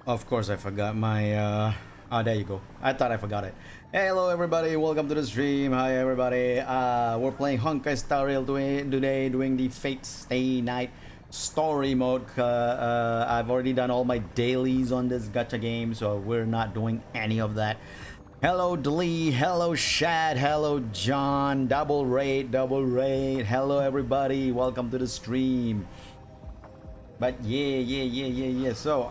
Of course, I forgot my. Oh, there you go. I thought I forgot it. Hey, hello everybody. Welcome to the stream. Hi everybody. We're playing Honkai Star Rail today, doing the Fate Stay Night story mode. I've already done all my dailies on this gacha game, so we're not doing any of that. Hello Dlee, hello Shad, hello John, double rate. Hello everybody. Welcome to the stream. But yeah. So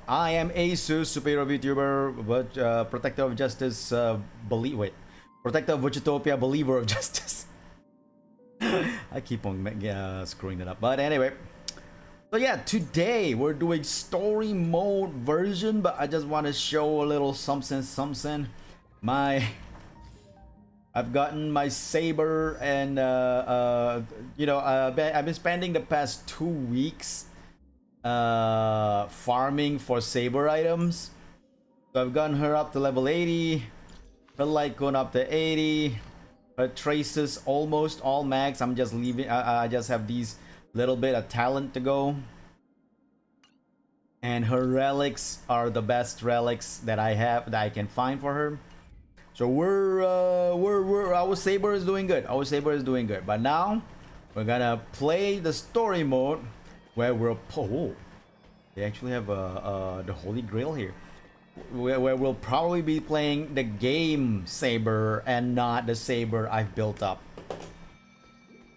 I am Asus, superior Vtuber, but protector of justice, protector of Utopia, believer of justice. I keep on screwing it up, but anyway. So yeah, today we're doing story mode version, but I just want to show a little something. I've gotten my saber, and I've been spending the past 2 weeks farming for saber items. So I've gotten her up to level 80, her light going up to 80, her traces almost all max. I'm just leaving. I just have these little bit of talent to go, and her relics are the best relics that I have that I can find for her. So our saber is doing good. But now we're gonna play the story mode, where they actually have the Holy Grail here, where we'll probably be playing the game saber and not the saber I've built up.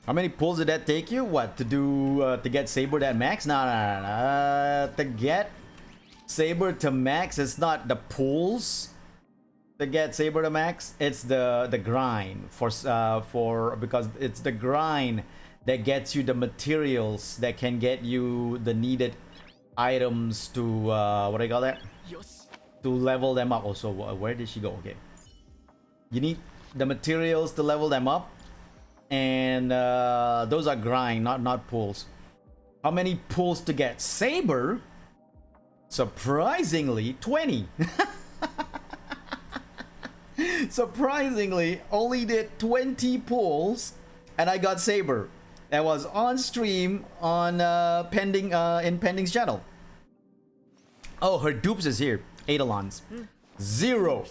How many pulls did that take you? What, to do to get saber that max? No. To get saber to max, it's not the pulls to get saber to max. It's the grind because it's the grind that gets you the materials that can get you the needed items to what do I call that? To level them up. Also, where did she go? Okay, you need the materials to level them up, and those are grind, not pulls. How many pulls to get saber? Surprisingly, 20. Surprisingly, only did 20 pulls, and I got saber. That was on stream on Pending's channel. Oh, her dupes is here. Eidolons. 0.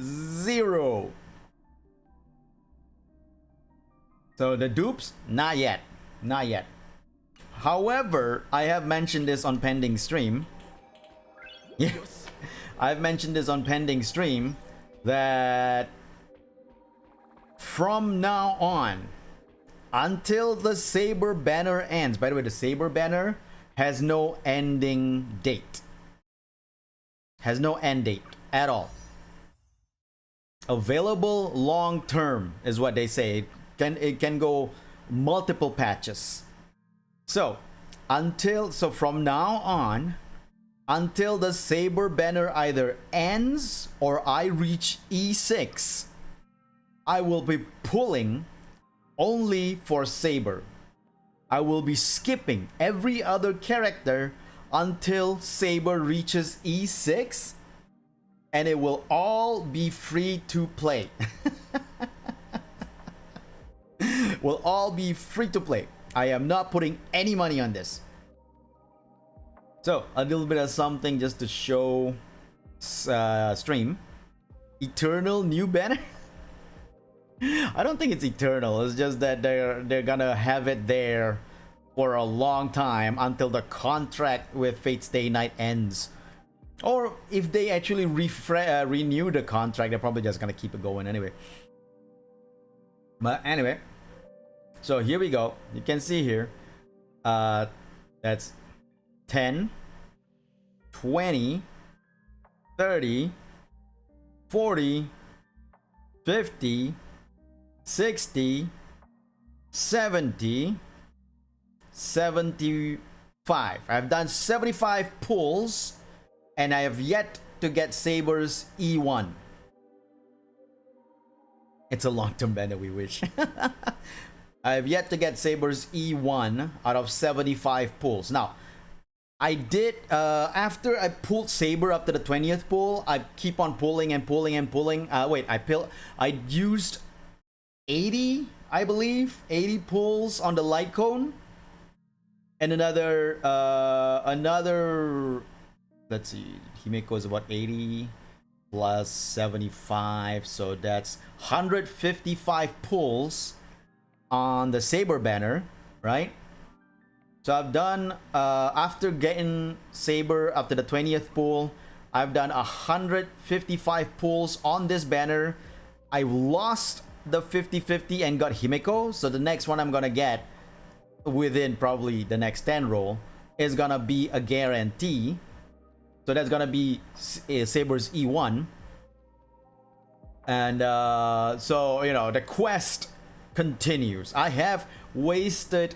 0. So the dupes, not yet. However, I have mentioned this on Pending stream. Yes, I've mentioned this on Pending stream that from now on, until the saber banner ends. By the way, the saber banner has no ending date. Has no end date at all. Available long term is what they say. It can go multiple patches. So from now on, until the saber banner either ends or I reach E6, I will be pulling only for saber. I will be skipping every other character until saber reaches E6, and it will all be free to play. Will all be free to play. I am not putting any money on this. So a little bit of something just to show stream. Eternal new banner. I don't think it's eternal. It's just that they're gonna have it there for a long time until the contract with Fate Stay Night ends. Or if they actually renew the contract, they're probably just gonna keep it going anyway. But anyway, so here we go. You can see here, that's 10, 20, 30, 40, 50, 60, 70, 75. I've done 75 pulls, and I have yet to get Saber's E1. It's a long-term banner, we wish. I have yet to get Saber's E1 out of 75 pulls. Now, I did, after I pulled Saber up to the 20th pull, I keep on pulling and pulling. I used 80 I believe 80 pulls on the light cone, and another let's see, Himeko is about 80 plus 75, so that's 155 pulls on the Saber banner, right? So I've done after getting Saber after the 20th pull, I've done 155 pulls on this banner. I lost the 50-50 and got Himeko, so the next one I'm gonna get within probably the next 10 roll is gonna be a guarantee. So that's gonna be Saber's E1. And so, you know, the quest continues. I have wasted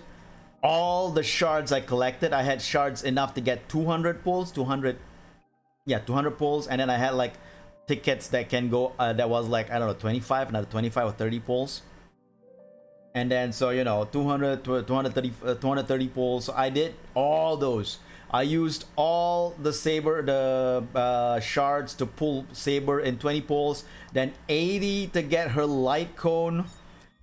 all the shards I collected. I had shards enough to get 200 pulls, 200 pulls, and then I had like tickets that can go that was like, I don't know, 25, another 25 or 30 pulls. And then, so, you know, 230 pulls. So I did all those. I used all the Saber, the shards to pull Saber in 20 pulls, then 80 to get her light cone,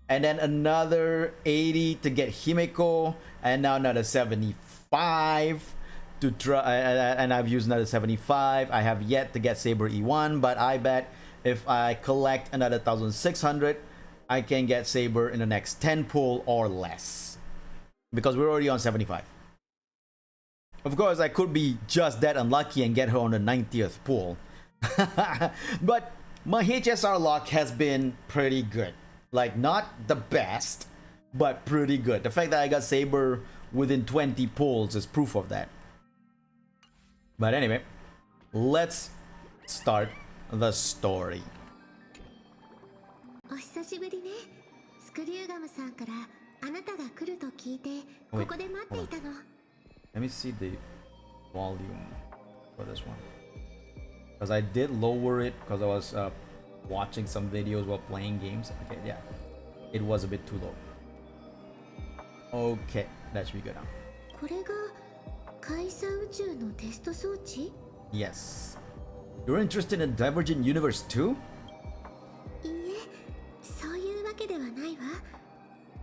and then another 80 to get Himeko, and now another 75 to try, and I've used another 75. I have yet to get Saber E1, but I bet if I collect another 1,600, I can get Saber in the next 10 pull or less, because we're already on 75. Of course, I could be just that unlucky and get her on the 90th pull. But my HSR luck has been pretty good. Like, not the best, but pretty good. The fact that I got Saber within 20 pulls is proof of that. But anyway, let's start the story. Wait, let me see the volume for this one, because I did lower it because I was watching some videos while playing games. Okay, yeah, it was a bit too low. Okay, that should be good now. Yes. You're interested in Divergent Universe too?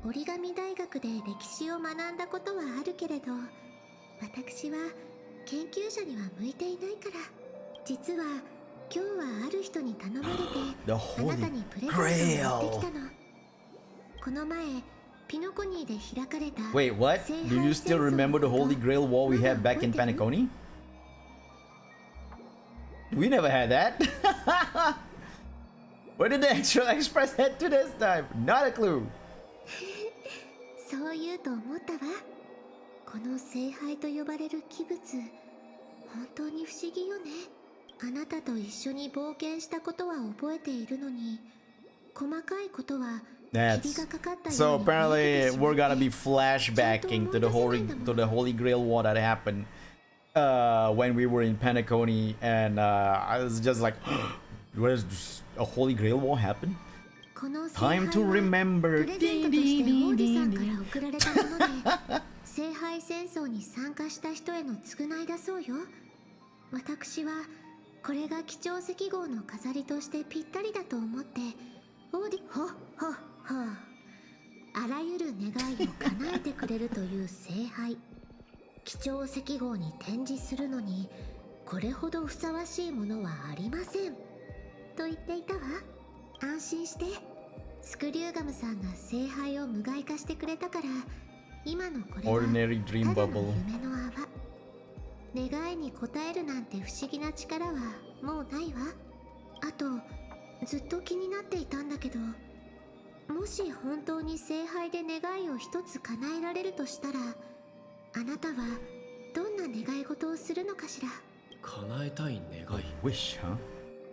折り紙大学で歴史を学んだことはあるけれど、私は研究者には向いていないから、実は今日はある人に頼まれてあなたにプレゼントを持ってきたの。この前ピノコニーで開かれた。Wait, what? Do you still remember the Holy Grail wall we had back in Panaconi? We never had that. Where did the actual Express head to this time? Not a clue. そう言うと思ったわ。この聖杯と呼ばれる器物、本当に不思議よね。あなたと一緒に冒険したことは覚えているのに、細かいことは霧がかかったように見えてしまうね。 So apparently we're gonna be flashbacking to the Holy Grail war that happened when we were in Panaconi, and I was just like, where's a Holy Grail war happen? Time to remember. プレゼントとして王子さんから贈られたもので、聖杯戦争に参加した人への償いだそうよ。私はこれが貴重石号の飾りとしてぴったりだと思って、あらゆる願いを叶えてくれるという聖杯。貴重石号に展示するのにこれほどふさわしいものはありませんと言っていたわ。安心して、スクリューガムさんが聖杯を無害化してくれたから、今のこれはただの夢の泡。願いに応えるなんて不思議な力はもうないわ。あとずっと気になっていたんだけど、もし本当に聖杯で願いを一つ叶えられるとしたら、あなたはどんな願い事をするのかしら。叶えたい願い。 Wish, huh?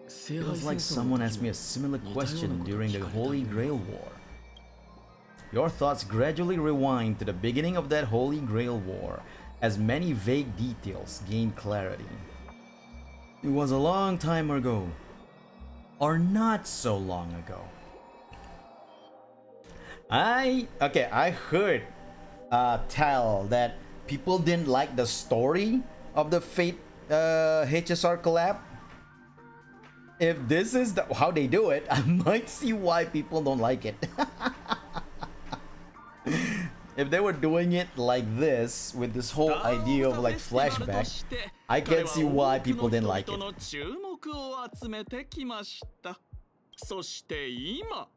Feels like someone asked me a similar question during the Holy Grail War. Your thoughts gradually rewind to the beginning of that Holy Grail War, as many vague details gain clarity. It was a long time ago, or not so long ago. I heard tell that people didn't like the story of the Fate HSR collab. If this is how they do it, I might see why people don't like it. if they were doing it like this with this whole idea of like flashback, I can see why people didn't like it. そして今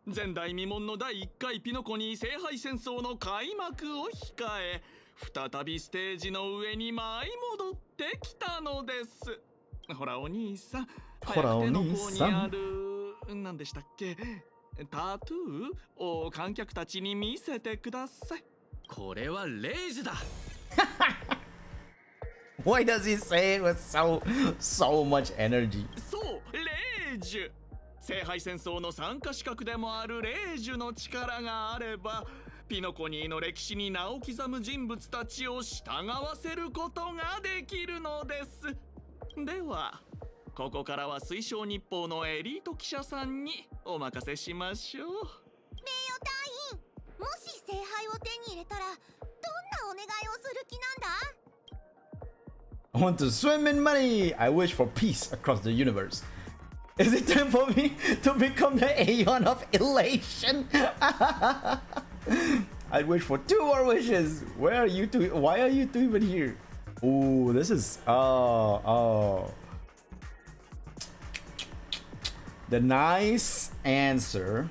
前代未聞の第1回ピノコニー聖杯戦争の開幕を控え再びステージの上に舞い戻ってきたのです。ほらお兄さん、ほらお兄さん、ある何でしたっけ、タトゥーを観客たちに見せてください。これはレイジだ。Why does he say it with so much energy? そう、レイジュ。聖杯戦争の参加資格でもあるレイジュの力があればピノコニーの歴史に名を刻む人物たちを従わせることができるのです。ではここからは水晶日報のエリート記者さんにお任せしましょう。名誉隊員、もし聖杯を手に入れたらどんなお願いをする気なんだ？ I want to swim in money. I wish for peace across the universe. Is it time for me to become the Aeon of Elation? I wish for 2 more wishes. Where are you two? Why are you two even here? Ooh, this is oh. The nice answer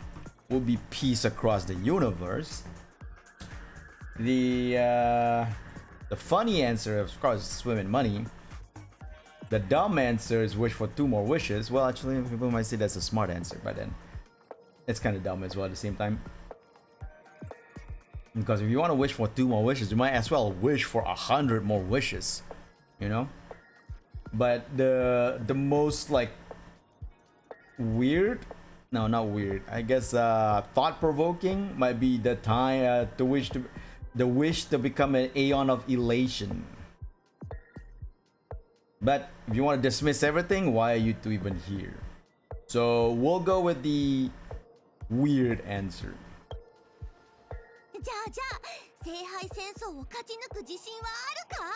will be peace across the universe. The funny answer, of course, is swim in money. The dumb answer is wish for 2 more wishes. Well, actually, people might say that's a smart answer, but then it's kind of dumb as well at the same time. Because if you want to wish for 2 more wishes, you might as well wish for 100 more wishes, you know. But the most like weird, no, not weird. I guess thought-provoking might be the time the wish to become an Aeon of Elation. But if you want to dismiss everything, why are you two even here? So we'll go with the weird answer. じゃあ聖杯戦争を勝ち抜く自信はあるか？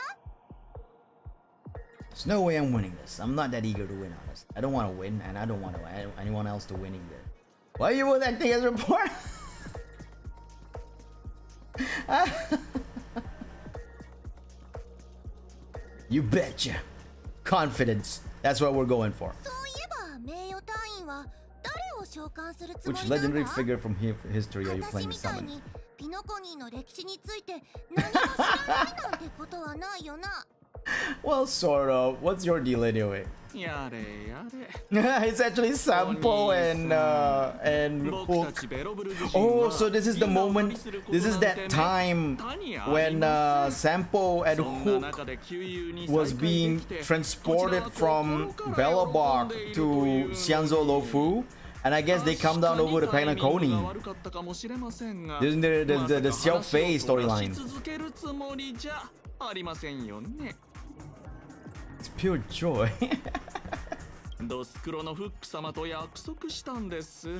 There's no way I'm winning this. I'm not that eager to win, honestly. I don't want to win, and I don't want anyone else to win either. Why are you both acting as a reporter? You betcha. Confidence. That's what we're going for. そういえば名誉隊員は誰を召喚するつも Which りなんだ？ legendary figure from history are you 私 planning み to たい summon? にピノコニーの歴史について何も知らないなんてことはないよな。Well, sort of. What's your deal anyway? やれやれ。 It's actually Sampo and Hook. Oh, so this is the moment. This is that time when Sampo and Hook was being transported from Belobog to Xianzhou Lofu. And I guess they come down over the Panaconi. Isn't there the Xiao Fei storyline? It's pure joy.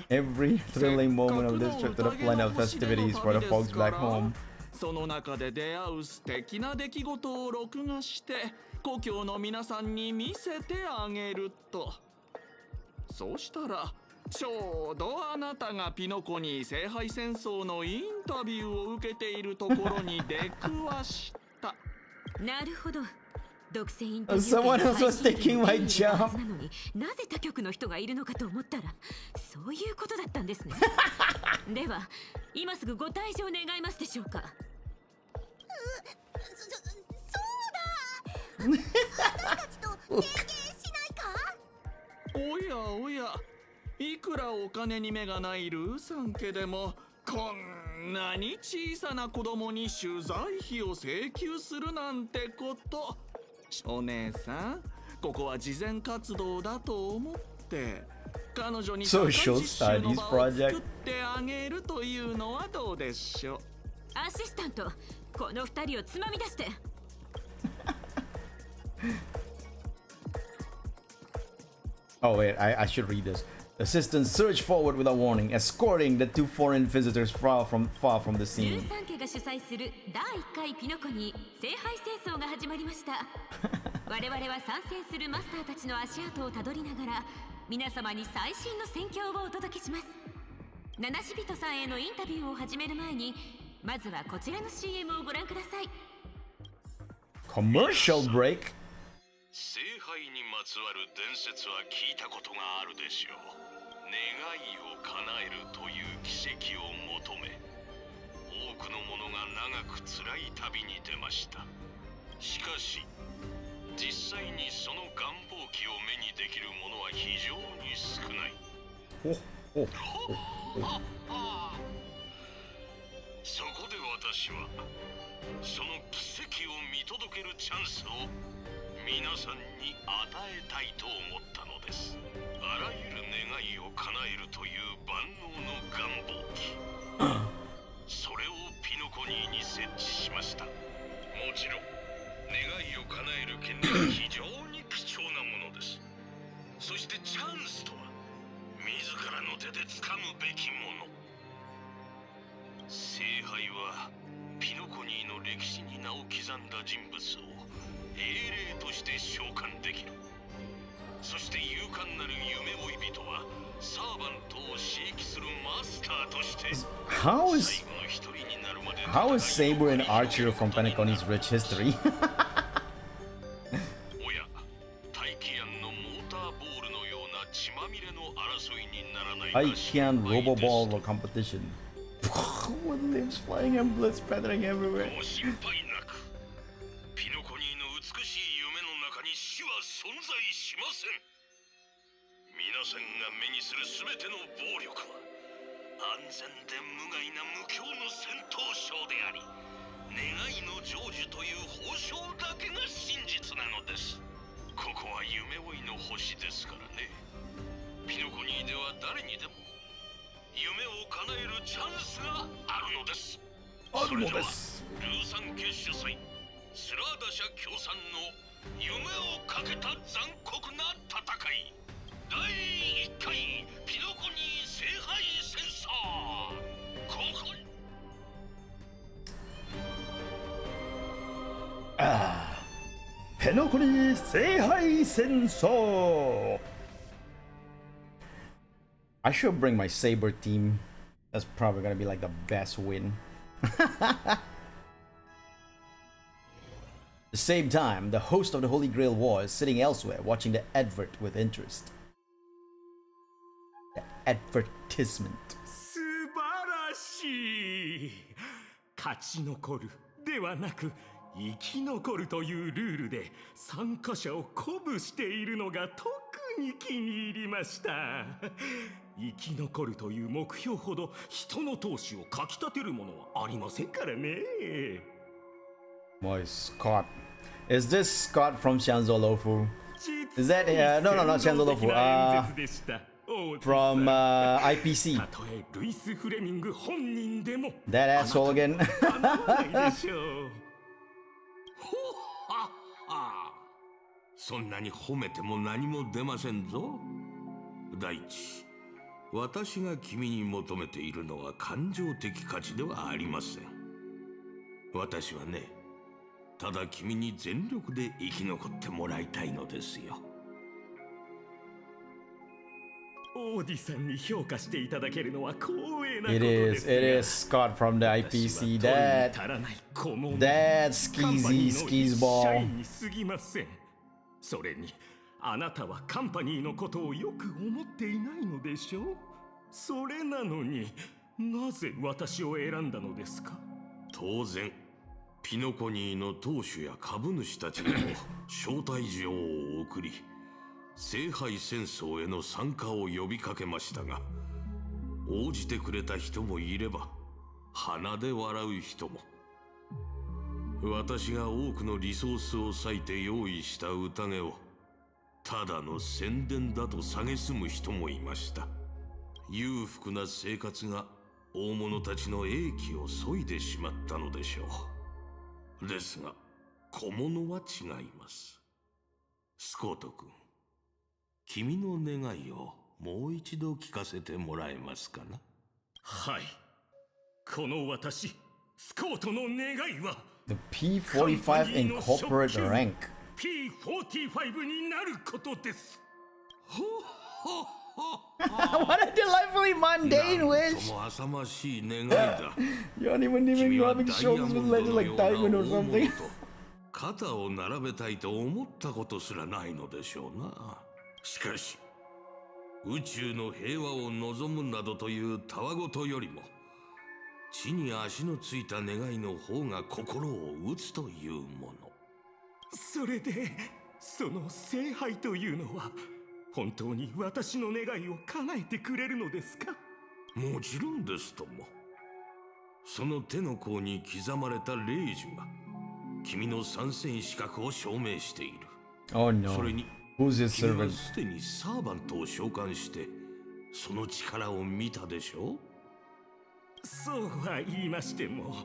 Every thrilling moment of this trip to the planet of festivities for the folks back home. その中で出会う素敵な出来事を録画して故郷の皆さんに見せてあげると。そうしたらちょうどあなたがピノコに聖杯戦争のインタビューを受けているところに出くわした。なるほど。独占イン Someone else was taking my job. なのになぜ他局の人がいるのかと思ったらそういうことだったんですね。では今すぐご退場願いますでしょうか。そうだ。私たちと提携しないか？おやおや、いくらお金に目がないルーさん家でもこんなに小さな子供に取材費を請求するなんてこと。お姉さん、ここは慈善活動だと思って彼女に社会実習の場を作ってあげるというのはどうでしょう。アシスタント、この二人をつまみ出して。Oh wait, I should read this. Assistants surged forward without warning, escorting the 2 foreign visitors far from the ル scene. ーさん家が主催する第1回ピノコに聖杯戦争が始まりました。我々は参戦するマスターたちの足跡をたどりながら皆様に最新の戦況をお届けします。七シビトさんへのインタビューを始める前にまずはこちらの CM をご覧ください。 Commercial break. 聖杯にまつわる伝説は聞いたことがあるでしょう。願いを叶えるという奇跡を求め、多くの者が長く辛い旅に出ました。しかし実際にその願望期を目にできる者は非常に少ない。そこで私はその奇跡を見届けるチャンスを皆さんに与えたいと思ったのです。あらゆる願いを叶えるという万能の願望期、それをピノコニーに設置しました。もちろん願いを叶える権利は非常に貴重なものです。そしてチャンスとは自らの手で掴むべきもの。聖杯はピノコニーの歴史に名を刻んだ人物を英霊として召喚できる。そして勇敢なる夢追い人はサーバントを刺激するマスターとして How is Saber an archer from Penacony's rich history? おや、大気案のモーターボールのような血まみれの争いにならないか I 心 can 配です。 Roboball or competition. With limbs flying and blood spattering everywhere. ご心配なく、ピノコニーの美しい夢の中に死は存在しません。皆さんが目にするすべての暴力は安全で無害な無境の戦闘ショーであり、願いの成就という報奨だけが真実なのです。ここは夢追いの星ですからね。ピノコニーでは誰にでも夢を叶えるチャンスがあるのです。それではルーサン家主催スラーダ社協賛の夢をかけた残酷な戦い、第1回ピノコニー聖杯戦争。ここにPenacony Seihai Senso. I should bring my Saber team. That's probably gonna be like the best win. At the same time, the host of the Holy Grail War is sitting elsewhere watching the advert with interest. The advertisement. 素晴らしい。勝ち残るではなく生き残るというルールで参加者を鼓舞しているのが特に気に入りました。生き残るという目標ほど人の闘志をかき立てるものはありませんからね。Boy, Scott. Is this Scott from Shanzolofu? Is that no, not Shanzolofu. From IPC. That asshole again. そんなに褒めても何も出ませんぞ。第一、私が君に求めているのは感情的価値ではありません。私はね、ただ君に全力で生き残ってもらいたいのですよ。オーディさんに評価していただけるのは光栄なこと It です is Scott from the IPC. That skeezy skis ball. それにあなたはカンパニーのことをよく思っていないのでしょう。それなのになぜ私を選んだのですか。当然ピノコニーの当主や株主たちにも招待状を送り、聖杯戦争への参加を呼びかけましたが、応じてくれた人もいれば鼻で笑う人も。私が多くのリソースを割いて用意した宴をただの宣伝だと蔑む人もいました。裕福な生活が大物たちの英気を削いでしまったのでしょう。ですが小物は違います。スコート君、君の願いをもう一度聞かせてもらえますかな。はい、この私スコートの願いは The P45 in corporate rank. P45 になることです。ほっほっ What a delightfully mundane と wish! も浅ましい願いだ。 You don't even 君は rubbing ダイヤ shoulders モ with ンド legends の like ような diamond or 大物 something. と肩を並べたいと思ったことすらないのでしょうな。しかし宇宙の平和を望むなどというたわごとよりも地に足のついた願いの方が心を打つというもの。それでその聖杯というのは本当に私の願いを叶えてくれるのですか？もちろんですとも。その手の甲に刻まれた霊樹が君の参戦資格を証明している。 Oh そ no. れに Who's his 君は servant? すでにサーバントを召喚してその力を見たでしょう。そうは言いましても、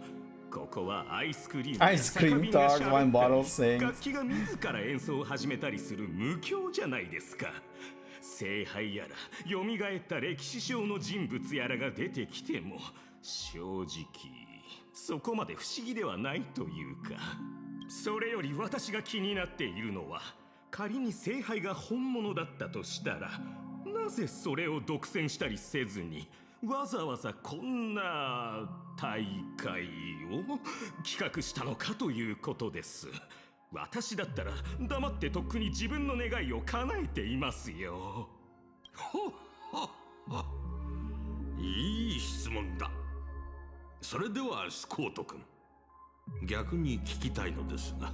ここはアイスクリーム Ice cream talks, wine bottles sings. 楽器が自ら演奏を始めたりする無教じゃないですか。聖杯やら蘇った歴史上の人物やらが出てきても正直そこまで不思議ではないというか、それより私が気になっているのは、仮に聖杯が本物だったとしたらなぜそれを独占したりせずにわざわざこんな大会を企画したのかということです。私だったら黙ってとっくに自分の願いを叶えていますよ。ほっほっほ。いい質問だ。それではスコート君、逆に聞きたいのですが、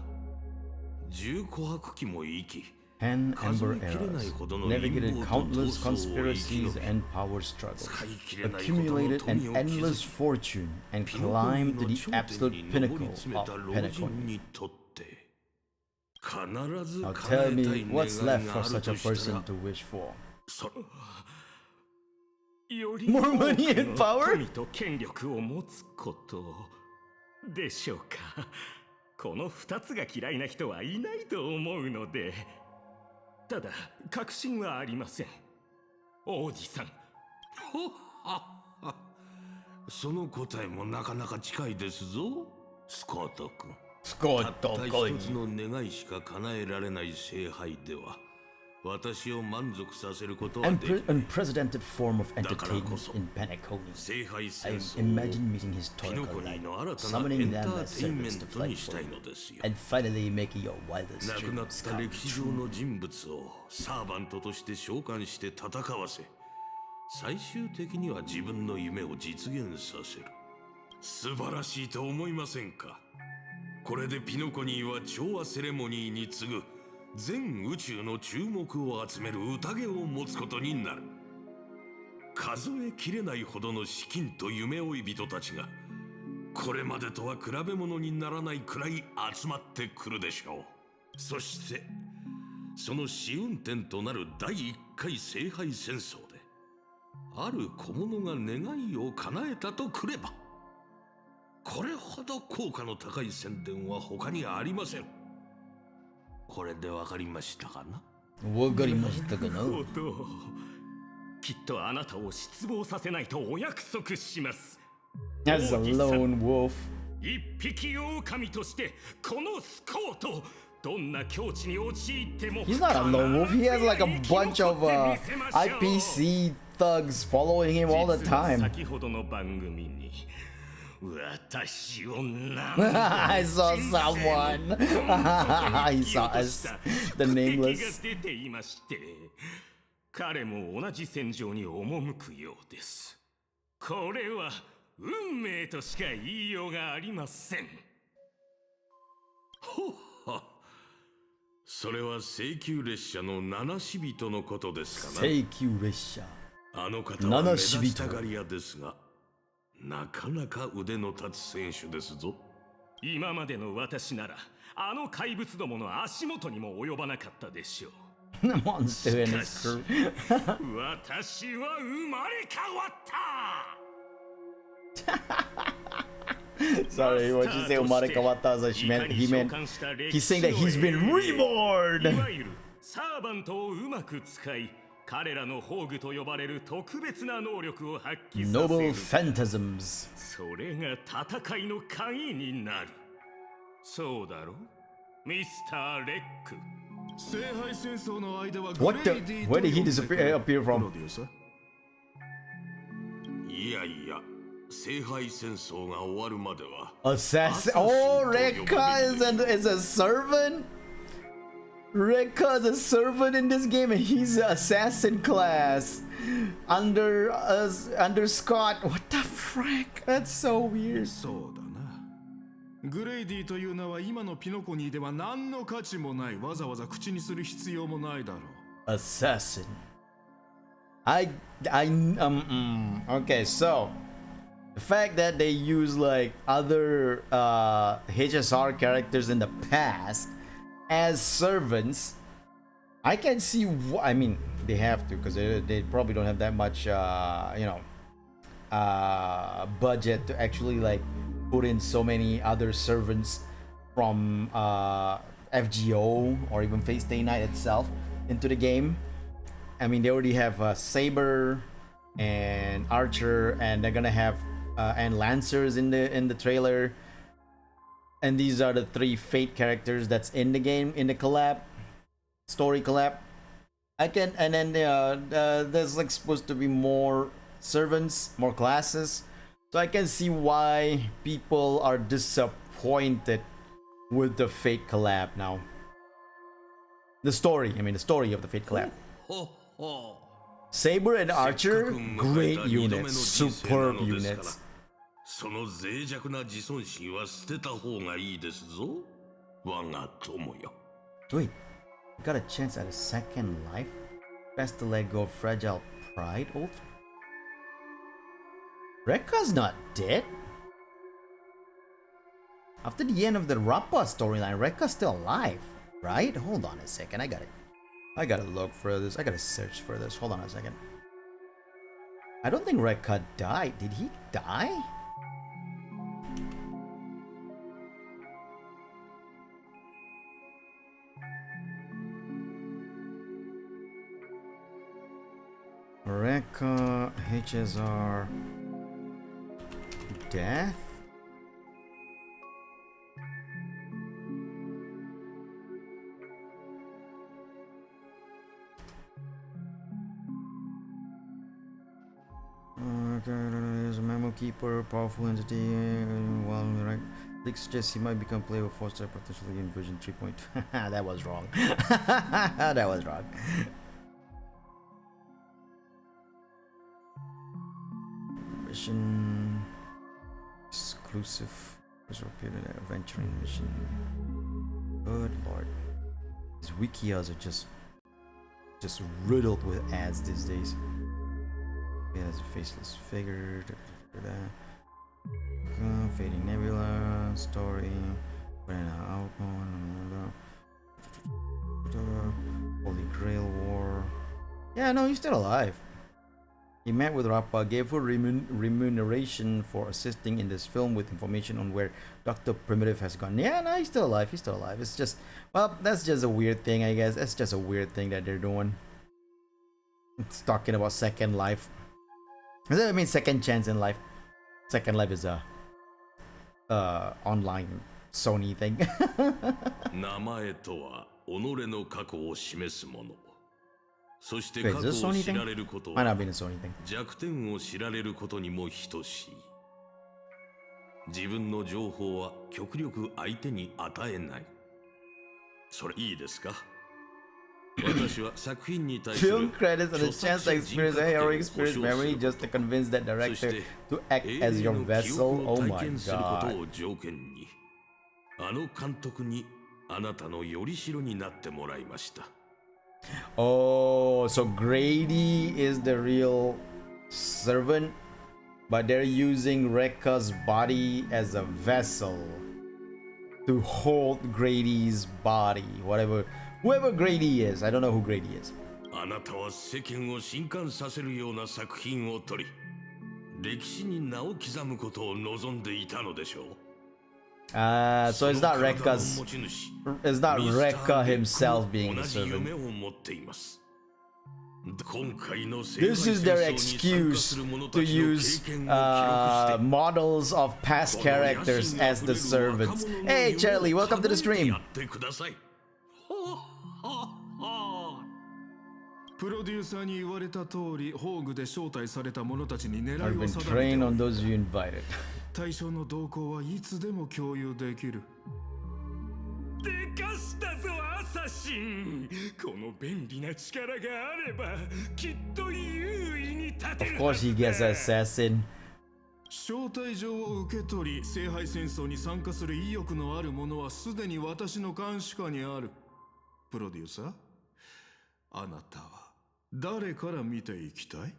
重琥珀期も生き Ten Ember Eras, navigated countless conspiracies and power struggles, accumulated an endless fortune, and climbed the absolute pinnacle of Penacony. Now tell me what's left for such a person to wish for. より More money and 多く power? の富と権力を持つことでしょうか。この2つが嫌いな人はいないと思うので。ただ確信はありません、王子さん。ほっはっは。その答えもなかなか近いですぞ、スコート君。たった一つの願いしか叶えられない聖杯では私を満足させることはできない。 Unprecedented form of entertainment in Penacony. 聖杯 I 戦争 imagine meeting ピノ historical コニー light, の新たなエ summoning ンタ them ー as テインメ servants ン to トに fight し for たい you, のですよ。 and finally making your wildest 亡くなっ dreams た come 歴史上 true. の人物をサーバントとして召喚して戦わせ、最終的には自分の夢を実現させる。素晴らしいと思いませんか？これでピノコニーは調和セレモニーに次ぐ全宇宙の注目を集める宴を持つことになる。数えきれないほどの資金と夢追い人たちがこれまでとは比べ物にならないくらい集まってくるでしょう。そしてその試運転となる第1回聖杯戦争である小物が願いを叶えたとくれば、これほど効果の高い宣伝は他にありません。これでわかりましたかな？わかりましたかな？きっとあなたを失望させないとお約束します。 As a lone wolf. 一匹狼としてこのスコート、どんな境地に陥っても He's not a lone wolf. He has like a bunch of IPC thugs following him all the time. 先ほどの番組に私を I saw someone. He saw us. The nameless. 出ていまして、彼も同じ戦場に赴くようです。これは運命としか言いようがありません。ほっは。それは請求列車の七死人のことですかな。請求列車。あの方は目立ちたがり屋ですが、なかなか腕の立つ選手ですぞ。今までの私ならあの怪物どもの足元にも及ばなかったでしょう。The monster in his crew. 私は生まれ変わった。 Sorry, what you say, Umarekawata? He meant he's saying that he's been い reborn. わゆるサーバントをうまく使い、彼らの宝具と呼ばれる特別な能力を発揮さ Noble せる。 phantasms. それが戦いの鍵になる。そうだろ、ミスター・レック。What the? Where did he appear from? いやいや、聖杯戦争が終わるまでは Assassin. Oh, Rekka is a servant. Rekka is a servant in this game, and he's an assassin class under Scott. What the frick? That's so weird. そうだな。グレイディという名は今のピノコニーでは何の価値もない。わざわざ口にする必要もないだろう。Assassin. Okay, so the fact that they use like other HSR characters in the past as servants, I can see I mean, they have to, because they probably don't have that much budget to actually like put in so many other servants from FGO or even Fate Stay Night itself into the game. I mean, they already have Saber and Archer, and they're gonna have and Lancers in the trailer. And these are the 3 Fate characters that's in the game, in the collab, story collab. And then there's like supposed to be more servants, more classes. So I can see why people are disappointed with the Fate collab now. The story of the Fate collab. Saber and Archer, great units, superb units. その脆弱な自尊心は捨てた方がいいですぞ。我が友よ。Wait, got a chance at a second life? Best to let go of fragile pride, old? Rekka's not dead? After the end of the Rappa storyline, Rekka's still alive, right? Hold on a second, I gotta look for this. I gotta search for this. Hold on a second. I don't think Rekka died. Did he die? Rekka, HSR, death? There's a memo keeper, powerful entity. Well, right. Click suggests he might become player foster potentially in version 3.2. That was wrong. That was wrong. Mission exclusive. Repeated adventuring mission. Good lord. These wikias are just riddled with ads these days. It has a faceless figure. Fading Nebula story. Holy Grail War. Yeah, no, he's still alive. He met with Rappa, gave her remuneration for assisting in this film with information on where Dr. Primitive has gone. Yeah, no, he's still alive. He's still alive. It's just, well, that's just a weird thing, I guess. That's just a weird thing that they're doing. It's talking about second life. I mean, second chance in life. Second life is a online Sony thing. 名前とは己の過去を示すもの。そして Wait, 過 is this 去を Sony 知 thing? られること Might は not be a Sony thing. 弱点を知られることにも等しい。自分の情報は極力相手に与えない。それいいですか？私は作品に対する Film credits and a chance to experience a heroic spirit memory just to convince that director to act as your vessel. Oh my god. 条件にあの監督にあなたのよりしろになってもらいました。 Oh, so Grady is the real servant, but they're using Rekka's body as a vessel to hold Grady's body. Whoever Grady is, I don't know who Grady is. あなたは世間を震撼させるような作品を撮り、歴史に名を刻むことを望んでいたのでしょう。So it's not Rekka himself being the servant. This is their excuse to use models of past characters as the servants. Hey Charlie, welcome to the stream. プロデューサーに言われた通り、宝具で招待された者たちに狙 I've いを been 定め trained てお on る。 those you invited. 対象の動向はいつでも共有できる。でかしたぞアサシン。この便利な力があればきっと優位に立て Of る course はず he gets だ。 assassin. 招待状を受け取り、聖杯戦争に参加する意欲のある者はすでに私の監視下にある。プロデューサー、あなたは誰から見ていきたい？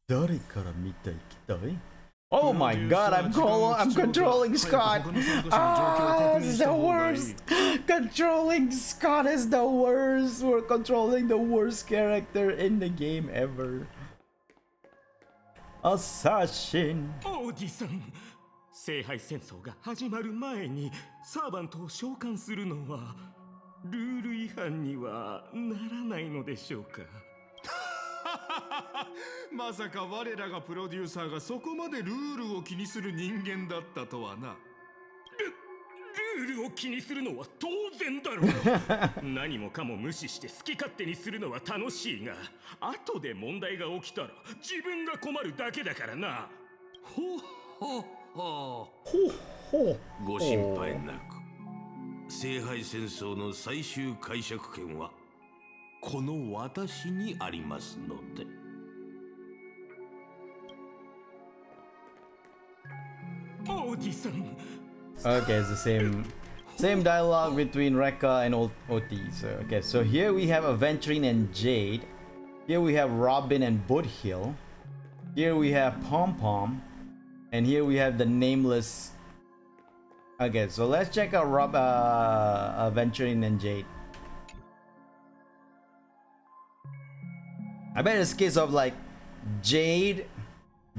誰から見ていきたい? Oh my god, I'm controlling Scott. Ah, this is the worst. Controlling Scott is the worst. We're controlling the worst character in the game ever. Assassin. オーディさん、聖杯戦争が始まる前にサーバントを召喚するのはルール違反にはならないのでしょうか？まさか我らがプロデューサーがそこまでルールを気にする人間だったとはな。ルールを気にするのは当然だろう。何もかも無視して好き勝手にするのは楽しいが、後で問題が起きたら自分が困るだけだからな。ほっほっほ。ほほ。ご心配なく。聖杯戦争の最終解釈権はこの私にありますので。オーディさん。Okay, it's the same dialogue between Rekka and OT. So okay, so here we have Aventurine and Jade. Here we have Robin and Boothill. Here we have Pom Pom, and here we have the nameless. Okay, so let's check out Aventurine and Jade. I bet it's a case of like Jade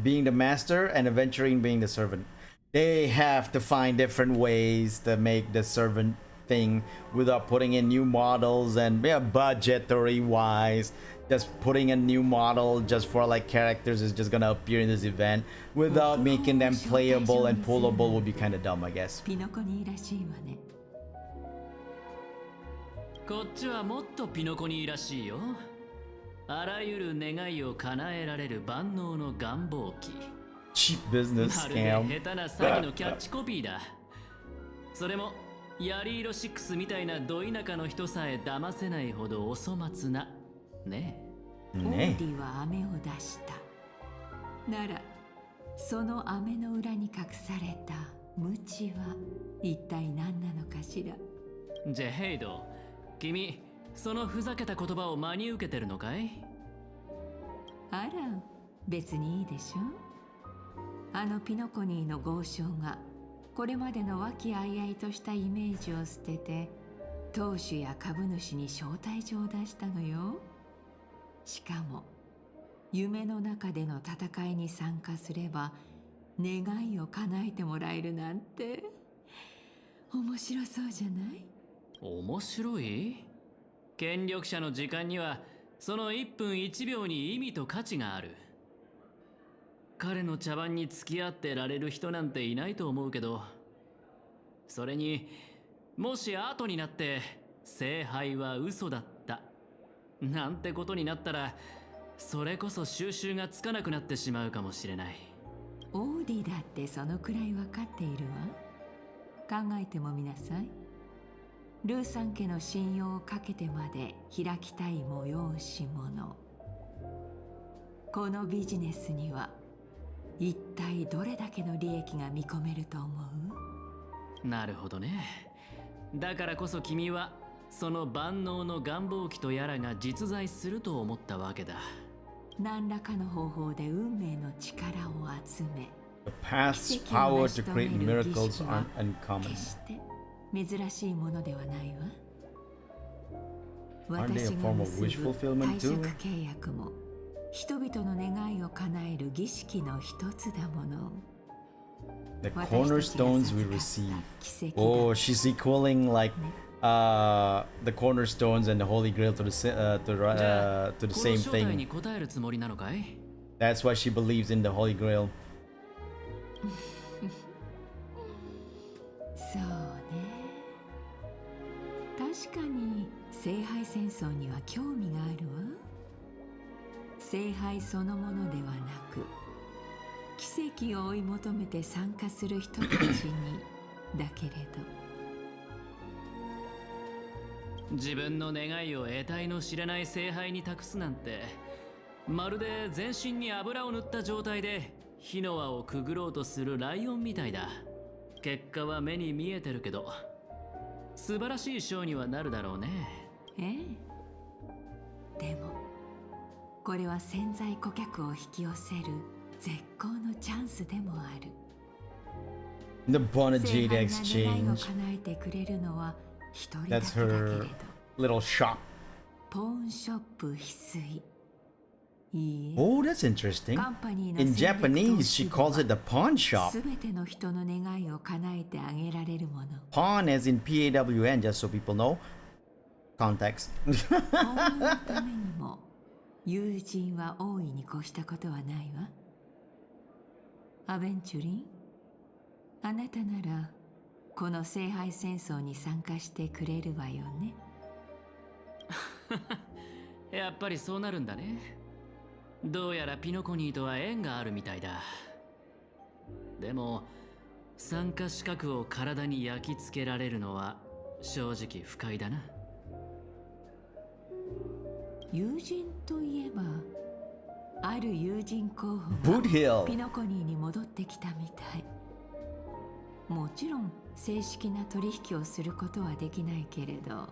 being the master and Aventurine being the servant. They have to find different ways to make the servant thing without putting in new models and budgetary wise. Just putting a new model just for like characters is just gonna appear in this event without making them playable and pullable would be kind of dumb, I guess. ピノコニーらしいわね。こっちはもっとピノコニーらしいよ。あらゆる願いを叶えられる万能の願望機。Cheap business まるで scam. 下手な詐欺のキャッチコピーだ。それもヤリーロ6みたいなど田舎の人さえ騙せないほどお粗末なねえ。オーディは飴を出した。ならその飴の裏に隠された無知は一体何なのかしら。ジェヘイド、君そのふざけた言葉を真に受けてるのかい？あら、別にいいでしょ。あのピノコニーの豪商がこれまでの和気あいあいとしたイメージを捨てて当主や株主に招待状を出したのよ。しかも夢の中での戦いに参加すれば願いを叶えてもらえるなんて面白そうじゃない？面白い？権力者の時間にはその1分1秒に意味と価値がある。彼の茶番に付き合ってられる人なんていないと思うけど、それにもし後になって聖杯は嘘だったなんてことになったら、それこそ収拾がつかなくなってしまうかもしれない。オーディだってそのくらい分かっているわ。考えてもみなさい。ルーさん家の信用をかけてまで開きたい催し物。このビジネスには一体どれだけの利益が見込めると思う？なるほどね。だからこそ君はその万能の願望機とやらが実在すると思ったわけだ。何らかの方法で運命の力を集め、 The past's power to create miracles aren't uncommon. 決して珍しいものではないわ。 Aren't they a 私が form of 結 wish ぶ fulfillment 貸借 too? 契約も人々の願いを叶える儀式の一つだもの。 The cornerstones we receive. Oh, she's equaling like the cornerstones and the Holy Grail to the to the same この正体に thing. 答えるつもりなのかい？ That's why she believes in the Holy Grail. そうね。確かに聖杯戦争には興味があるわ。聖杯そのものではなく、奇跡を追い求めて参加する人たちにだけれど。自分の願いを得体の知れない聖杯に託すなんて、まるで全身に油を塗った状態で火の輪をくぐろうとするライオンみたいだ。結果は目に見えてるけど、素晴らしいショーにはなるだろうね。ええ。でもこれは潜在顧客を引き寄せる絶好のチャンスでもある。 The Bonajide 聖杯が願いを exchange. 叶えてくれるのは一人だけ That's だけれ her ど、 little shop. ポーンショップ翡翠。いいえ、 Oh, that's interesting. カンパニーの In 戦略投 Japanese, 資 she では calls it the pawn shop. すべての人の願いを叶えてあげられるもの。 Pawn as in PAWN, just so people know. Context. 本のためにも友人は大いに越したことはないわ。アベンチュリン、あなたならこの聖杯戦争に参加してくれるわよね。やっぱりそうなるんだね。どうやらピノコニーとは縁があるみたいだ。でも参加資格を体に焼き付けられるのは正直不快だな。友人といえば、ある友人候補 Boothill がピノコニーに戻ってきたみたい。もちろん正式な取引をすることはできないけれど、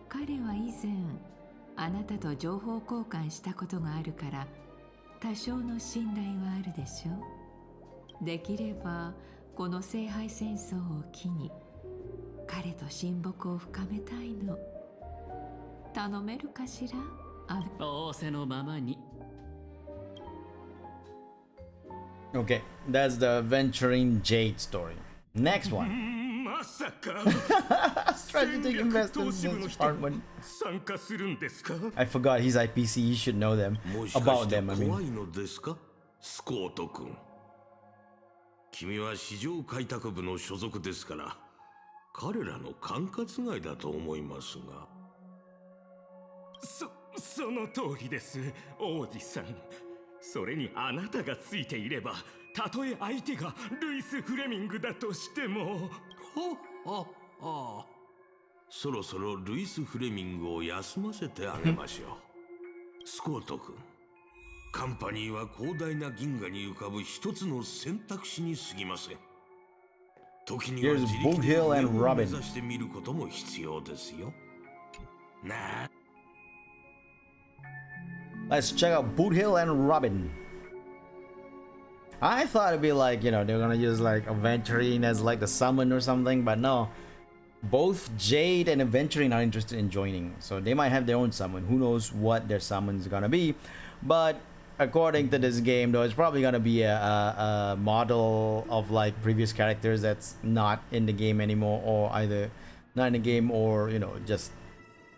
彼は以前あなたと情報交換したことがあるから多少の信頼はあるでしょ。できればこの聖杯戦争を機に彼と親睦を深めたいの。頼めるかしら？仰せのままに。 Okay, that's the Venturing Jade story. Next one. まさか Strategic investments in this department. 参加するんですか？ I forgot he's IPC. You should know them. もしか About して them, I 怖 mean. いのですか、スコート君。君は市場開拓部の所属ですから、彼らの管轄外だと思いますが。その通りです、王子さん。それにあなたがついていれば、たとえ相手がルイス・フレミングだとしても。そろそろルイス・フレミングを休ませてあげましょう。スコート君、カンパニーは広大な銀河に浮かぶ一つの選択肢に過ぎません。時には Here's 自力で Boothill 上 and を目 Robin. 指してみることも必要ですよ。なあ。 Let's check out Boothill and Robin. I thought it'd be like, you know, they're gonna use like Aventurine as like the summon or something, but no. Both Jade and Aventurine are interested in joining, so they might have their own summon. Who knows what their summon is gonna be? But according to this game, though, it's probably gonna be a model of like previous characters that's not in the game anymore, or either not in the game, or you know, just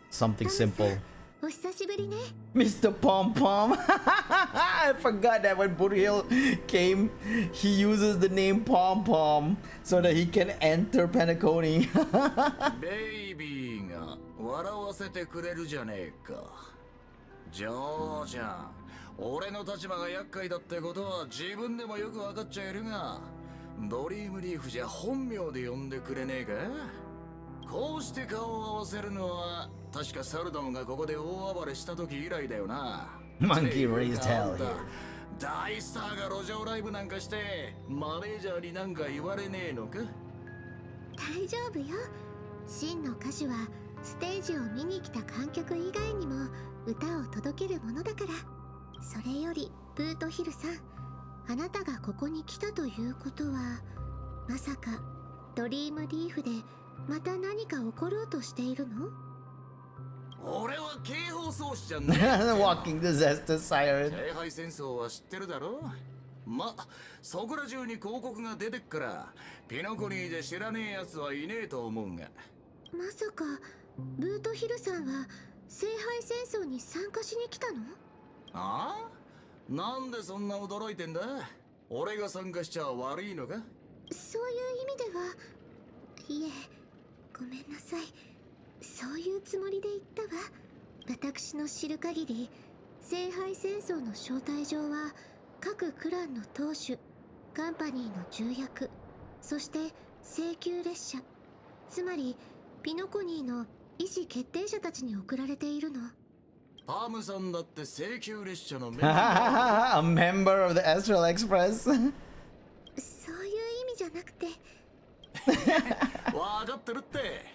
something simple. お久しぶりね。 Mr. Pom Pom. I forgot that when Boothill came, he uses the name Pom Pom so that he can enter Penacony. ベイビーが笑わせてくれるじゃねえか。ジョージャン、俺の立場が厄介だってことは自分でもよく分かっちゃいるが、ドリームリーフじゃ本名で呼んでくれねえか。こうして顔を合わせるのは確かサルダムがここで大暴れした時以来だよな。 Monkey raised hell here. 大スターが路上ライブなんかしてマネージャーになんか言われねえのか。大丈夫よ。真の歌手はステージを見に来た観客以外にも歌を届けるものだから。それよりブートヒルさん、あなたがここに来たということは、まさかドリームリーフでまた何か起ころうとしているの？俺は警報装置じゃねえ。Walking disaster siren. 聖杯戦争は知ってるだろ。ま、そこら中に広告が出てっからピノコニーで知らねえやつはいねえと思うが。まさかブートヒルさんは聖杯戦争に参加しに来たの？ああ？なんでそんな驚いてんだ？俺が参加しちゃ悪いのか？そういう意味では、いえ、ごめんなさい。そういうつもりで言ったわ。私の知る限り、聖杯戦争の招待状は各クランの当主、カンパニーの重役、そして請求列車、つまりピノコニーの意思決定者たちに送られているの。パームさんだって請求列車のメンバー A member of the Astral Express. そういう意味じゃなくて。わかってるって。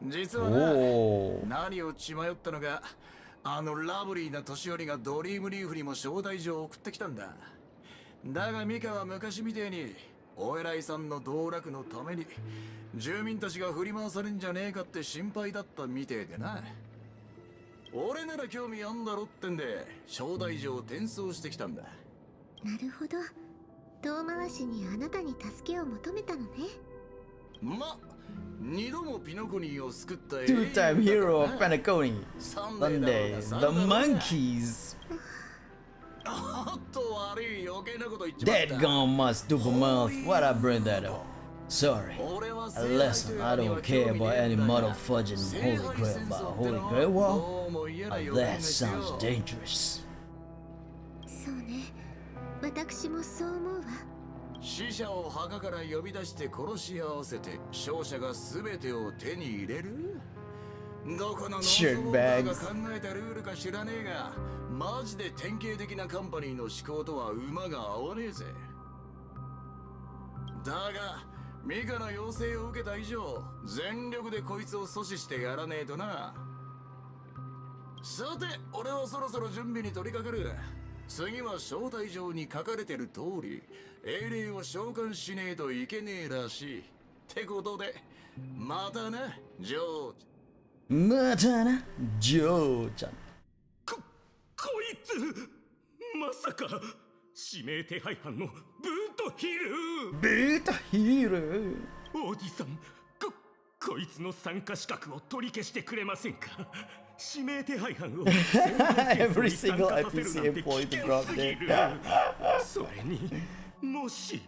実はな、おー。何を血迷ったのか、あのラブリーな年寄りがドリームリーフにも招待状を送ってきたんだ。だがミカは昔みてえにお偉いさんの道楽のために住民たちが振り回されんじゃねえかって心配だったみてえでな。俺なら興味あんだろってんで招待状を転送してきたんだ。なるほど。遠回しにあなたに助けを求めたのね。ま、二度もピノコニーを救ったTwo-time hero of Penacony. サン Sunday, the monkeys. おっと悪い余計なこと言っちまった。 Dead gone my stupid mouth. Why'd I bring that up? Sorry. 俺は Listen, I don't care about any mother fudging holy grail by holy grail wall. That sounds dangerous. そうね。私もそう思うわ。死者を墓から呼び出して殺し合わせて勝者が全てを手に入れる。どこのノーズウォーカーが考えたルールか知らねえが、マジで典型的なカンパニーの思考とは馬が合わねえぜ。だがミカの要請を受けた以上、全力でこいつを阻止してやらねえとな。さて、俺はそろそろ準備に取り掛かる。次は招待状に書かれてる通り英霊を召喚しねえといけねえらしい。ってことでまたな、ジョージ。またな、ジョーちゃん。こいつまさか指名手配犯のブートヒル。ブートヒル。王子さん、こいつの参加資格を取り消してくれませんか。指名手配犯を Every single NPC employee to drop dead. それにもし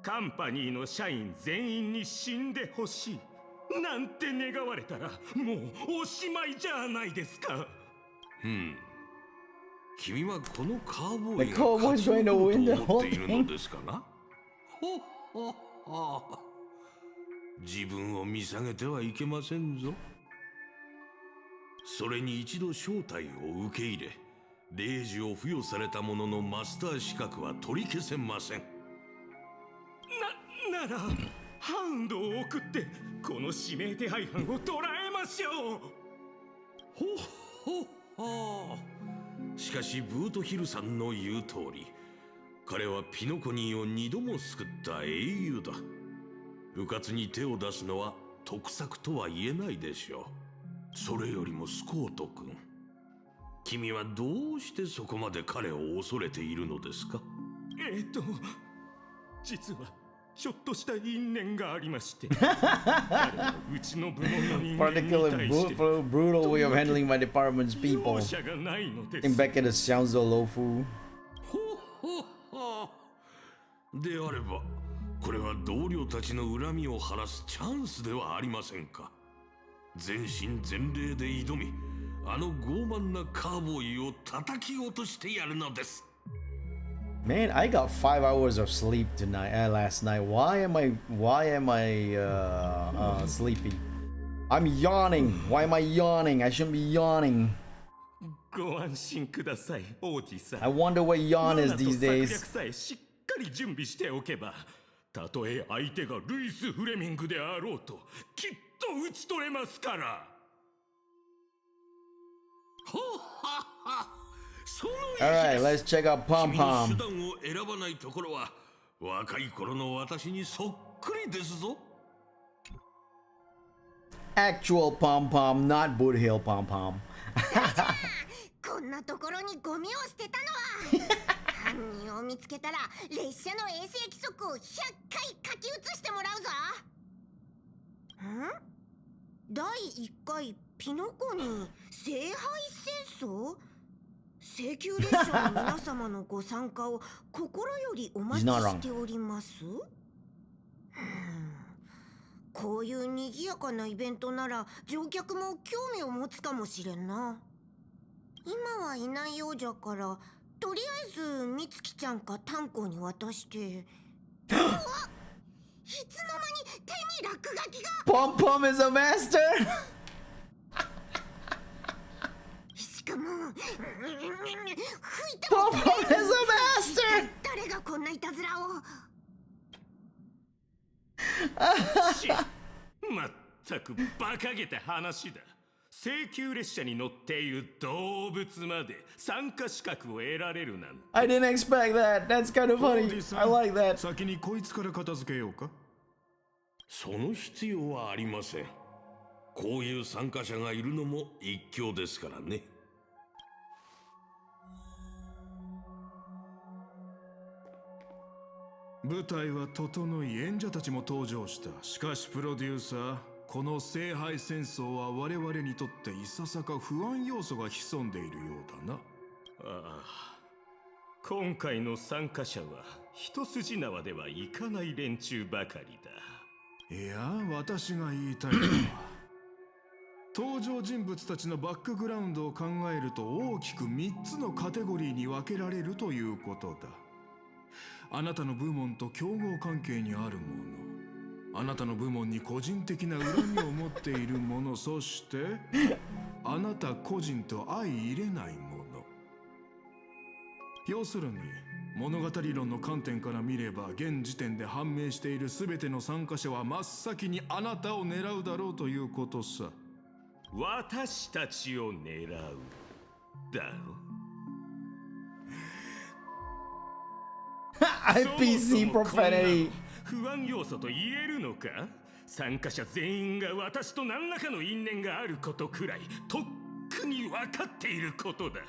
カンパニーの社員全員に死んでほしいなんて願われたらもうおしまいじゃないですか。君はこのカーボーイ The が cowboy's 勝ち going to 残 win る the と思 whole っている thing. のですかな。ほっほっほ。自分を見下げてはいけませんぞ。それに一度招待を受け入れ、令状を付与された者のマスター資格は取り消せません。ならハウンドを送ってこの指名手配犯を捕らえましょう。ほっほっほ。しかしブートヒルさんの言う通り、彼はピノコニーを二度も救った英雄だ。迂闊に手を出すのは得策とは言えないでしょう。それよりもスコート君、君はどうしてそこまで彼を恐れているのですか。実はちょっとした因縁がありまして彼はうちの部門の人間に Particularly 対して brutal way of handling my department's people. 容赦がないのです。 In back at the sounds of lofu. であればこれは同僚たちの恨みを晴らすチャンスではありませんか。全身全霊で挑み、あの傲慢なカーボーイを叩き落としてやるのです。 Man, I got 5 hours of sleep tonight. Last night. Why am I sleepy? I'm yawning. Why am I yawning? I shouldn't be yawning. ご安心ください、オーティさん。 I wonder what yawn is 罠と these 策略 days. さえしっかり準備しておけば、たとえ相手がルイス・フレミングであろうときっと討ち取れますから。ほっはっは。その意 Alright, 志です。 let's check out Pom 君の Pom. 手段を選ばないところは若い頃の私にそっくりですぞ。 Actual Pom Pom, not Boot Hill Pom Pom. こんなところにゴミを捨てたのは犯人を見つけたら列車の衛生規則を100回書き写してもらうぞ。第1回ピノコに聖杯戦争、請求列車の皆様のご参加を心よりお待ちしております。こういう賑やかなイベントなら乗客も興味を持つかもしれんな。今はいないようじゃから、とりあえず美月ちゃんか炭鉱に渡して。うわっ、いつの間に手に落書きが。Pom Pom is a master! しかも吹いて Pom も Pom is a master! 誰がこんないたずらを。まったく馬鹿げた話だ。請求列車に乗っている動物まで参加資格を得られるなんて。 I didn't expect that. That's kind of funny. I like that. 先にこいつから片付けようか。その必要はありません。こういう参加者がいるのも一興ですからね。舞台は整い、演者たちも登場した。しかしプロデューサー、この聖杯戦争は我々にとっていささか不安要素が潜んでいるようだな。ああ、今回の参加者は一筋縄ではいかない連中ばかりだ。いや、私が言いたいのは登場人物たちのバックグラウンドを考えると大きく3つのカテゴリーに分けられるということだ。あなたの部門と競合関係にあるもの、あなたの部門に個人的な恨みを持っているもの、そしてあなた個人と相入れないもの。要するに物語論の観点から見れば、現時点で判明している全ての参加者は真っ先にあなたを狙うだろうということさ。私たちを狙うだろ。IPC Profanity. 不安要素と言えるのか。参加者全員が私と何らかの因縁があることくらいとっくに分かっていることだ。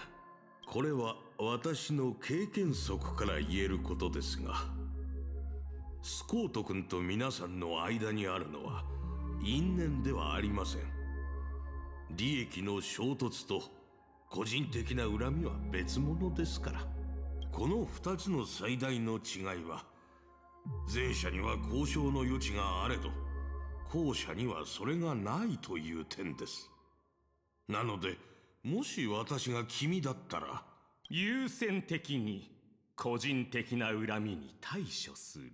これは私の経験則から言えることですが、スコート君と皆さんの間にあるのは因縁ではありません。利益の衝突と個人的な恨みは別物ですから。この2つの最大の違いは、前者には交渉の余地があれど後者にはそれがないという点です。なのでもし私が君だったら、優先的に個人的な恨みに対処する。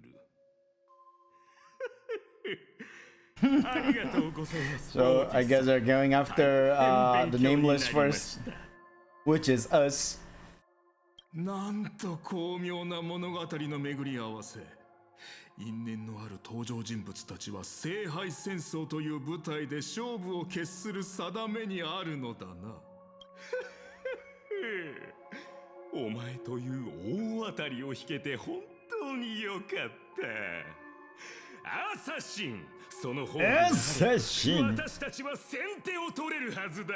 ありがとうございます。 So I guess they're going after the nameless first, which is us. なんと巧妙な物語の巡り合わせ。因縁のある登場人物たちは聖杯戦争という舞台で勝負を決する定めにあるのだな。お前という大当たりを引けて本当によかった。アサシン、その方が私たちは先手を取れるはずだ。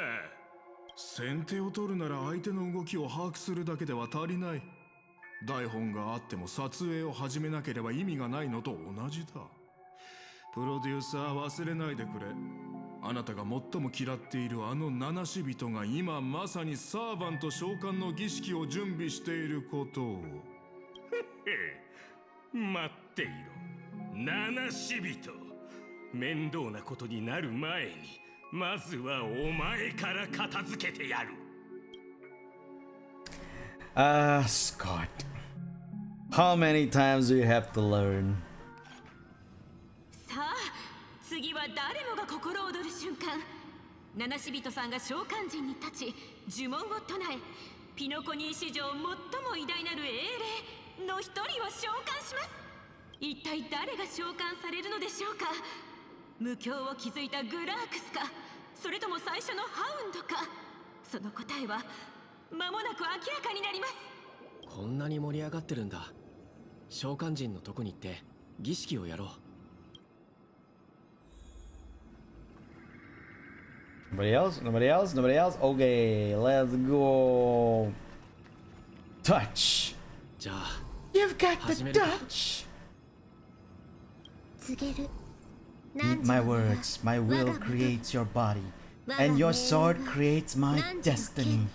先手を取るなら相手の動きを把握するだけでは足りない。台本があっても撮影を始めなければ意味がないのと同じだ。プロデューサー、忘れないでくれ。あなたが最も嫌っているあの七死人が今まさにサーバント召喚の儀式を準備していることを。待っていろ、七死人。面倒なことになる前にまずはお前から片付けてやる。Scott, how many times do you have to learn? さあ、次は誰もが心躍る瞬間。七死人さんが召喚陣に立ち呪文を唱え、ピノコニー史上最も偉大なる英霊の一人を召喚します。一体誰が召喚されるのでしょうか。無境を築いたグラークスか、それとも最初のハウンドか。その答えは間もなく明らかになります。こんなに盛り上がってるんだ。召喚人のとこに行って儀式をやろう。Nobody else? Nobody else? Nobody else? Okay, let's go. Touch. じゃあ You've got the touch. 告げる。 Eat my words. My will creates your body, and your sword creates my destiny.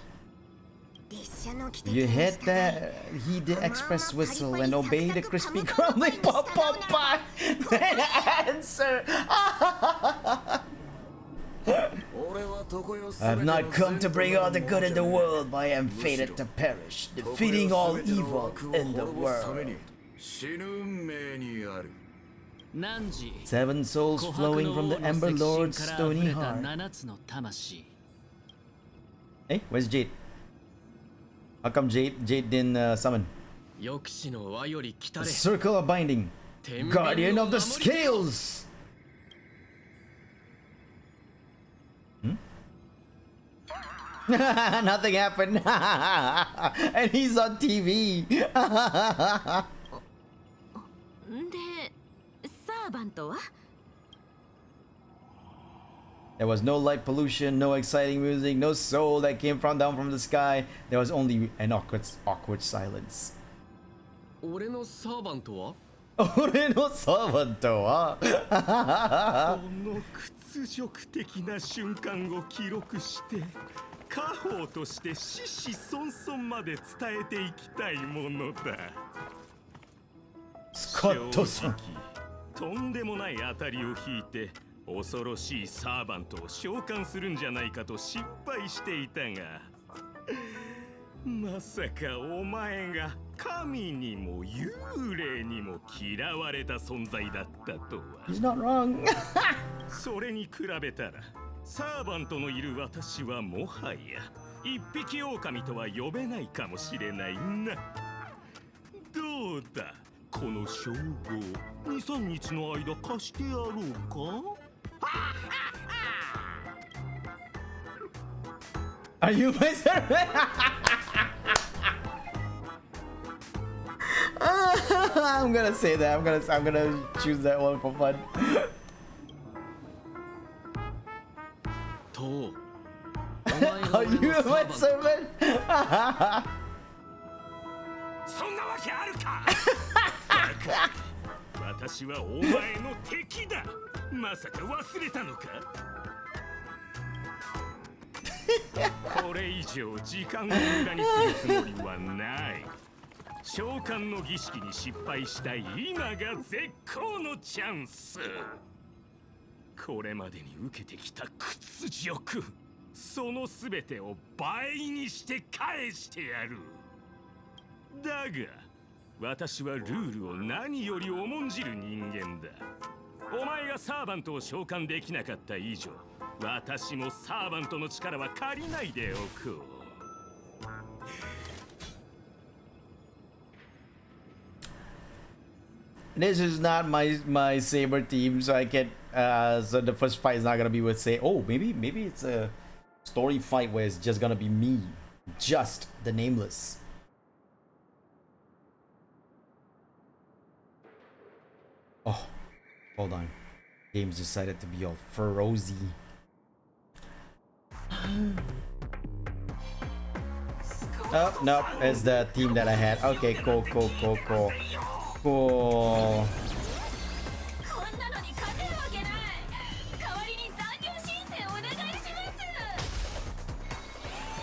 です。You hit the express whistle and obey the crispy crumbling pop pie. Then answer. I have not come to bring all the good in the world, but I am fated to perish, defeating all evil in the world. 7 souls flowing from the Ember Lord's stony heart. Hey, where's Jade? How come Jade didn't summon? The Circle of Binding, Guardian of the Scales. Nothing happened. And he's on TV. There was no light pollution, no exciting music, no soul that came down from the sky. There was only an awkward silence. 俺のサーバントは俺のサーバントはこの屈辱的な瞬間を記録して家宝として子々孫々まで伝えていきたいものだ。スコットさん、とんでもない当たりを引いて恐ろしいサーバントを召喚するんじゃないかと心配していたが、まさかお前が神にも幽霊にも嫌われた存在だったとは。He's not wrong. それに比べたらサーバントのいる私はもはや一匹狼とは呼べないかもしれないな。どうだ、この称号 2,3 日の間貸してやろうか。Are you my servant? I'm gonna say that. I'm gonna choose that one for fun. と Are you my servant? そんなわけあるか。私はお前の敵だ。まさか忘れたのか。これ以上時間を無駄にするつもりはない。召喚の儀式に失敗した今が絶好のチャンス。これまでに受けてきた屈辱、その全てを倍にして返してやる。だが私はルールを何より重んじる人間だ。お前がサーバントを召喚できなかった以上、私もサーバントの力は借りないでおこう。This is not my Saber team, so I can't. So the first fight is not gonna be with say. Oh, maybe it's a story fight where it's just gonna be me, just the nameless. Oh, hold on. Game's decided to be all frozy. Oh no, it's the team that I had. Okay, cool.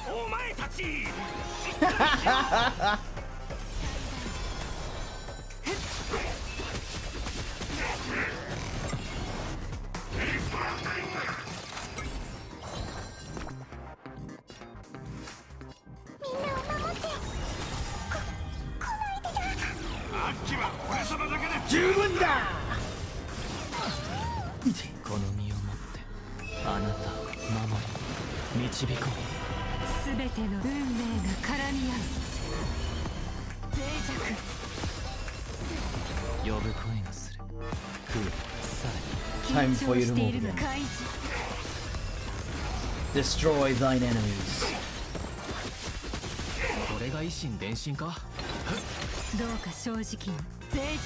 お前たち。十分だ。この身をもってあなたを守り導こう。すべての運命が絡み合う脆弱。呼ぶ声がする。さTime for you to 緊張してい move るの again. 開示。 Destroy thine enemies. これが維新伝心か。どうか正直に脆弱。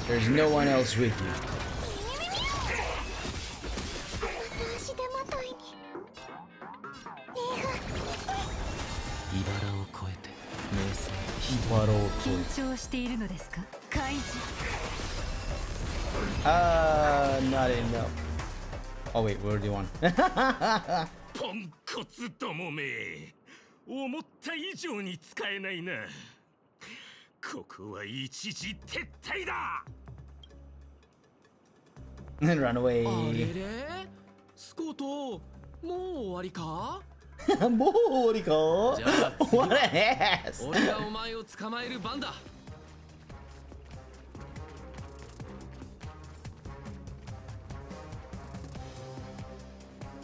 There's no one else with you. 茨を越えて名声。緊張しているのですか開示。Not enough. Oh wait, where do you want? ポンコツどもめ、思った以上に使えないな。ここは一時撤退だ。Run あれ away. れスコートもう終わりか？もう終わりか？じゃあ次は What an ass! 俺がお前を捕まえる番だ。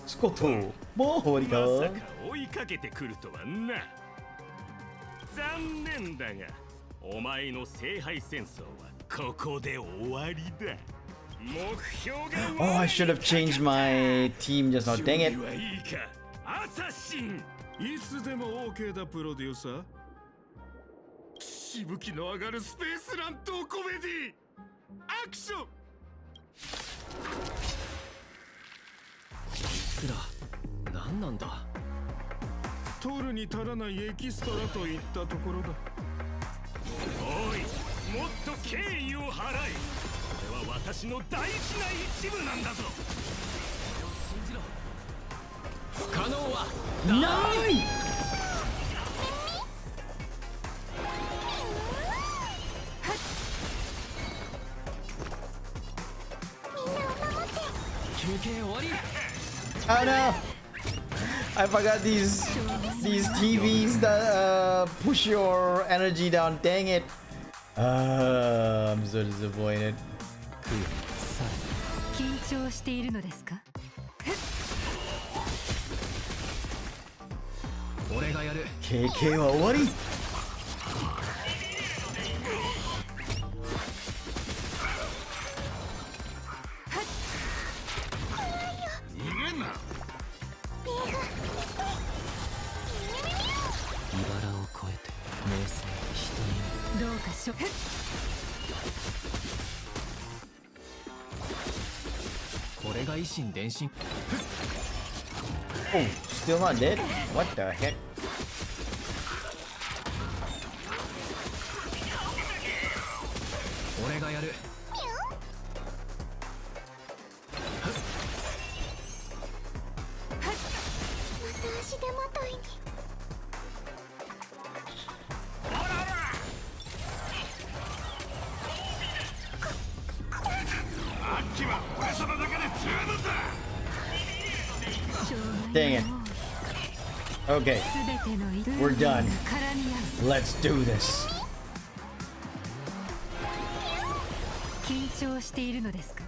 スコット、もう終わりか？まさか追いかけてくるとはな。残念だが、お前の聖杯戦争はここで終わりだ。目標が Oh, I should have changed my team just now. Dang it. 準備はいいか、アサシン。いつでも OK だプロデューサー。しぶきの上がるスペース乱闘コメディアクション。つら何なんだ。取るに足らないエキストラといったところだ。おい、もっと敬意を払え。これは私の大事な一部なんだぞ。信じろ。不可能はない。休憩終わり。Oh no! I forgot these TVs that push your energy down. Dang it! I'm so disappointed. 緊張しているのですか？俺がやる。KK は終わり。どうかしょ。これが維新伝心。Oh, still not dead? What the heck? 俺がやる。足手まといに。Dang it. Okay, we're done. Let's do this. 緊張しているのですか？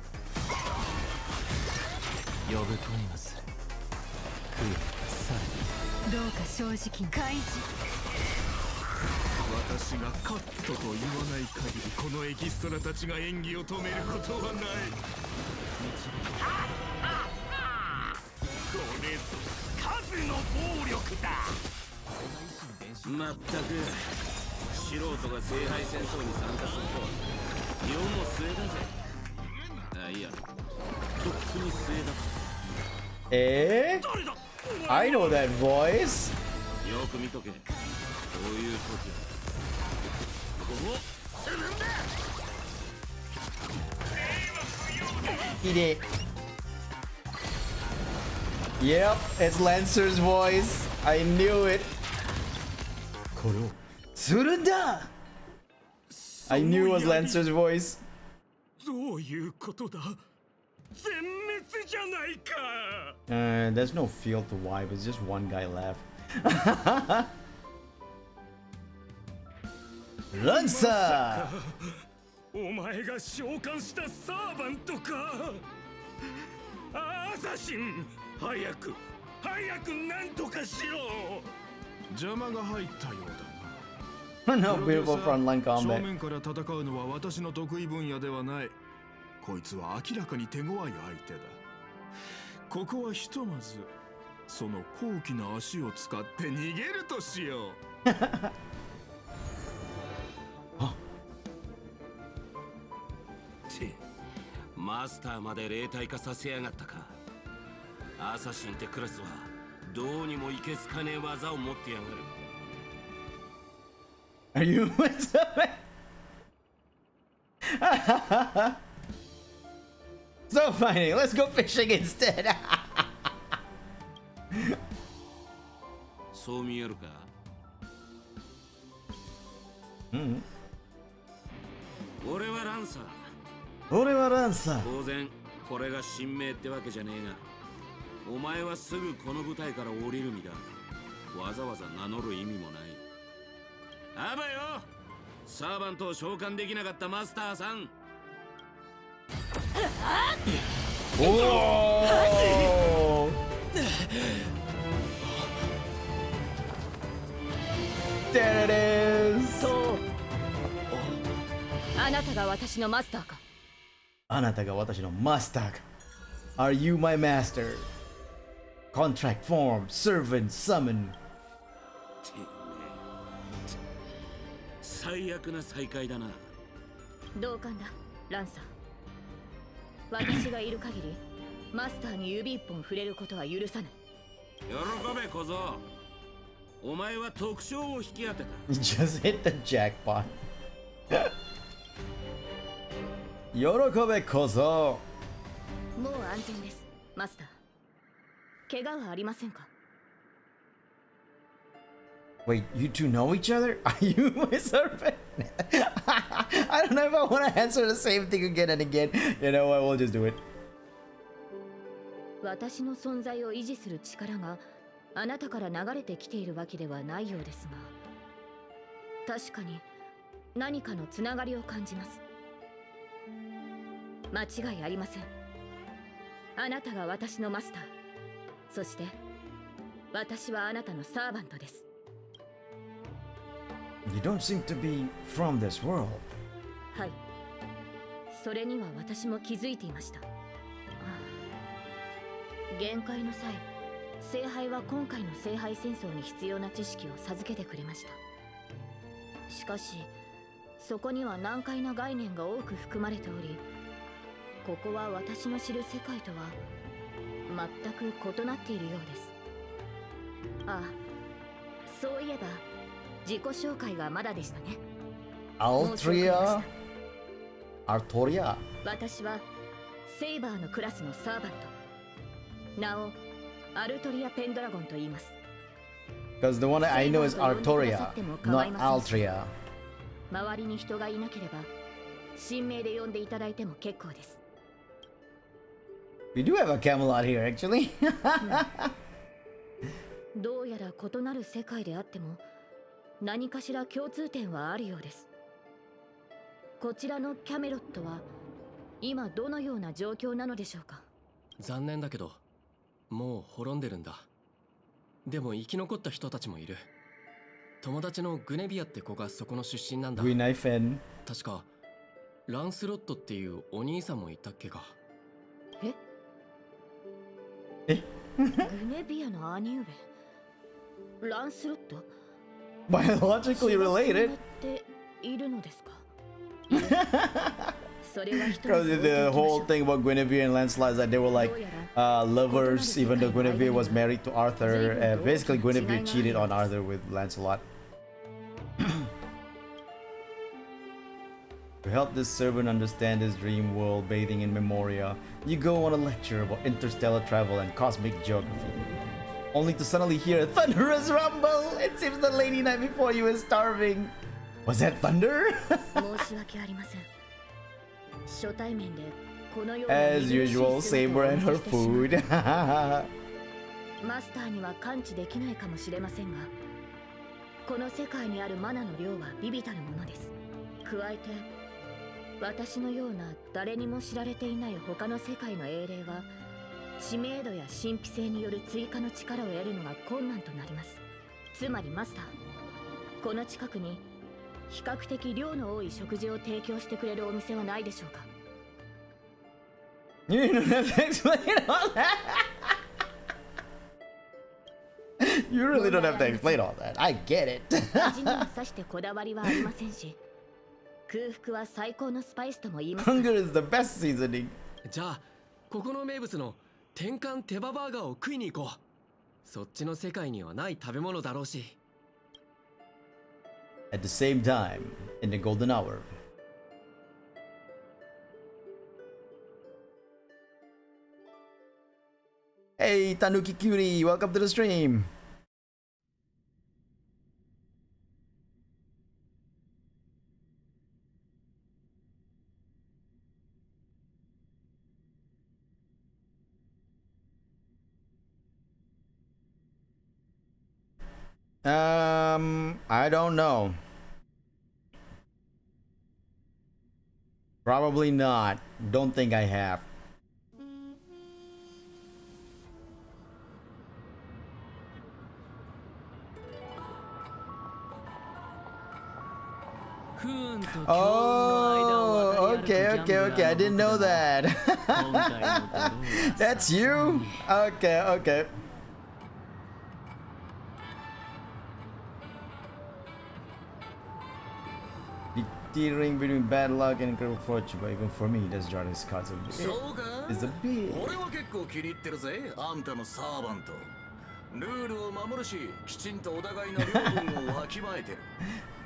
呼ぶとにもする。どうか正直に開示。私がカットと言わない限りこのエキストラたちが演技を止めることはない。これぞ数の暴力だ。まったく素人が聖杯戦争に参加するとは世も末だぜ。あ、いや、とっくに末だ。I know that voice. よく見とけ。こういう時はこうするんだ。Eat it. Yep, it's Lancer's voice. I knew it. Koro. Tsurunda! I knew it was Lancer's voice. どういうことだ。全滅じゃないか。There's no field to wipe. It's just one guy left. Lancer! お前が召喚したサーバントか。アサシン、早く何とかしろ。邪魔が入ったようだな。No beautiful frontline 正 combat. 面から戦うのは私の得意分野ではない。こいつは明らかに手強い相手だ。ここはひとまずその高貴な足を使って逃げるとしよう。ってマスターまで霊体化させやがったか。アサシンってクラスはどうにもいけすかねえ技を持ってやがる。Are you with So funny. Let's go fishing instead. そう見えるか？うん。俺はランサー。俺はランサー。当然これが神明ってわけじゃねえが、お前はすぐこの舞台から降りる身だ。わざわざ名乗る意味もない。あばよ、サーバントを召喚できなかったマスターさん。おお。There it is. そう。あなたが私のマスターか。あなたが私のマスターか。Are you my master? Contract form, servant, summon. 最悪な再会だな。同感だ、ランサー。私がいる限り、マスターに指一本触れることは許さない。喜べ小僧。お前は特賞を引き当てた。Just hit the jackpot. 喜べ小僧。もう安全です、マスター。怪我はありませんか？ Wait, you two know each other? Are you my servant? I don't know if I want to answer the same thing again and again. You know what? We'll just do it. 私の存在を維持する力があなたから流れてきているわけではないようですが、確かに何かのつながりを感じます。間違いありません。あなたが私のマスター、そして私はあなたのサーバントです。You don't seem to be from this world. はい、それには私も気づいていました。限界の際、聖杯は今回の聖杯戦争に必要な知識を授けてくれました。しかしそこには難解な概念が多く含まれており、ここは私の知る世界とは全く異なっているようです。ああ、そういえば自己紹介がまだでしたね。Altria? Artoria? 私はセイバーのクラスのサーバント、名をアルトリア・ペンドラゴンと言います。 Because the one I know is Artoria, not Altria. 周りに人がいなければ神名で呼んでいただいても結構です。We do have a Camelot here, actually. どうやら異なる世界であっても何かしら共通点はあるようです。こちらのキャメロットは今どのような状況なのでしょうか？残念だけどもう滅んでるんだ。でも生き残った人たちもいる。友達のグネビアって子がそこの出身なんだ。確かランスロットっていうお兄さんもいたっけか。グネビアの兄上ランスロット？ Biologically related. いるのですか？ Because the whole thing about Guinevere and Lancelot is that they were like lovers, even though Guinevere was married to Arthur. Basically, Guinevere cheated on Arthur with Lancelot. To help this servant understand his dream world bathing in Memoria, you go on a lecture about interstellar travel and cosmic geography. Only to suddenly hear a thunderous rumble! It seems the lady night before you is starving. Was that thunder? As usual, Saber and her food. マスターには感知できないかもしれませんが、この世界にあるマナの量は微々たるものです。加えて、私のような誰にも知られていない他の世界の英霊は、知名度や神秘性による追加の力を得るのが困難となります。つまりマスター、この近くに比較的量の多い食事を提供してくれるお店はないでしょうか？ You don't have to explain all that. You really don't have to explain all that. I get it. 味にはさしてこだわりはありませんし、空腹は最高のスパイスとも言います。 Hunger is the best seasoning. じゃあここの名物の天か手羽バーガーを食いに行こう。そっちの世界にはない食べ物だろうし。 At the same time, in the golden hour. Hey, Tanuki Cutie, welcome to the stream. I don't know. Probably not. Don't think I have. Oh, okay. I didn't know that. That's you? Okay. Teetering between bad luck and incredible fortune, but even for me, this Jordan's cards is a bit. 俺は結構気に入ってるぜ、あんたのサーバント。ルールを守るし、きちんとお互いの領分をわきまえてる。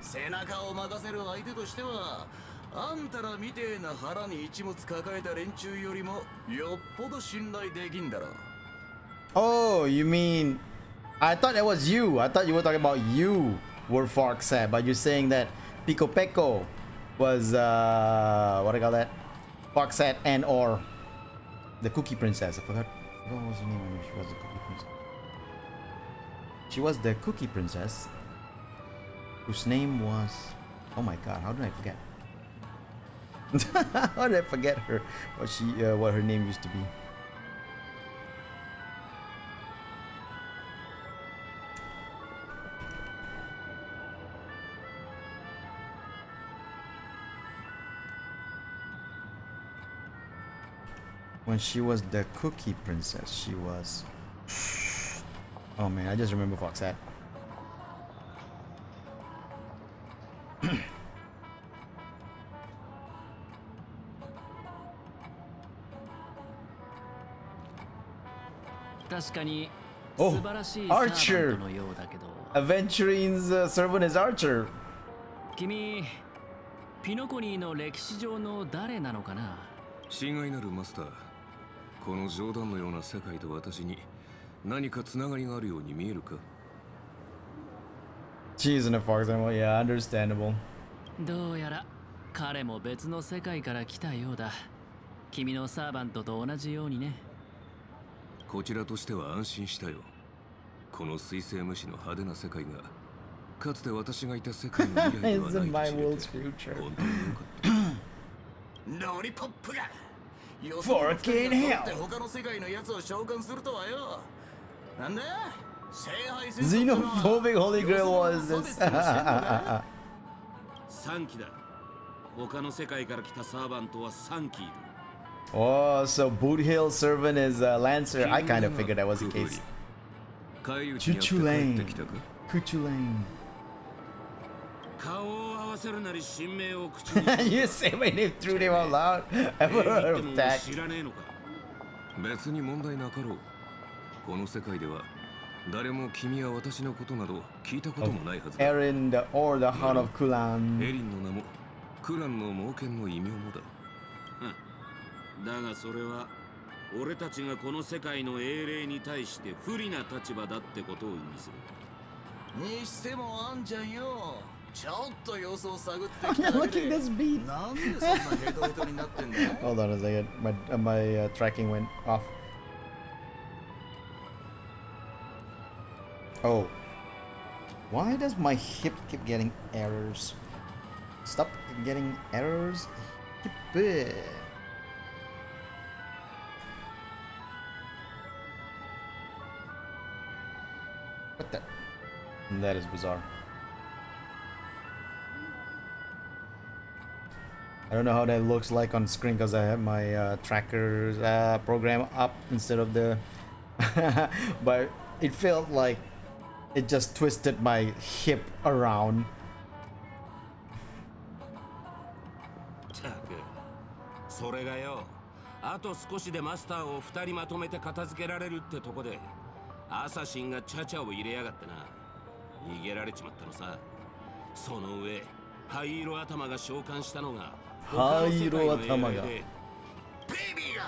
背中を任せる相手としては、あんたらみてえな腹に一物抱えた連中よりもよっぽど信頼できんだろ。Oh, you mean? I thought it was you. I thought you were talking about you were Fork said, but you're saying that Pico Peco was what do I call that? Foxette and or the Cookie Princess. I forgot what was her name when she was the Cookie Princess. She was the Cookie Princess, whose name was, oh my god, how did I forget? How did I forget her? What her name used to be? When she was the Cookie Princess, she was... Oh man, I just remember Foxette. Oh, Archer! Aventurine's servant is Archer. 君、ピノコニーの歴史上の誰なのかな？親愛なるマスター、この冗談のような世界と私に何かつながりがあるように見えるか？ She's in a fox animal, yeah, understandable. どうやら彼も別の世界から来たようだ。君のサーバントと同じようにね。こちらとしては安心したよ。この水星無視の派手な世界がかつて私がいた世界の未来ではないと知れて本当に良かった。ロリポップが Fucking hell! Xenophobic Holy Grail was this. 3機だ。他の世界から来たサーバントは3機いる。Oh, so Boot Hill servant is Lancer. I kind of figured that was the case. Cuchulain. You say my name through them out loud? Ever heard of that? 別に問題なかろう。この世界では誰も君や私のことなど聞いたこともないはずだ。Erin or the Heart of Kulan. エリンの名もクランの猛犬の異名もだ。だがそれは俺たちがこの世界の英霊に対して不利な立場だってことを意味する。にしてもあんちゃんよ。ちょっと様子を探ってきただけで。なんでそんなヘトヘトになってんだよ。Hold on a second. My tracking went off. Oh. Why does my hip keep getting errors? Stop getting errors. Hip. What the? That is bizarre. I don't know how that looks like on screen because I have my trackers program up instead of the but it felt like it just twisted my hip around. それがよ、あと少しでマスターを2人まとめて片付けられるってとこでアサシンがチャチャを入れやがってな。逃げられちまったのさ。その上灰色頭が召喚したのが灰色頭がベイビーが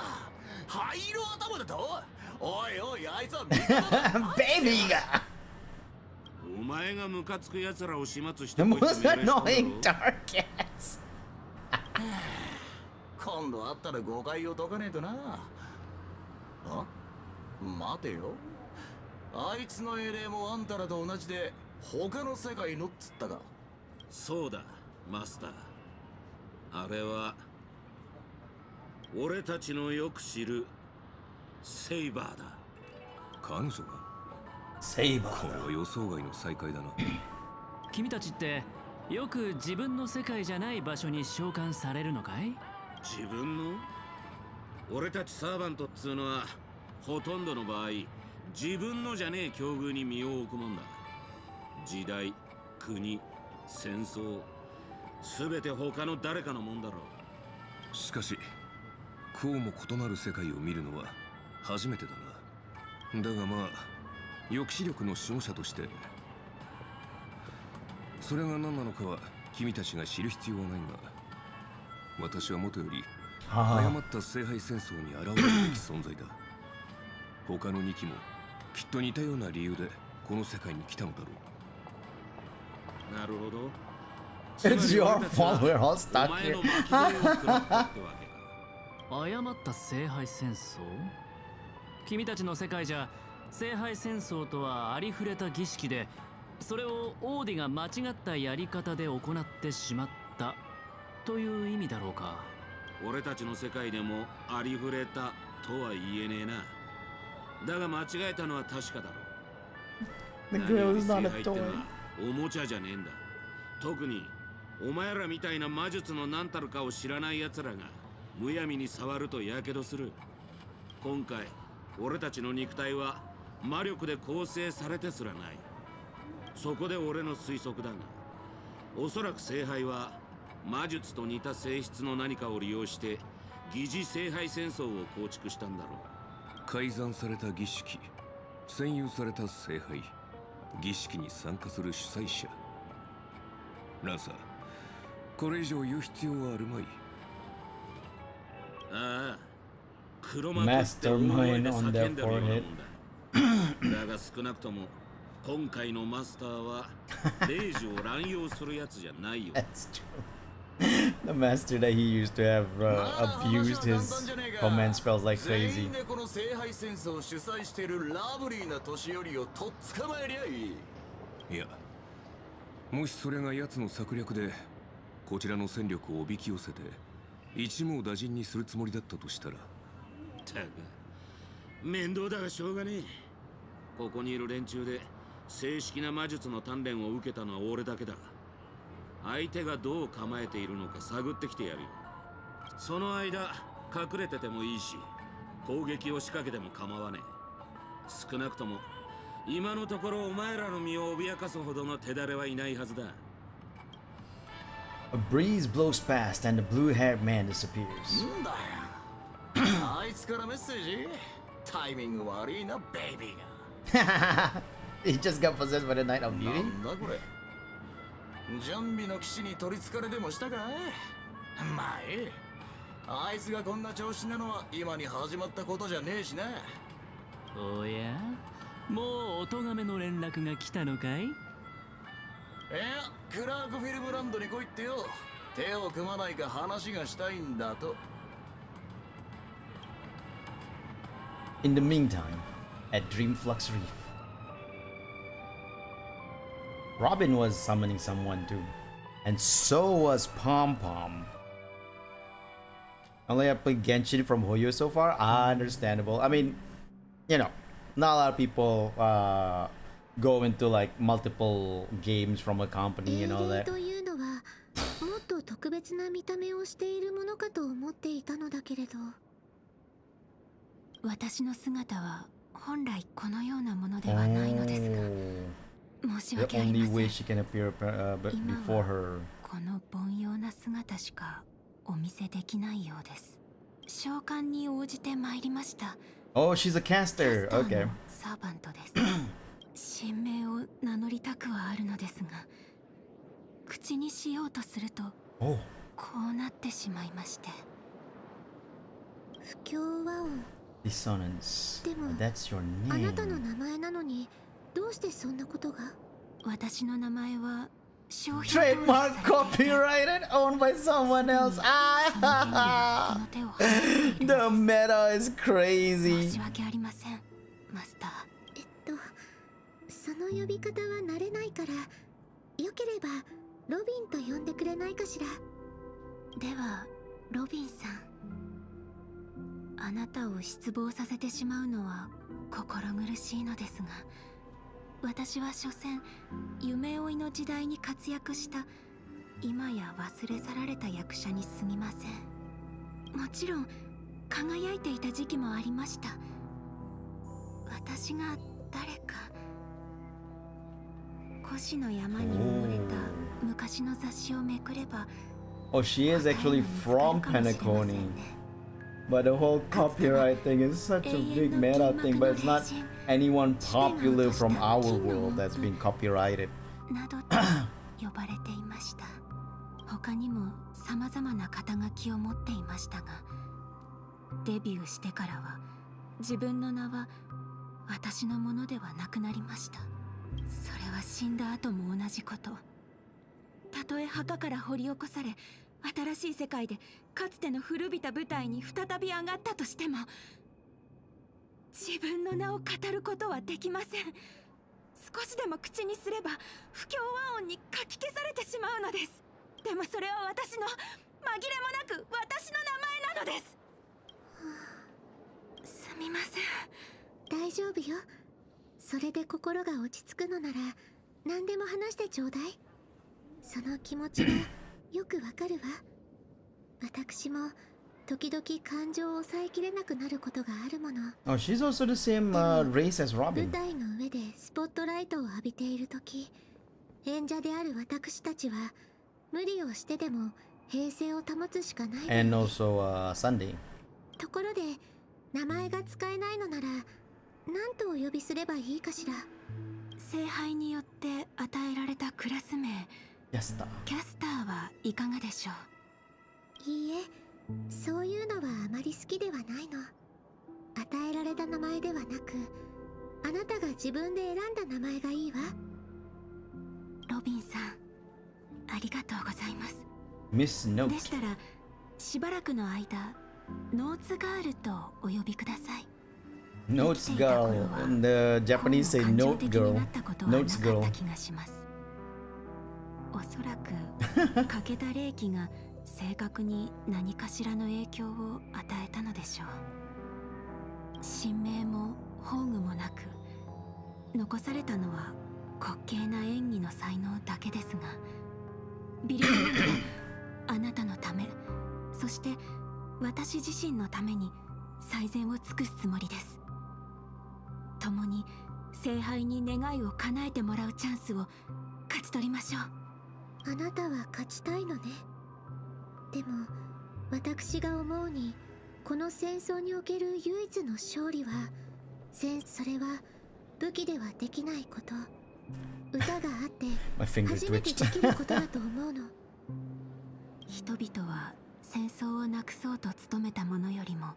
灰色頭だと。おいおいあいつは味方だ。ベイビーが。お前がムカつく奴らを始末し The てこい most つ命令したんだろ annoying targets. 今度会ったら誤解を解かねえとな。あ、待てよ。あいつの英霊もあんたらと同じで他の世界のっつったか。そうだ、マスター。あれは俺たちのよく知るセイバーだ。彼女がセイバこれは予想外の再会だな。君たちってよく自分の世界じゃない場所に召喚されるのかい？自分の？俺たちサーバントっつうのはほとんどの場合自分のじゃねえ境遇に身を置くもんだ。時代、国、戦争、すべて他の誰かのもんだろう。しかしこうも異なる世界を見るのは初めてだな。だがまあ抑止力の守護者としてそれが何なのかは君たちが知る必要はないが、私はもとより誤った聖杯戦争に現れるべき存在だ。他の2機もきっと似たような理由でこの世界に来たのだろう。なるほど。 It's your fault we're all stuck here. 誤った聖杯戦争？君たちの世界じゃ聖杯戦争とはありふれた儀式で、それをオーディが間違ったやり方で行ってしまったという意味だろうか。俺たちの世界でもありふれたとは言えねえな。だが間違えたのは確かだろう。 The girl is not a 聖杯っての toy. はおもちゃじゃねえんだ。特にお前らみたいな魔術の何たるかを知らない奴らがむやみに触るとやけどする。今回俺たちの肉体は魔力で構成されてすらない。そこで俺の推測だが、おそらく聖杯は魔術と似た性質の何かを利用して疑似聖杯戦争を構築したんだろう。改ざんされた儀式、占有された聖杯、儀式に参加する主催者。ランサー、これ以上言う必要はあるまい。ああ、黒幕って大声で叫んでるようなもんだ。だが少なくとも今回のマスターは霊樹を乱用するやつじゃないよ。 That's true. The master that he used to have abused his command spells like 全 crazy. 員でこの聖杯戦争を主催しているラブリーな年寄りをとっ捕まえりゃいい。いや、もしそれが奴の策略でこちらの戦力をおびき寄せて一網打尽にするつもりだったとしたら。たく面倒だがしょうがねえ。ここにいる連中で正式な魔術の鍛錬を受けたのは俺だけだ。相手がどう構えているのか探ってきてやるよ。その間隠れててもいいし攻撃を仕掛けても構わねえ。少なくとも今のところお前らの身を脅かすほどの手だれはいないはずだ。 A breeze blows past and the blue-haired man disappears. んだよ。あいつからメッセージ？タイミング悪いな、ベイビーが。He just got possessed by the Night of Beauty? なんだこれ。準備の騎士に取りつかれでもしたかい？まあええ。あいつがこんな調子なのは今に始まったことじゃねえしな。おや、もうお咎めの連絡が来たのかい？いや、クラークフィルムランドに来いってよ。手を組まないか話がしたいんだと。In the meantime, at Dreamflux Reef, Robin was summoning someone too, and so was Pom Pom. Only I played Genshin from Hoyo so far. Understandable. I mean, you know, not a lot of people go into like multiple games from a company and all that. というのはもっと特別な見た目をしているものかと思っていたのだけれど、私の姿は本来このようなものではないのですが、申し The 訳あり only ませ way ん。 she can appear before her. この凡庸な姿しかお見せできないようです。召喚に応じて参りました。 Oh, she's a caster. Okay. サーバントです。神名を名乗りたくはあるのですが、口にしようとすると、Oh. こうなってしまいまして。不協和音。Dissonance. でも That's your あなたの name. 名前なのにどうしてそんなことが？私の名前は商品 Trademark copyrighted, owned by someone else. Ah! The meta is crazy. 申し訳ありません、マスター。その呼び方は慣れないから、よければロビンと呼んでくれないかしら。ではロビンさん、あなたを失望させてしまうのは心苦しいのですが、私は所詮夢追いの時代に活躍した今や忘れ去られた役者に過ぎません。もちろん輝いていた時期もありました。私が誰か、古紙の山に埋もれた昔の雑誌をめくれば、 Oh, she is actually from Penacony. But the whole copyright thing is such a big meta thing, but it's not anyone popular from our world that's been copyrighted. などと呼ばれていました。他にも様々な肩書きを持っていましたが、デビューしてからは自分の名は私のものではなくなりました。それは死んだ後も同じこと。たとえ墓から掘り起こされ、新しい世界でかつての古びた舞台に再び上がったとしても、自分の名を語ることはできません。少しでも口にすれば不協和音にかき消されてしまうのです。でもそれは私の、紛れもなく私の名前なのです。すみません。大丈夫よ。それで心が落ち着くのなら何でも話してちょうだい。その気持ちはよくわかるわ。私も時々感情を抑えきれなくなることがあるもの。Oh, she's also the same race as 舞 Robin. 台の上でスポットライトを浴びている時、演者である私たちは無理をしてでも平静を保つしかない。 And also Sunday. ところで名前が使えないのなら何とお呼びすればいいかしら。聖杯によって与えられたクラス名、キャスター。キャスターはいかがでしょう？いいえ、そういうのはあまり好きではないの。与えられた名前ではなく、あなたが自分で選んだ名前がいいわ。ロビンさん、ありがとうございます。Miss Note. でしたらしばらくの間ノーツガールとお呼びください。 Notes girl. In the Japanese say note girl. Notes girl. おそらくかけた霊気が正確に何かしらの影響を与えたのでしょう。神明も宝具もなく、残されたのは滑稽な演技の才能だけですが、ビリヤードはあなたのため、そして私自身のために最善を尽くすつもりです。共に聖杯に願いを叶えてもらうチャンスを勝ち取りましょう。あなたは勝ちたいのね。でも私が思うに、この戦争における唯一の勝利は、それは武器ではできないこと、歌があって初めてできることだと思うの。人々は戦争をなくそうと努めたものよりも、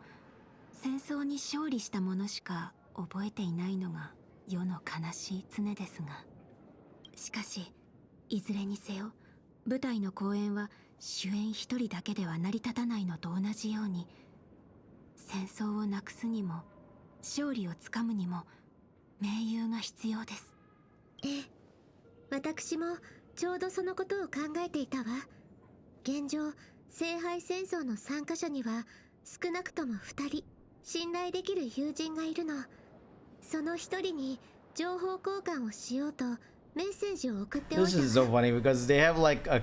戦争に勝利したものしか覚えていないのが世の悲しい常ですが、しかしいずれにせよ舞台の公演は主演一人だけでは成り立たないのと同じように、戦争をなくすにも勝利をつかむにも盟友が必要です。ええ、私もちょうどそのことを考えていたわ。現状聖杯戦争の参加者には少なくとも2人信頼できる友人がいるの。その一人に情報交換をしようとメッセージを送っておいた。 This is so funny because they have like a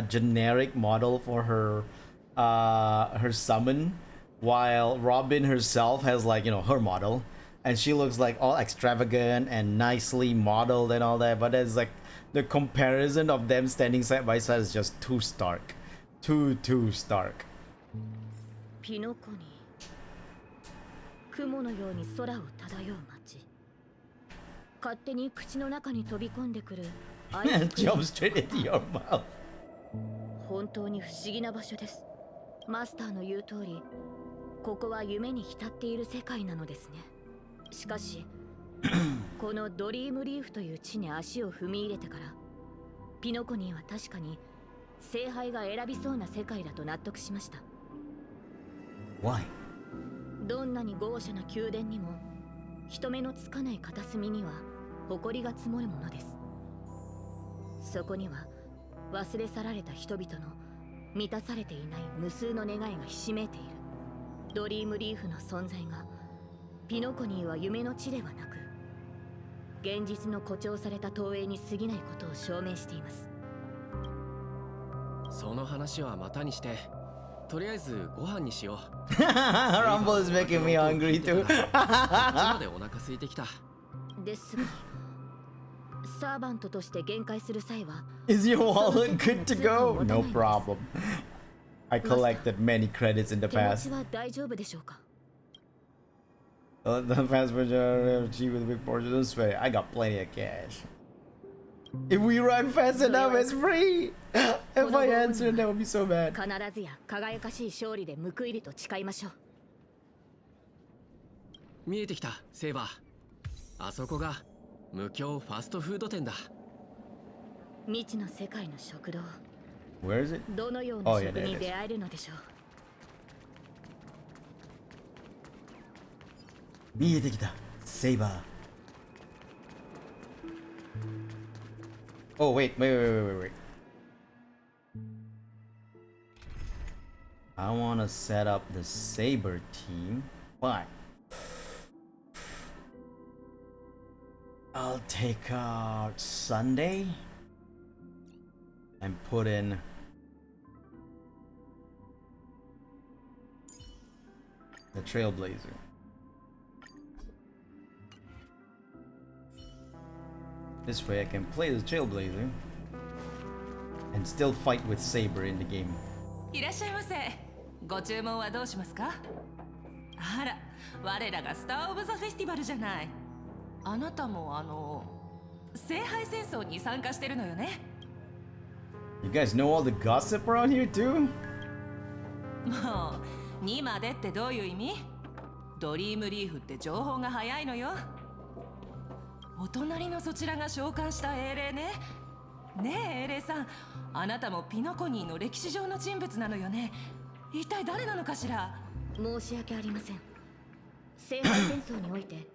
generic model for her her summon, while Robin herself has like, you know, her model, and she looks like all extravagant and nicely modeled and all that, but it's like the comparison of them standing side by side is just too stark. Too stark. ピノコニー、雲のように空を漂う街。勝手に口の中に飛び込んでくるアイスクリーム。 Jump straight into your mouth. 本当に不思議な場所です。マスターの言う通り、ここは夢に浸っている世界なのですね。しかしこのドリームリーフという地に足を踏み入れてから、ピノコニーは確かに聖杯が選びそうな世界だと納得しました。 Why? どんなに豪奢な宮殿にも人目のつかない片隅には埃が積もるものです。そこには忘れ去られた人々の満たされていない無数の願いがひしめいている。ドリームリーフの存在がピノコニーは夢の地ではなく現実の誇張された投影に過ぎないことを証明しています。その話はまたにして、とりあえずご飯にしよう。Rumble is making me hungry too. こっちまでお腹空いてきた。ですがサーバントとして限界する際は Is your wallet good to go? No problem. I collected many credits in the 手持 past. ちは大丈夫でしょうか。 The fast version of cheap with big portions of space. I got plenty of cash. If we run fast enough, it's free. If I answer, that would be so bad. 必ずや輝かしい勝利で報いると誓いましょう。見えてきた、セイバー。あそこが無教ファストフード店だ。未知の世界の食堂。 Where is it? どのような Oh, yeah, 食 there it に is. 出会えるのでしょう。見えてきた、セイバー。Oh, wait. I want to set up the Saber team, but I'll take out Sunday and put in the Trailblazer. This way I can play the Trailblazer and still fight with Saber in the game. いらっしゃいませ。ご注文はどうしますか？あら、我らがスター・オブ・ザ・フェスティバルじゃない。あなたも聖杯戦争に参加してるのよね。You guys know all the gossip around here too? もう2までってどういう意味？ドリームリーフって情報が早いのよ。お隣のそちらが召喚した英霊ね。ねえ英霊さん、あなたもピノコニーの歴史上の人物なのよね。一体誰なのかしら？申し訳ありません。聖杯戦争において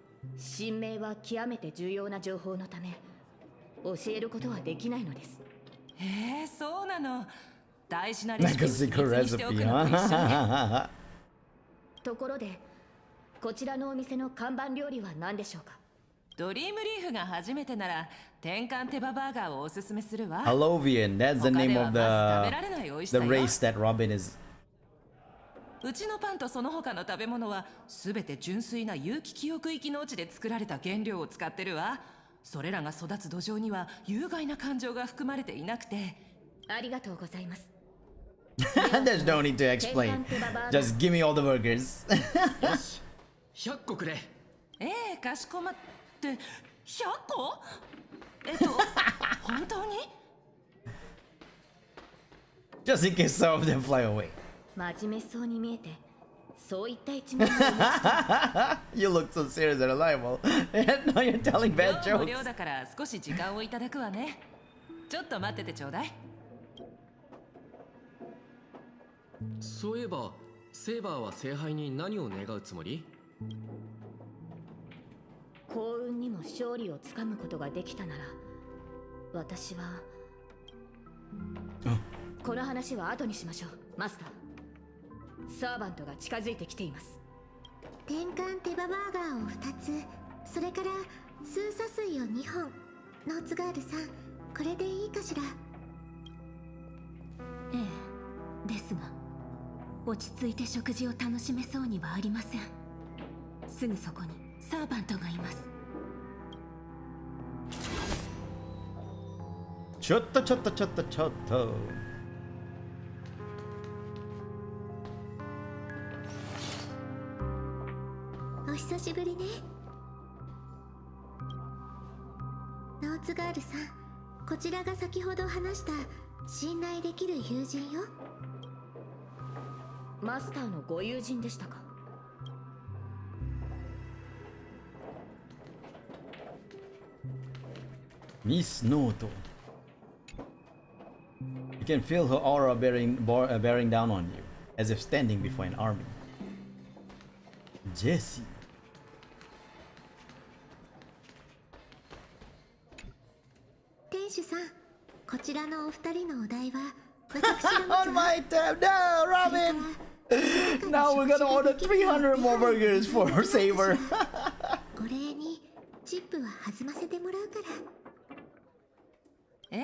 神明は極めて重要な情報のため教えることはできないのです。へえ、そうなの。大事なレシ Like ピ a を秘密 secret にしておく recipe, のと一緒ね。 huh? ところでこちらのお店の看板料理は何でしょうか？ドリームリーフが初めてなら転換手羽バーガーをおすすめするわ。 Halovian, that's the name of 他ではまず食べられない美味しさ the よ。 race that Robin is. うちのパンとその他の食べ物はすべて純粋な有機記憶域農地で作られた原料を使ってるわ。それらが育つ土壌には有害な感情が含まれていなくて。ありがとうございます。There's no need to explain. Just give me all the burgers. よし、100個くれ。ええ、かしこまって。100個？本当に？ Just in case some of them fly away. 真面目そうに見えてそういった一面がありました。You look so serious and reliable. And now you're telling bad 量も jokes. 量だから少し時間をいただくわね。ちょっと待っててちょうだい。そういえば、セイバーは聖杯に何を願うつもり？幸運にも勝利をつかむことができたなら私はこの話は後にしましょう。マスター、サーバントが近づいてきています。転換手羽バーガーを2つ、それからスーサ水を2本。ノーツガールさん、これでいいかしら？ええ、ですが落ち着いて食事を楽しめそうにはありません。すぐそこにサーバントがいます。ちょっと。お久しぶりね。ノーツガールさん、こちらが先ほど話した信頼できる友人よ。マスターのご友人でしたか？ Miss Noto. You can feel her aura bearing down on you, as if standing before an army. Jessie. 店主さん、こちらのお二人のお題は私が On my tab, no, Robin. Now we're gonna order 300 more burgers for Saber. お礼にチップは弾ませてもらうから。ええ、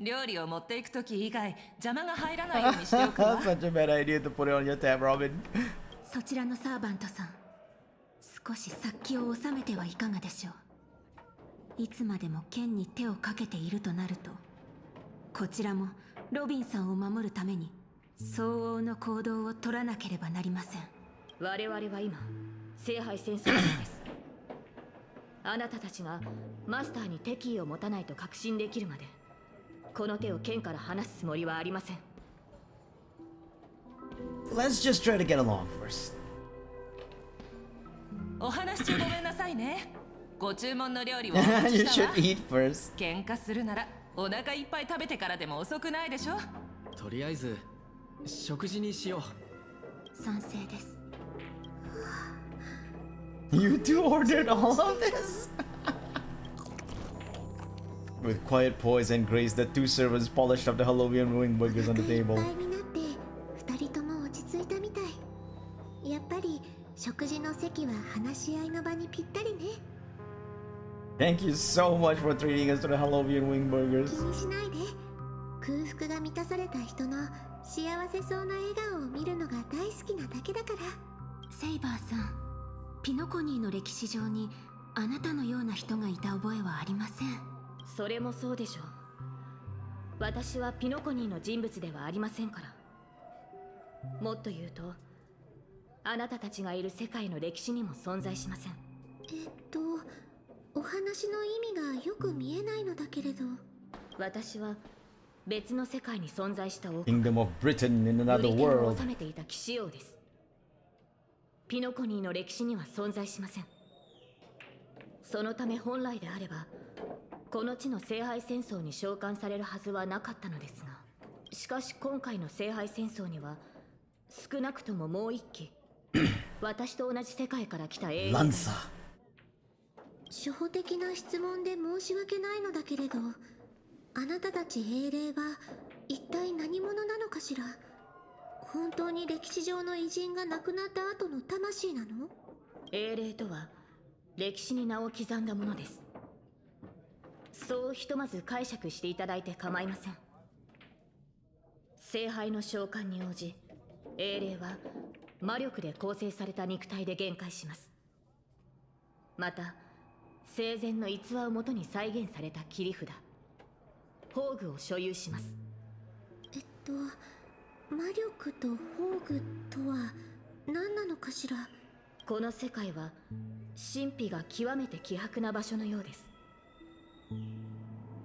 料理を持っていくとき以外邪魔が入らないようにしておくわ。 Such a bad idea to put it on your tab, Robin. そちらのサーバントさん、少し殺気を収めてはいかがでしょう。いつまでも剣に手をかけているとなると、こちらもロビンさんを守るために相応の行動を取らなければなりません。我々は今聖杯戦争中です。あなたたちがマスターに敵意を持たないと確信できるまで、この手を剣から離すつもりはありません。 Let's just try to get along first. お話中ごめんなさいね。ご注文の料理を You should eat first. 喧嘩するならお腹いっぱい食べてからでも遅くないでしょ。とりあえず食事にしよう。賛成です。You two ordered all of this? With quiet poise and grace, the two servants polished up the Halloween wing burgers on the table. 二人とも落ち着いたみたい。やっぱり食事の席は話し合いの場にぴったりね。Thank you so much for treating us to the Halloween wing burgers. 気にしないで。空腹が満たされた人の幸せそうな笑顔を見るのが大好きなだけだから。セイバーさん、ピノコニーの歴史上にあなたのような人がいた覚えはありません。それもそうでしょう。私はピノコニーの人物ではありませんから。もっと言うと、あなたたちがいる世界の歴史にも存在しません。お話の意味がよく見えないのだけれど。私は別の世界に存在した王 Kingdom of Britain in another ブリテンを world. 治めていた騎士王です。ピノコニーの歴史には存在しません。そのため本来であればこの地の聖杯戦争に召喚されるはずはなかったのですが、しかし今回の聖杯戦争には少なくとももう一機私と同じ世界から来た英雄ランサー。初歩的な質問で申し訳ないのだけれど、あなたたち英霊は一体何者なのかしら。本当に歴史上の偉人が亡くなった後の魂なの？英霊とは歴史に名を刻んだものです。そうひとまず解釈していただいて構いません。聖杯の召喚に応じ、英霊は魔力で構成された肉体で限界します。また生前の逸話をもとに再現された切り札宝具を所有します。魔力と宝具とは何なのかしら。この世界は神秘が極めて希薄な場所のようです。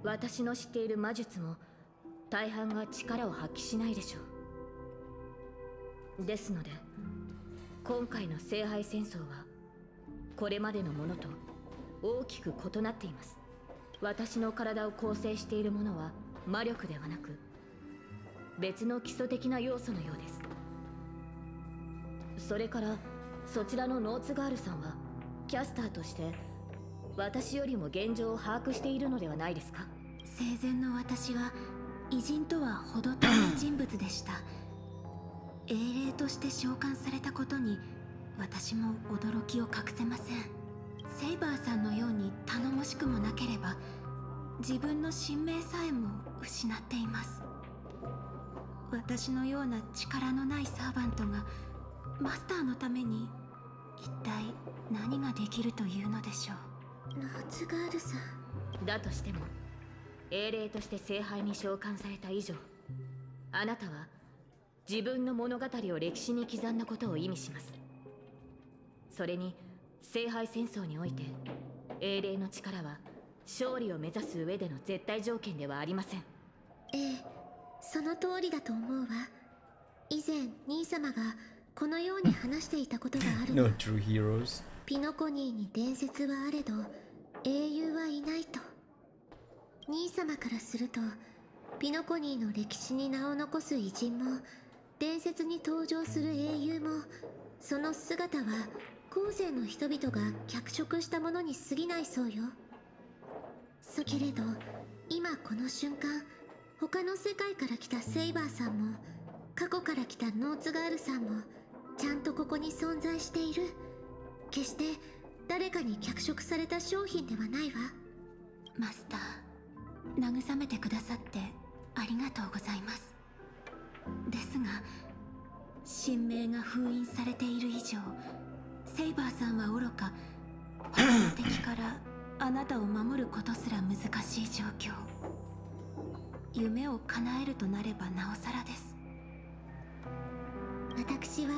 私の知っている魔術も大半が力を発揮しないでしょう。ですので今回の聖杯戦争はこれまでのものと大きく異なっています。私の体を構成しているものは魔力ではなく別の基礎的な要素のようです。それからそちらのノーツガールさんはキャスターとして私よりも現状を把握しているのではないですか。生前の私は偉人とは程遠い人物でした。英霊として召喚されたことに私も驚きを隠せません。セイバーさんのように頼もしくもなければ自分の神明さえも失っています。私のような力のないサーバントがマスターのために一体何ができるというのでしょう。ノーツガールさんだとしても英霊として聖杯に召喚された以上、あなたは自分の物語を歴史に刻んだことを意味します。それに聖杯戦争において英霊の力は勝利を目指す上での絶対条件ではありません。ええ、その通りだと思うわ。以前兄様がこのように話していたことがある No true heroes. ピノコニーに伝説はあれど英雄はいないと。兄様からするとピノコニーの歴史に名を残す偉人も伝説に登場する英雄もその姿は後世の人々が脚色したものに過ぎないそうよ。けれど今この瞬間他の世界から来たセイバーさんも過去から来たノーツガールさんもちゃんとここに存在している。決して誰かに脚色された商品ではないわ。マスター、慰めてくださってありがとうございます。ですが神明が封印されている以上、セイバーさんはおろか他の敵からあなたを守ることすら難しい状況。夢を叶えるとなればなおさらです。私は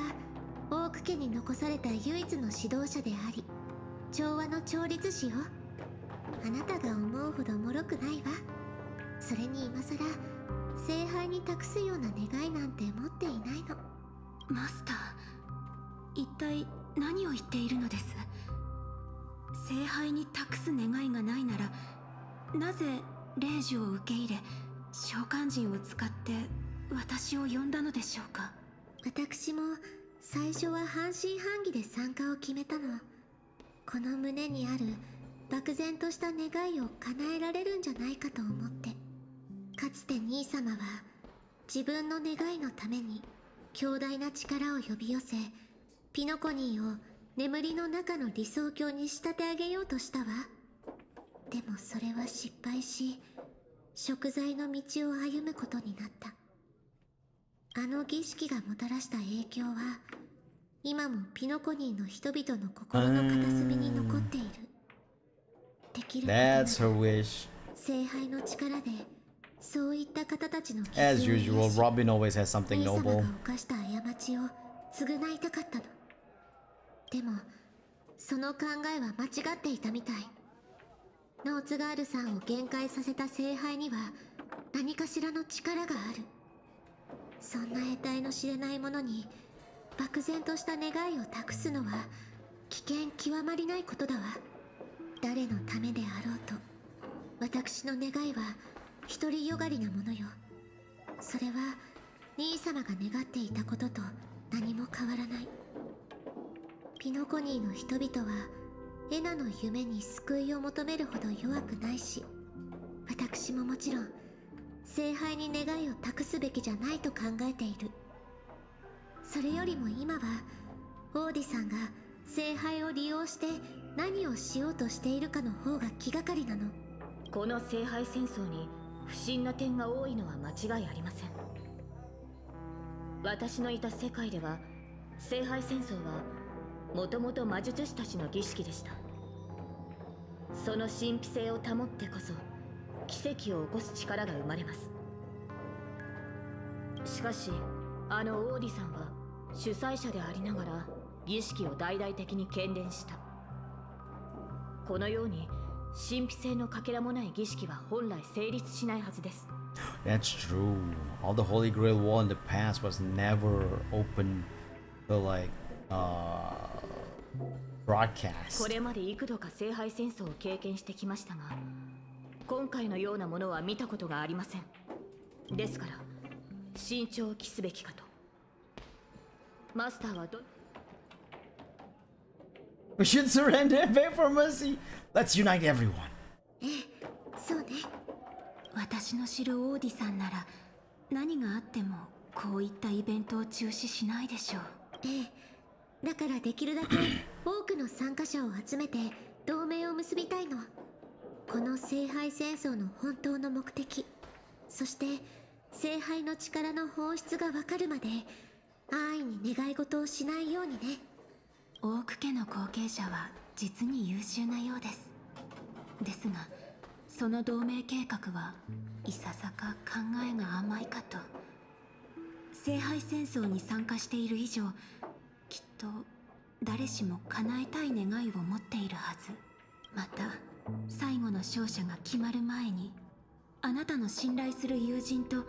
オーク家に残された唯一の指導者であり調和の調律師よ。あなたが思うほど脆くないわ。それに今さら聖杯に託すような願いなんて持っていないの。マスター、一体何を言っているのです？聖杯に託す願いがないならなぜ霊樹を受け入れ召喚人を使って私を呼んだのでしょうか？私も最初は半信半疑で参加を決めたの。この胸にある漠然とした願いを叶えられるんじゃないかと思って。かつて兄様は自分の願いのために強大な力を呼び寄せピノコニーを眠りの中の理想郷に仕立て上げようとしたわ。でもそれは失敗し贖罪の道を歩むことになった。あの儀式がもたらした影響は今もピノコニーの人々の心の片隅に残っている。できることなら聖杯の力でそういった方たちの傷を As usual, Robin always has something 兄様 noble. が犯した過ちを償いたかったの。でもその考えは間違っていたみたい。ノーツガールさんを限界させた聖杯には何かしらの力がある。そんな得体の知れないものに漠然とした願いを託すのは危険極まりないことだわ。誰のためであろうと私の願いは独りよがりなものよ。それは兄様が願っていたことと何も変わらない。ピノコニーの人々はエナの夢に救いを求めるほど弱くないし、私ももちろん聖杯に願いを託すべきじゃないと考えている。それよりも今はオーディさんが聖杯を利用して何をしようとしているかの方が気がかりなの。この聖杯戦争に不審な点が多いのは間違いありません。私のいた世界では聖杯戦争はもともと魔術師たちの儀式でした。その神秘性を保ってこそ奇跡を起こす力が生まれます。しかしあのオーディさんは主催者でありながら儀式を大々的に喧伝した。このように神秘性のかけらもない儀式は本来成立しないはずです。 That's true. All the Holy Grail War in the past was never open to like broadcast. これまで幾度か聖杯戦争を経験してきましたが、今回のようなものは見たことがありません。ですから慎重を期すべきかと。マスターはWe should surrender and beg for mercy. Let's unite everyone. ええ、そうね。私の知るオーディさんなら何があってもこういったイベントを中止しないでしょう。ええ、だからできるだけ多くの参加者を集めて同盟を結びたいの。この聖杯戦争の本当の目的、そして聖杯の力の本質がわかるまで安易に願い事をしないようにね。オーク家の後継者は実に優秀なようです。ですがその同盟計画はいささか考えが甘いかと。聖杯戦争に参加している以上きっと誰しも叶えたい願いを持っているはず。また最後の勝者が決まる前にあなたの信頼する友人と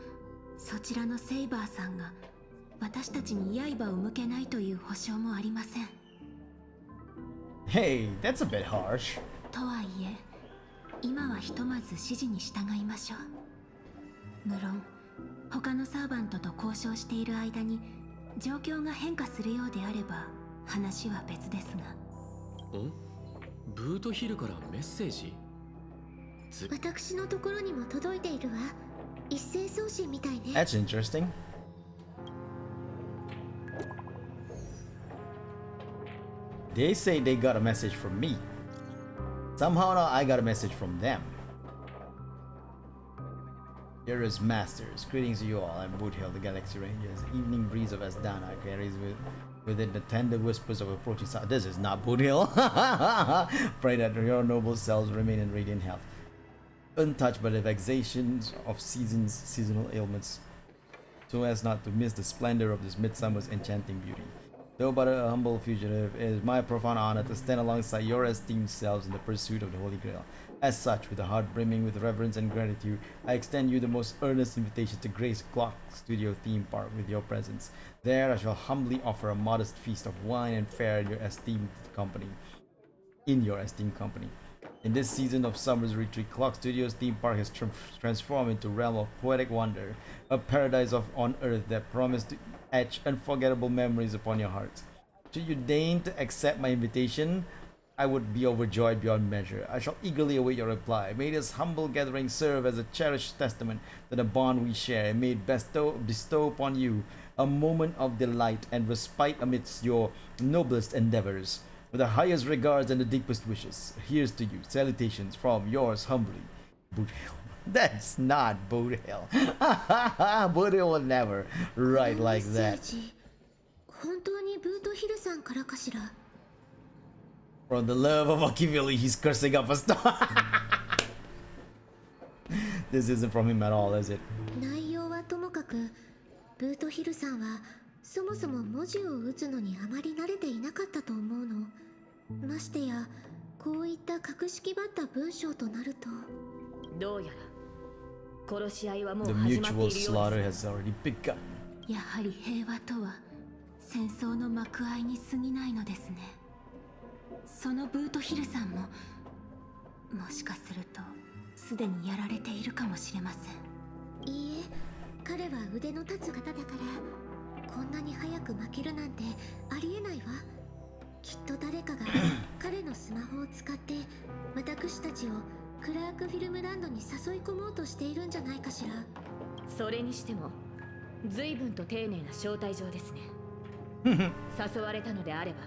そちらのセイバーさんが私たちに刃を向けないという保証もありません。 Hey, that's a bit harsh. とはいえ今はひとまず指示に従いましょう。無論他のサーバントと交渉している間に状況が変化するようであれば話は別ですが。ブートヒルからメッセージ？私のところにも届いているわ。一斉送信みたいね。That's interesting. They say they got a message from me. Somehow now I got a message from them. Dearest Masters, greetings to you all. I'm Boothill, the Galaxy Rangers. Evening breeze of Asdana carries within the tender whispers of approaching sun. This is not Boothill. Pray that your noble selves remain in radiant health, untouched by the vexations of seasonal ailments, so as not to miss the splendor of this midsummer's enchanting beauty. Though but a humble fugitive, it is my profound honor to stand alongside your esteemed selves in the pursuit of the Holy Grail. As such, with a heart brimming with reverence and gratitude, I extend you the most earnest invitation to grace Clock Studio theme park with your presence. There I shall humbly offer a modest feast of wine and fare in your esteemed company. In this season of summer's retreat, Clock Studios theme park has transformed into a realm of poetic wonder, a paradise on earth that promised to etch unforgettable memories upon your hearts. Should you deign to accept my invitation, I would be overjoyed beyond measure. I shall eagerly await your reply. May this humble gathering serve as a cherished testament to the bond we share, and may it bestow upon you a moment of delight and respite amidst your noblest endeavors. With the highest regards and the deepest wishes, here's to you. Salutations from yours humbly, Boothill. That's not Boothill. Boothill will never write like that. 本当にブートヒルさんからかしら。 From the love of Akivili, he's cursing up a star. This isn't from him at all, is it? 内容はともかく、ブートヒルさんはそもそも文字を打つのにあまり慣れていなかったと思うの。ましてや、こういった格式ばった文章となると。どうやら殺し合いはもう The 始まって mutual いるよう slaughter です。 has already begun. やはり平和とは戦争の幕合いに過ぎないのですね。そのブートヒルさんももしかするとすでにやられているかもしれません。いいえ、彼は腕の立つ方だからこんなに早く負けるなんてありえないわ。きっと誰かが彼のスマホを使って私たちをクラークフィルムランドに誘い込もうとしているんじゃないかしら。それにしても随分と丁寧な招待状ですね。誘われたのであれば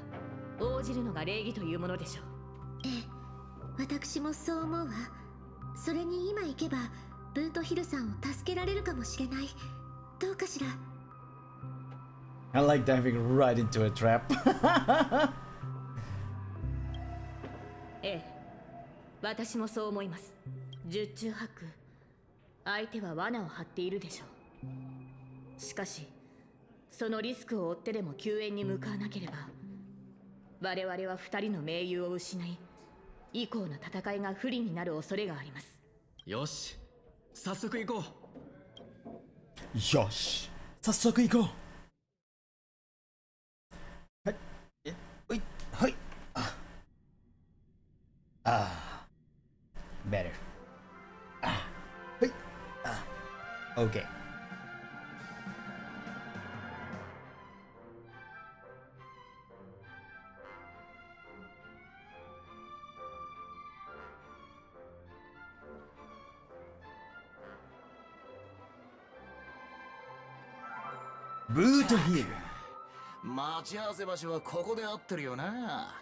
応じるのが礼儀というものでしょう。ええ、私もそう思うわ。それに今行けばブートヒルさんを助けられるかもしれない。どうかしら。 I like diving right into a trap. ええ、私もそう思います。十中八九相手は罠を張っているでしょう。しかしそのリスクを負ってでも救援に向かわなければ我々は二人の盟友を失い以降の戦いが不利になる恐れがあります。よし、早速行こう。よし、早速行こう。はい、はい、はい。Better. はい。Okay. Boot here. 待ち合わせ場所はここで合ってるよな。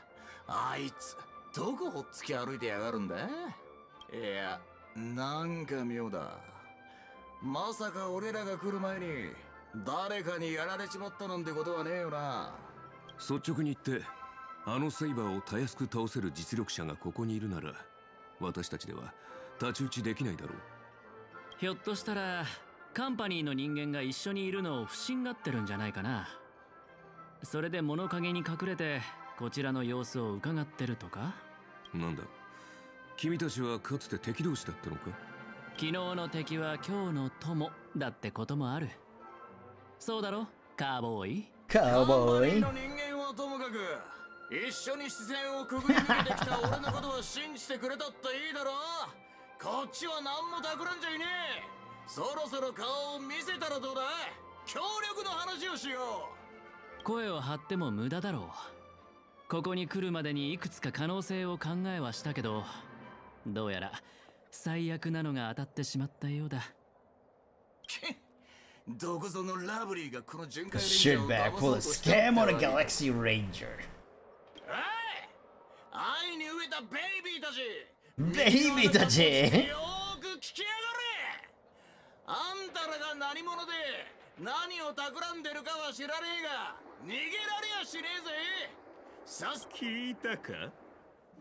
あいつどこほっつき歩いてやがるんだ。いや、なんか妙だ。まさか俺らが来る前に誰かにやられちまったなんてことはねえよな。率直に言って、あのセイバーをたやすく倒せる実力者がここにいるなら、私たちでは太刀打ちできないだろう。ひょっとしたらカンパニーの人間が一緒にいるのを不審がってるんじゃないかな。それで物陰に隠れてこちらの様子を伺ってるとか。なんだ、君たちはかつて敵同士だったのか。昨日の敵は今日の友だってこともある。そうだろ、カーボーイ。カーボーイの人間はともかく一緒に視線をくぐり抜けてきた俺のことは信じてくれたっていいだろ。こっちは何も企んじゃいねえ。そろそろ顔を見せたらどうだ。協力の話をしよう。声を張っても無駄だろう。ここに来るまでにいくつか可能性を考えはしたけど、どうやら最悪なのが当たってしまったようだ。どこぞのラブリーがこの巡回レンジャー Shitbag を pull 騙 a そうとした scam on a Galaxy Ranger. 愛に飢えたベイビーたち。ベイビーたち。よく聞きやがれ。あんたらが何者で何を企んでるかは知らねえが逃げられやしねえぜ。聞いたか。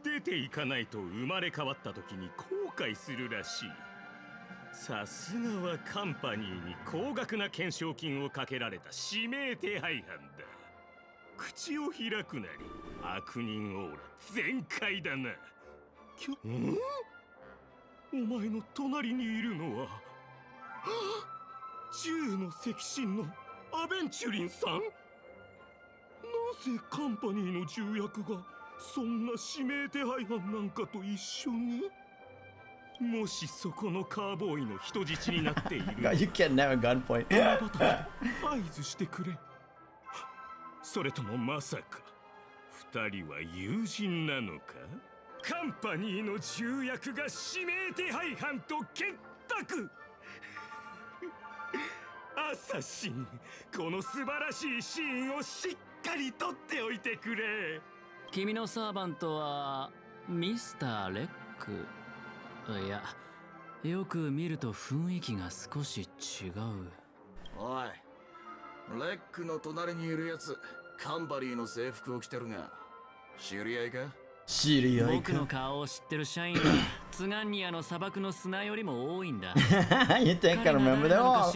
出ていかないと生まれ変わった時に後悔するらしい。さすがはカンパニーに高額な懸賞金をかけられた指名手配犯だ。口を開くなり悪人オーラ全開だな。お前の隣にいるのは銃の赤心のアベンチュリンさん。なぜカンパニーの重役がそんな指名手配犯なんかと一緒に。もしそこのカーボーイの人質になっているYou can't never gunpoint. 合図してくれ。それともまさか二人は友人なのか。カンパニーの重役が指名手配犯と結託。アサシン、この素晴らしいシーンをしっかり撮っておいてくれ。君のサーバントはミスター・レック。いや、よく見ると雰囲気が少し違う。おい、レックの隣にいるやつ、カンパニーの制服を着てるが知り合いか。知り合いか。僕の顔を知ってる社員はツガンニアの砂漠の砂よりも多いんだ。You think I remember them all?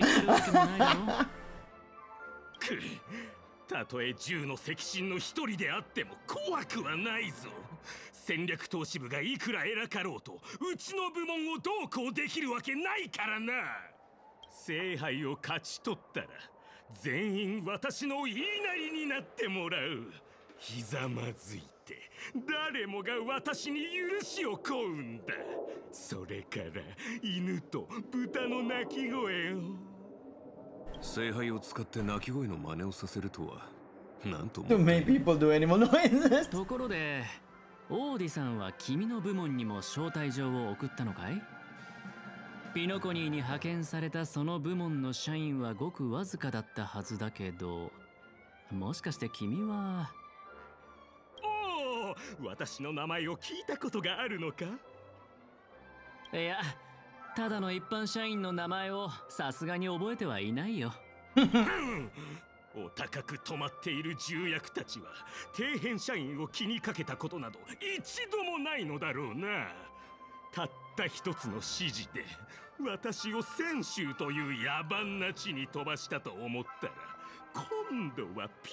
たとえ銃の赤心の一人であっても怖くはないぞ。戦略投資部がいくら偉かろうとうちの部門をどうこうできるわけないからな。聖杯を勝ち取ったら全員私の言いなりになってもらう。ひざまずいて誰もが私に許しを請うんだ。それから犬と豚の鳴き声を。聖杯を使って鳴き声の真似をさせるとはなんとも。 Too many people do any more noises. ところでオーディさんは君の部門にも招待状を送ったのかい。ピノコニーに派遣されたその部門の社員はごくわずかだったはずだけど、もしかして君は。おお、私の名前を聞いたことがあるのか。いや、ただの一般社員の名前をさすがに覚えてはいないよ。お高く止まっている重役たちは底辺社員を気にかけたことなど一度もないのだろうな。たった一つの指示で私を泉州という野蛮な地に飛ばしたと思ったら今度はピ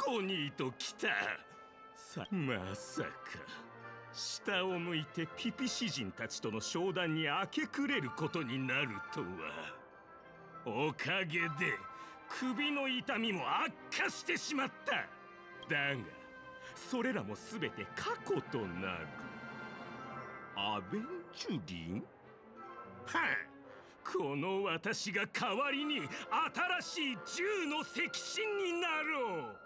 ノコニーと来た。まさか下を向いてピピ詩人たちとの商談に明け暮れることになるとは。おかげで首の痛みも悪化してしまった。だがそれらもすべて過去となる。アベンチュリン？はあ、この私が代わりに新しい銃の赤心になろう。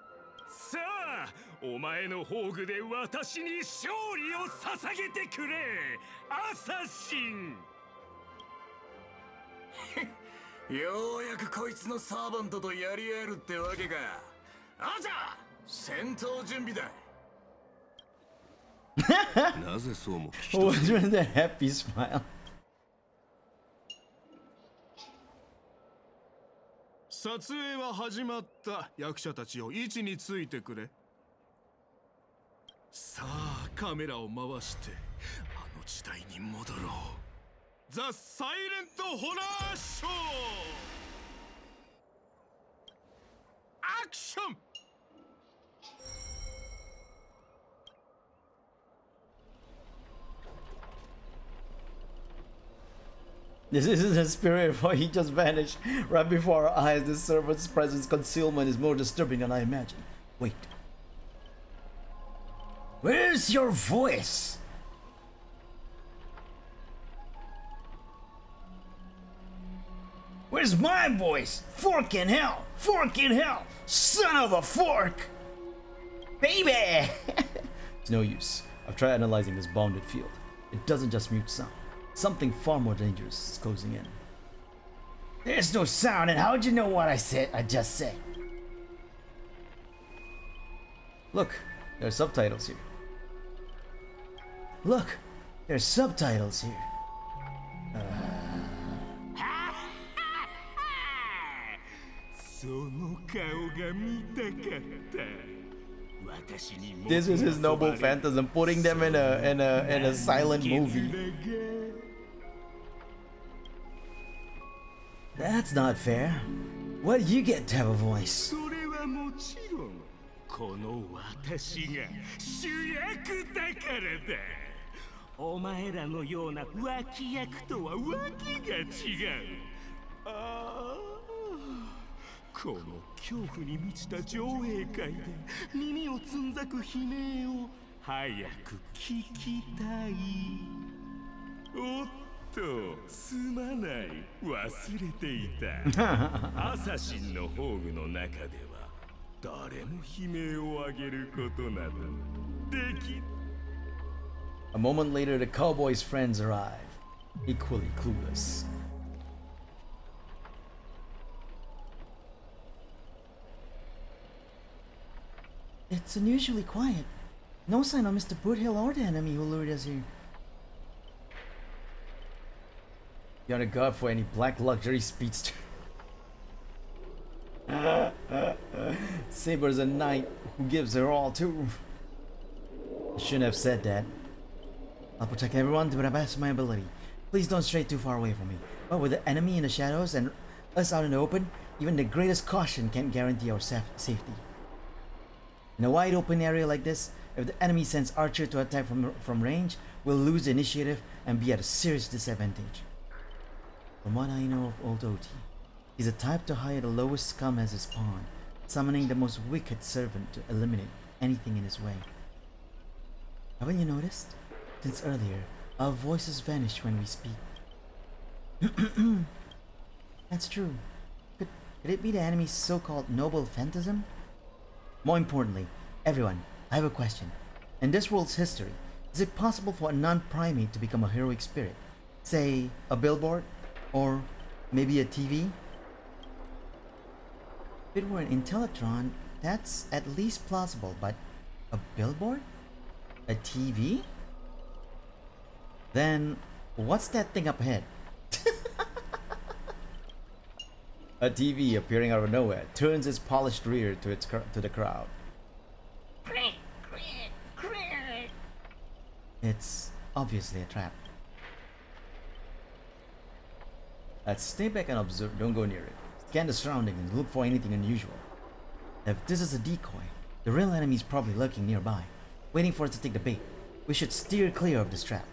さあ、お前の宝具で私に勝利を捧げてくれ、アサシン。ようやくこいつのサーバントとやり合えるってわけか。あじゃ戦闘準備だ。なぜそうも聞き What was with that happy smile? 撮影は始まった。役者たちよ、位置についてくれ。さあカメラを回してあの時代に戻ろう。ザ・サイレント・ホラー・ショー、アクション。This isn't the spirit, for he just vanished right before our eyes. The servant's presence concealment is more disturbing than I imagined. Wait. Where's your voice? Where's my voice? Fork in hell! Fork in hell! Son of a fork! Baby! It's no use. I've tried analyzing this bounded field. It doesn't just mute sound. Something far more dangerous is closing in. There's no sound, and how'd you know what I just said? Look, there are subtitles here. Look, there's subtitles here. その顔が見たかった。 This is his noble phantasm, putting them in a silent movie. That's not fair. What do you get to have a voice? それはもちろんこの私が主役だからだ。お前らのような脇役とはわけが違う。ああ。 この恐怖に満ちた上映会で耳をつんざく悲鳴を早く聞きたい。おっと、すまない、忘れていた。アサシンの宝具の中では誰も悲鳴を上げることなどでき。A moment later, the cowboy's friends arrive, equally clueless. It's unusually quiet. No sign of Mr. Boothill or the enemy who lured us here. You're on a god for any black luxury speedster. Saber's a knight who gives her all too. I shouldn't have said that. I'll protect everyone to the best of my ability. Please don't stray too far away from me. But with the enemy in the shadows and us out in the open, even the greatest caution can't guarantee our safety. In a wide open area like this, if the enemy sends Archer to attack from range, we'll lose the initiative and be at a serious disadvantage. From what I know of old OT, he's the type to hire the lowest scum as his pawn, summoning the most wicked servant to eliminate anything in his way. Haven't you noticed? Since earlier, our voices vanish when we speak. That's true. Could it be the enemy's so-called noble phantasm? More importantly, everyone, I have a question. In this world's history, is it possible for a non-primate to become a heroic spirit? Say, a billboard? Or maybe a TV? If it were an Intellatron, that's at least plausible, but a billboard? A TV? Then, what's that thing up ahead? A TV appearing out of nowhere turns its polished rear to the crowd. It's obviously a trap. Let's stay back and observe, don't go near it. Scan the surroundings and look for anything unusual. If this is a decoy, the real enemy is probably lurking nearby, waiting for us to take the bait. We should steer clear of this trap.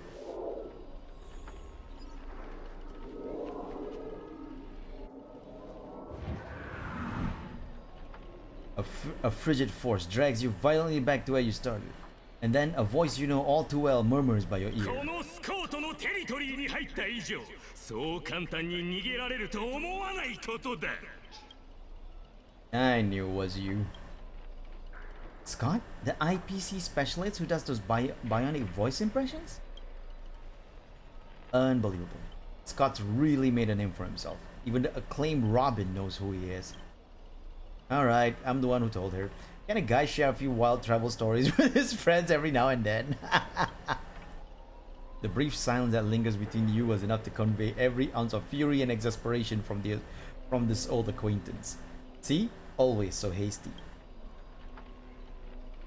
A frigid force drags you violently back to where you started. And then a voice you know all too well murmurs by your ear. I knew it was you. Scott? The IPC specialist who does those bionic voice impressions? Unbelievable. Scott's really made a name for himself. Even the acclaimed Robin knows who he is. Alright, I'm the one who told her. Can a guy share a few wild travel stories with his friends every now and then? The brief silence that lingers between you was enough to convey every ounce of fury and exasperation from this old acquaintance. See? Always so hasty.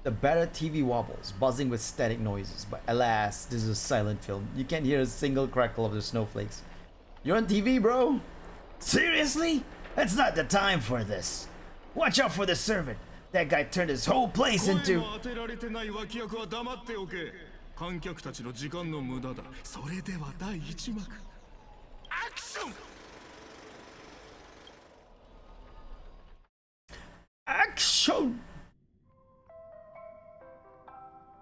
The battered TV wobbles, buzzing with static noises, but alas, this is a silent film. You can't hear a single crackle of the snowflakes. You're on TV, bro? Seriously? That's not the time for this. Watch out for the servant. That guy turned his whole place into... Action!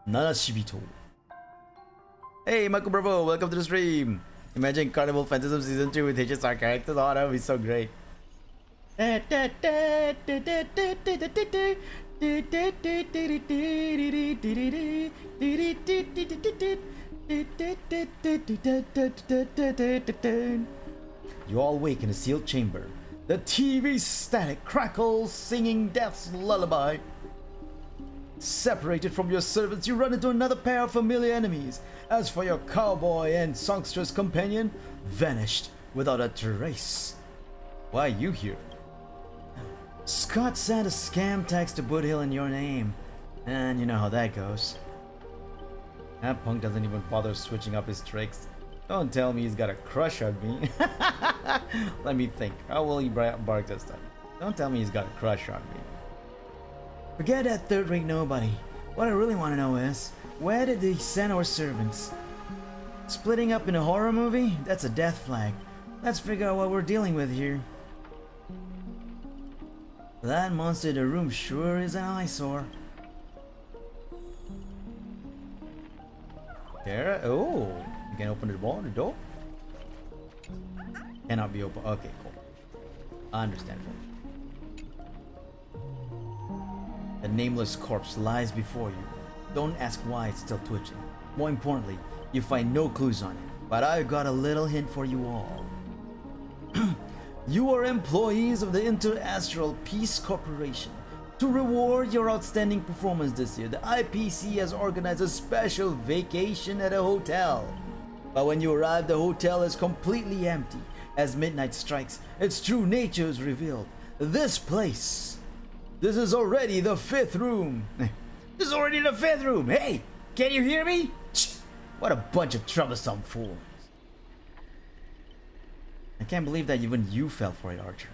Nanashibito. Hey, Michael Bravo, welcome to the stream. Imagine Carnival Phantasm Season 2 with HSR characters. Oh, that would be so great. You all wake in a sealed chamber. The TV static crackles, singing death's lullaby. Separated from your servants, you run into another pair of familiar enemies. As for your cowboy and songstress companion, vanished without a trace. Why are you here? Scott sent a scam text to Boothill in your name. And you know how that goes. That punk doesn't even bother switching up his tricks. Don't tell me he's got a crush on me. Let me think. How will he bark this time? Don't tell me he's got a crush on me. Forget that third-rate nobody. What I really want to know is, where did they send our servants? Splitting up in a horror movie? That's a death flag. Let's figure out what we're dealing with here. That monster in the room sure is an eyesore. There. Oh, you can open the door. Cannot be open. Okay, cool. Understandable. A nameless corpse lies before you. Don't ask why it's still twitching. More importantly, you find no clues on it. But I've got a little hint for you all. You are employees of the Interastral Peace Corporation. To reward your outstanding performance this year, the IPC has organized a special vacation at a hotel. But when you arrive, the hotel is completely empty. As midnight strikes, its true nature is revealed. This is already the 5th room. This is already the 5th room. Hey, can you hear me? What a bunch of troublesome fools. I can't believe that even you fell for it, Archer.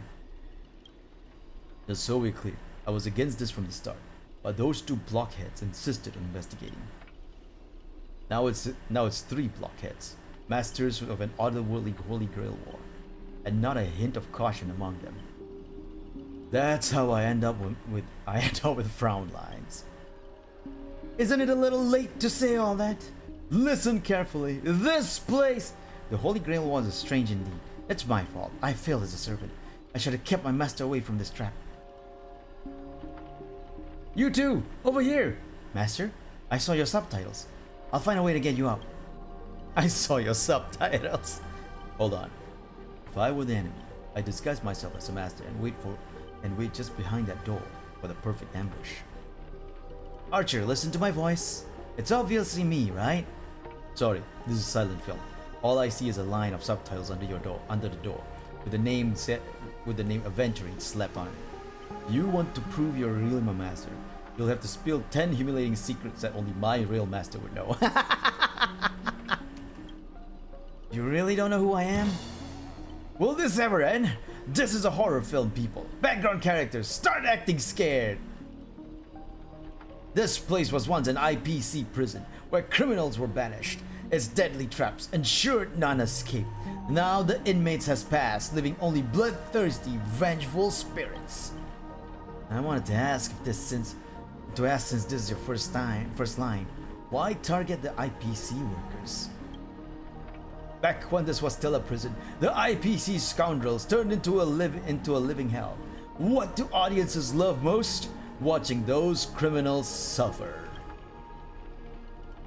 Just so we're clear, I was against this from the start, but those 2 blockheads insisted on investigating. Now it's 3 blockheads, masters of an otherworldly Holy Grail war, and not a hint of caution among them. That's how I end up with frown lines. Isn't it a little late to say all that? Listen carefully. This place, the Holy Grail was strange indeed. It's my fault. I failed as a servant. I should have kept my master away from this trap. You two, over here! Master, I saw your subtitles. I'll find a way to get you out. I saw your subtitles. Hold on. If I were the enemy, I'd disguise myself as a master and wait just behind that door for the perfect ambush. Archer, listen to my voice. It's obviously me, right? Sorry, this is a silent film. All I see is a line of subtitles under the door, with the name Aventurine slapped on it. You want to prove you're really my master? You'll have to spill 10 humiliating secrets that only my real master would know. You really don't know who I am? Will this ever end? This is a horror film, people. Background characters, start acting scared. This place was once an IPC prison where criminals were banished. Its deadly traps ensured none escape. Now the inmates has passed, leaving only bloodthirsty, vengeful spirits. I wanted to ask since this is your first line, why target the IPC workers? Back when this was still a prison, the IPC scoundrels turned into a living hell. What do audiences love most? Watching those criminals suffer.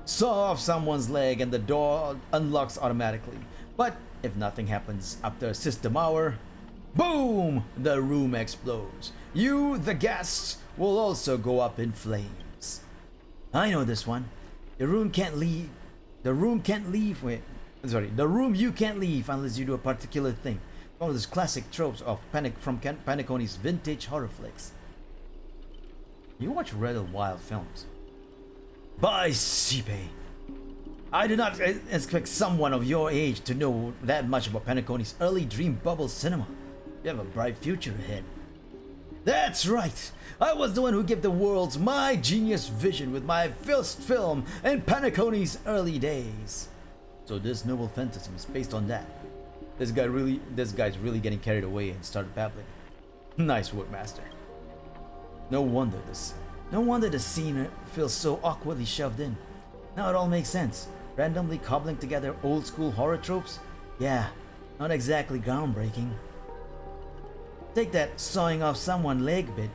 Saw off someone's leg and the door unlocks automatically. But if nothing happens after a system hour, boom! The room explodes. You, the guests, will also go up in flames. I know this one. The room you can't leave unless you do a particular thing. One of those classic tropes of from Panacone's vintage horror flicks. You watch Red Wild films. By Sipe. I do not expect someone of your age to know that much about Panacone's early dream bubble cinema. You have a bright future ahead. That's right! I was the one who gave the world my genius vision with my first film in Panacone's early days. So this noble fantasy is based on that. This guy's really getting carried away and started babbling. Nice work, master. No wonder No wonder the scene feels so awkwardly shoved in. Now it all makes sense. Randomly cobbling together old school horror tropes? Yeah, not exactly groundbreaking. Take that sawing off someone's leg bit.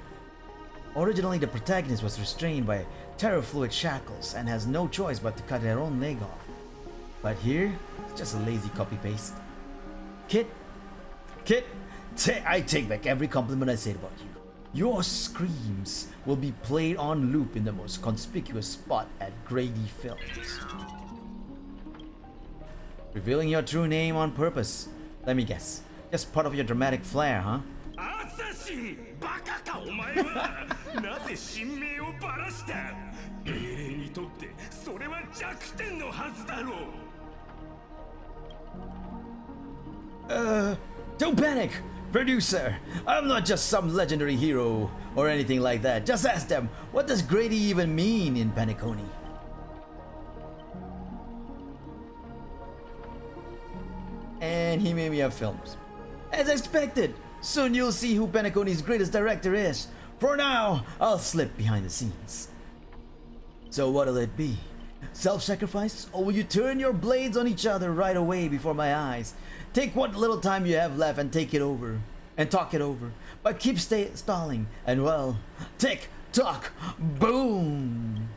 Originally, the protagonist was restrained by terror fluid shackles and has no choice but to cut their own leg off. But here, it's just a lazy copy-paste. Kit, I take back every compliment I said about you. Your screams will be played on loop in the most conspicuous spot at Grady Films. Revealing your true name on purpose. Let me guess. Just part of your dramatic flair, huh? Don't panic! Producer, I'm not just some legendary hero or anything like that. Just ask them, what does Grady even mean in Paniconi? And he made me up films. As expected, soon you'll see who Paniconi's greatest director is. For now, I'll slip behind the scenes. So what'll it be? Self-sacrifice? Or will you turn your blades on each other right away before my eyes? Take what little time you have left and take it over. And talk it over. But keep stalling. And well, tick, tock, boom!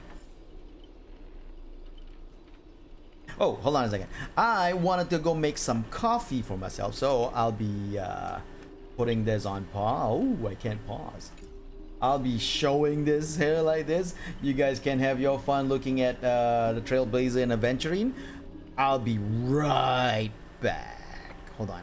Oh, hold on a second. I wanted to go make some coffee for myself, so I'll be putting this on pause. Oh, I can't pause. I'll be showing this here like this. You guys can have your fun looking at the Trailblazer and Aventurine. I'll be right back. Hold on.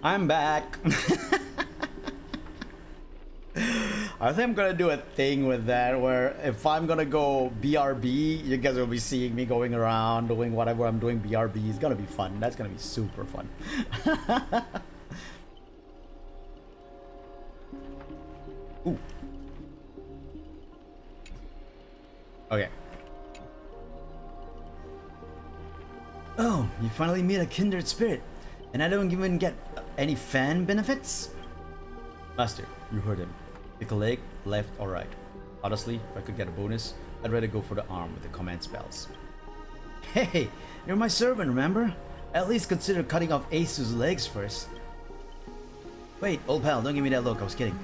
I'm back. I think I'm gonna do a thing with that where if I'm gonna go BRB, you guys will be seeing me going around doing whatever I'm doing BRB. It's gonna be fun. That's gonna be super fun. Ooh. Okay. Oh, you finally meet a kindred spirit, and I don't even get any fan benefits? Master, you heard him. Pick a leg, left or right. Honestly, if I could get a bonus, I'd rather go for the arm with the command spells. Hey, you're my servant, remember? At least consider cutting off Asu's legs first. Wait, old pal, don't give me that look, I was kidding.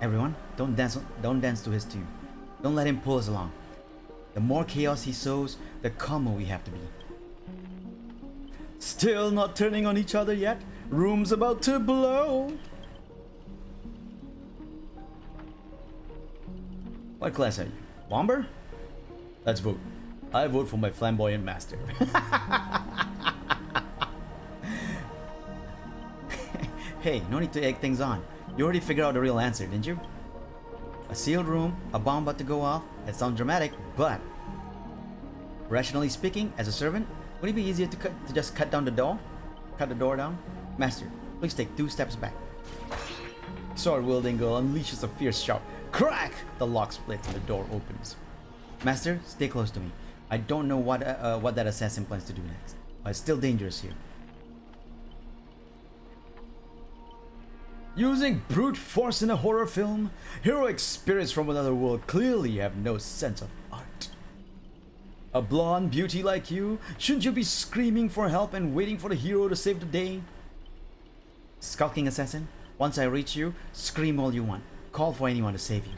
Everyone, don't dance to his tune. Don't let him pull us along. The more chaos he sows, the calmer we have to be. Still not turning on each other yet? Room's about to blow. What class are you? Bomber? Let's vote. I vote for my flamboyant master. Hey, no need to egg things on. You already figured out the real answer, didn't you? A sealed room, a bomb about to go off. It sounds dramatic, but rationally speaking, as a servant, would it be easier to just cut down the door? Cut the door down? Master, please take 2 steps back. Sword-wielding girl unleashes a fierce shout. Crack! The lock splits and the door opens. Master, stay close to me. I don't know what that assassin plans to do next, but it's still dangerous here. Using brute force in a horror film? Heroic spirits from another world clearly have no sense of art. A blonde beauty like you? Shouldn't you be screaming for help and waiting for the hero to save the day? Skulking assassin, once I reach you, scream all you want. Call for anyone to save you.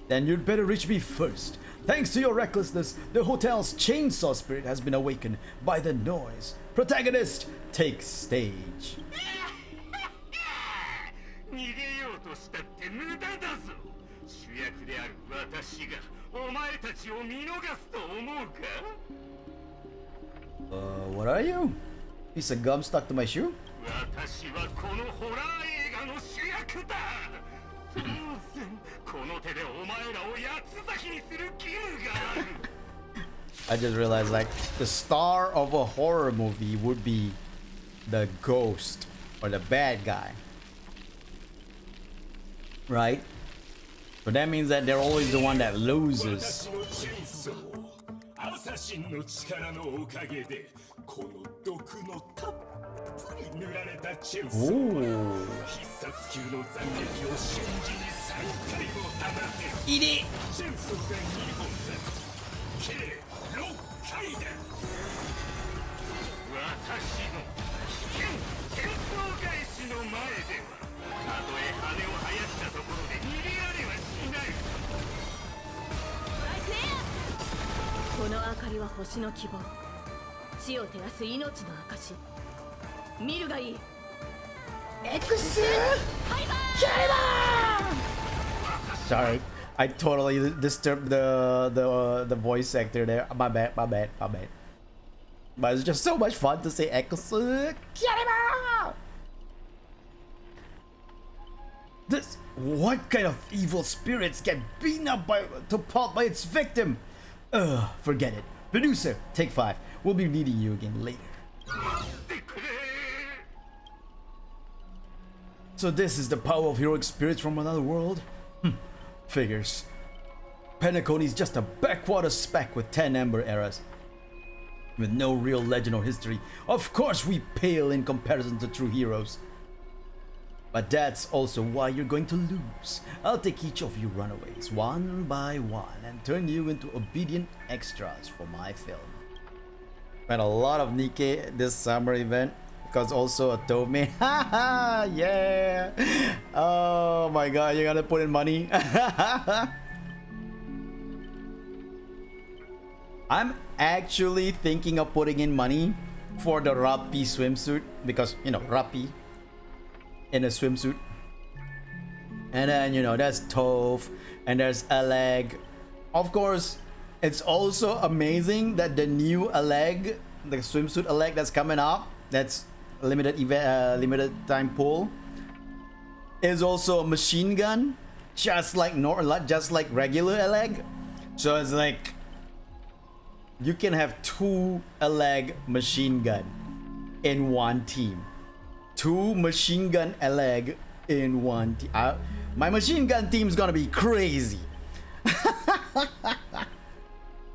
Then you'd better reach me first. Thanks to your recklessness, the hotel's chainsaw spirit has been awakened by the noise. Protagonist, take stage. 逃げようとしたって無駄だぞ。主役である私がお前たちを見逃すと思うか? What are you? Piece of gum stuck to my shoe? 私はこのホラー映画の主役だ。当然この手でお前らを八つ咲きにする義務がある。I just realized, like, the star of a horror movie would be the ghost or the bad guy. Right? So that means that they're always the one that loses. Ooh. Eat it! Sorry, I totally disturbed the voice actor there. My bad. But it's just so much fun to say Ekusu. This, what kind of evil spirits get beaten up to pulp by its victim? Forget it. Producer, take 5. We'll be needing you again later. So this is the power of heroic spirits from another world? Figures. Penacony is just a backwater speck with 10 Ember eras. With no real legend or history. Of course we pale in comparison to true heroes. But that's also why you're going to lose. I'll take each of you runaways, one by one, and turn you into obedient extras for my film. Met a lot of Nikkei this summer event, because also a Tome. Haha, yeah! Oh my god, you're gonna put in money? I'm actually thinking of putting in money for the Rappi swimsuit, because, you know, Rappi in a swimsuit. And then, you know, there's Toph and there's Aleg. Of course, it's also amazing that the new Aleg, the swimsuit Aleg that's coming up, that's limited time pull is also a machine gun, just like regular Eleg. So it's like you can have 2 Eleg machine gun in one team. 2 machine gun Eleg in one team. My machine gun team's gonna be crazy.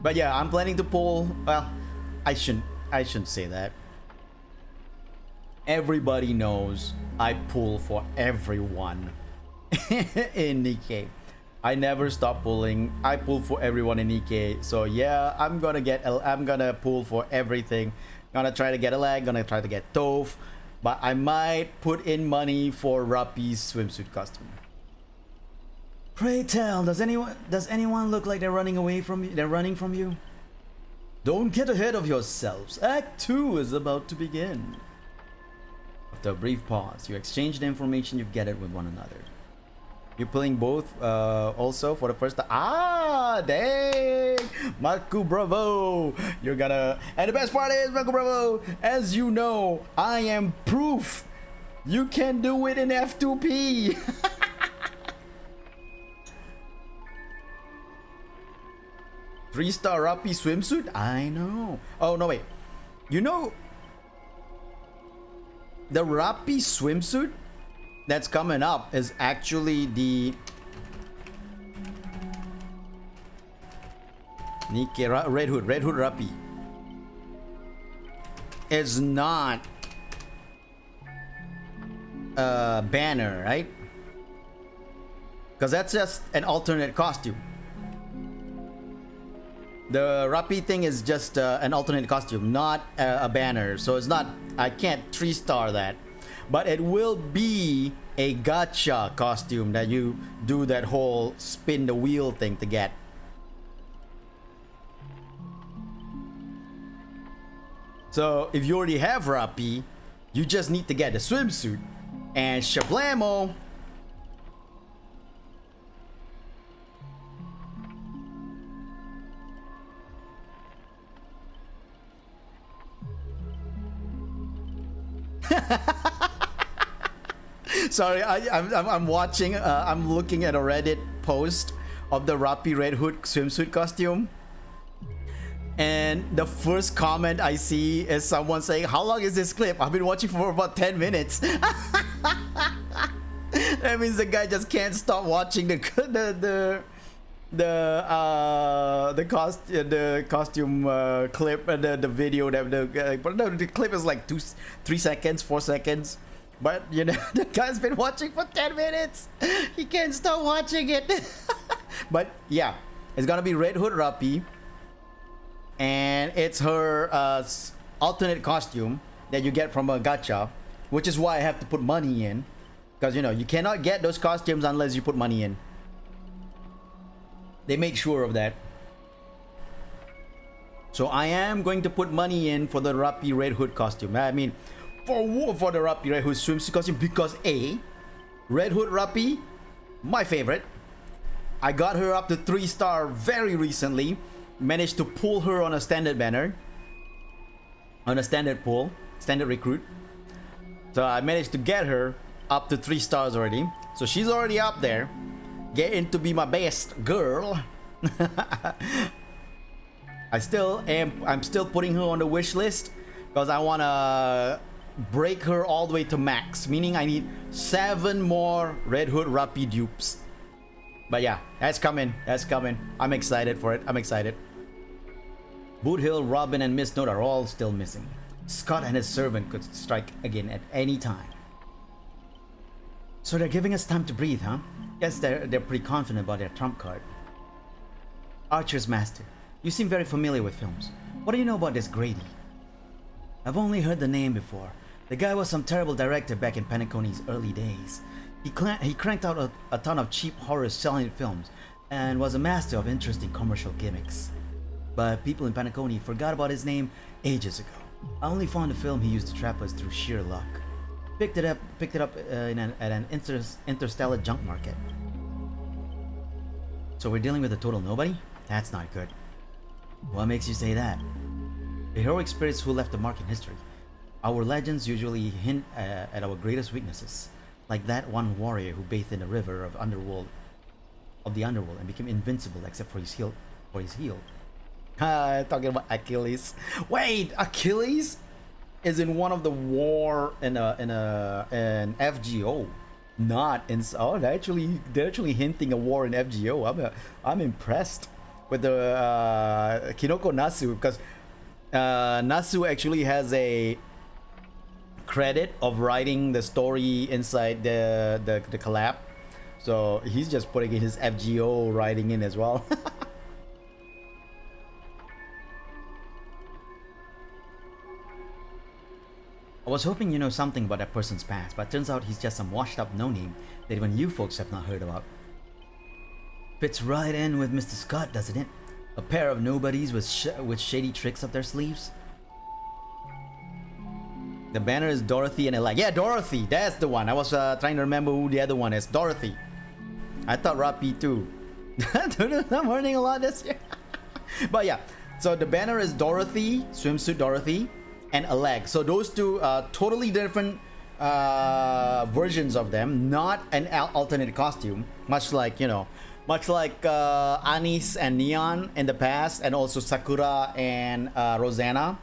But yeah, I'm planning to pull. Well, I shouldn't say that. Everybody knows I pull for everyone in Nikkei. I never stop pulling. I pull for everyone in Nikkei. So yeah, I'm gonna pull for everything. Gonna try to get a lag. Gonna try to get Toph. But I might put in money for Rappi's swimsuit costume. Pray tell, does anyone look like they're running away from you? They're running from you? Don't get ahead of yourselves. Act 2 is about to begin. After a brief pause, you exchange the information you've gathered with one another. You're pulling both also for the first time. Ah, dang! Marco Bravo! You're gonna... And the best part is, Marco Bravo, as you know, I am proof you can do it in F2P. 3-star Rappi swimsuit? I know. Oh, no, wait. You know, the Rappi swimsuit that's coming up is actually the Nikkei Red Hood Rappi. It's not a banner, right? Because that's just an alternate costume. The Rappi thing is just an alternate costume, not a banner. So it's not, I can't 3-star that. But it will be a gacha costume that you do that whole spin the wheel thing to get. So if you already have Rappi, you just need to get the swimsuit. And shablamo! Sorry, I'm watching. I'm looking at a Reddit post of the Rappi Red Hood swimsuit costume, and the first comment I see is someone saying, "How long is this clip? I've been watching for about 10 minutes." That means the guy just can't stop watching the costume clip and the video that the clip is like 3 seconds, 4 seconds. But you know, the guy's been watching for 10 minutes. He can't stop watching it. But yeah, it's gonna be Red Hood Rappi, and it's her alternate costume that you get from a gacha, which is why I have to put money in, because you know you cannot get those costumes unless you put money in. They make sure of that. So I am going to put money in for the Rappi Red Hood costume. I mean, for the Rappi Red Hood swimsuit costume, because A, Red Hood Rappi, my favorite. I got her up to 3-star very recently. Managed to pull her on a standard banner, on a standard pull, standard recruit. So I managed to get her up to 3 stars already. So she's already up there, getting to be my best girl. I'm still putting her on the wish list because I wanna break her all the way to max, meaning I need 7 more Red Hood Rappi dupes. But yeah, that's coming. I'm excited for it. I'm excited. Boot Hill, Robin, and Miss Note are all still missing. Scott and his servant could strike again at any time. So they're giving us time to breathe, huh? Guess they're pretty confident about their trump card. Archer's Master, you seem very familiar with films. What do you know about this Grady? I've only heard the name before. The guy was some terrible director back in Penacony's early days. He cranked out a ton of cheap horror silent films and was a master of interesting commercial gimmicks. But people in Penacony forgot about his name ages ago. I only found the film he used to trap us through sheer luck. Picked it up at an interstellar junk market. So we're dealing with a total nobody? That's not good. What makes you say that? The heroic spirits who left a mark in history. Our legends usually hint at our greatest weaknesses, like that one warrior who bathed in the river of the underworld and became invincible except for his heel. Talking about Achilles. Wait, Achilles is in one of the war in an FGO, not in. Oh, they're actually hinting a war in FGO. I'm impressed with the Kinoko Nasu, because Nasu actually has a credit of writing the story inside the collab, so he's just putting in his FGO writing in as well. I was hoping you know something about that person's past, but turns out he's just some washed up no-name that even you folks have not heard about. Fits right in with Mr. Scott, doesn't it? A pair of nobodies with shady tricks up their sleeves. The banner is Dorothy and Elaine. Yeah, Dorothy, that's the one. I was trying to remember who the other one is. Dorothy. I thought Rappi too. I'm learning a lot this year. But yeah, so the banner is Dorothy, swimsuit Dorothy, and Aleg. So those two totally different versions of them, not an alternate costume, much like Anis and Neon in the past, and also Sakura and Rosanna.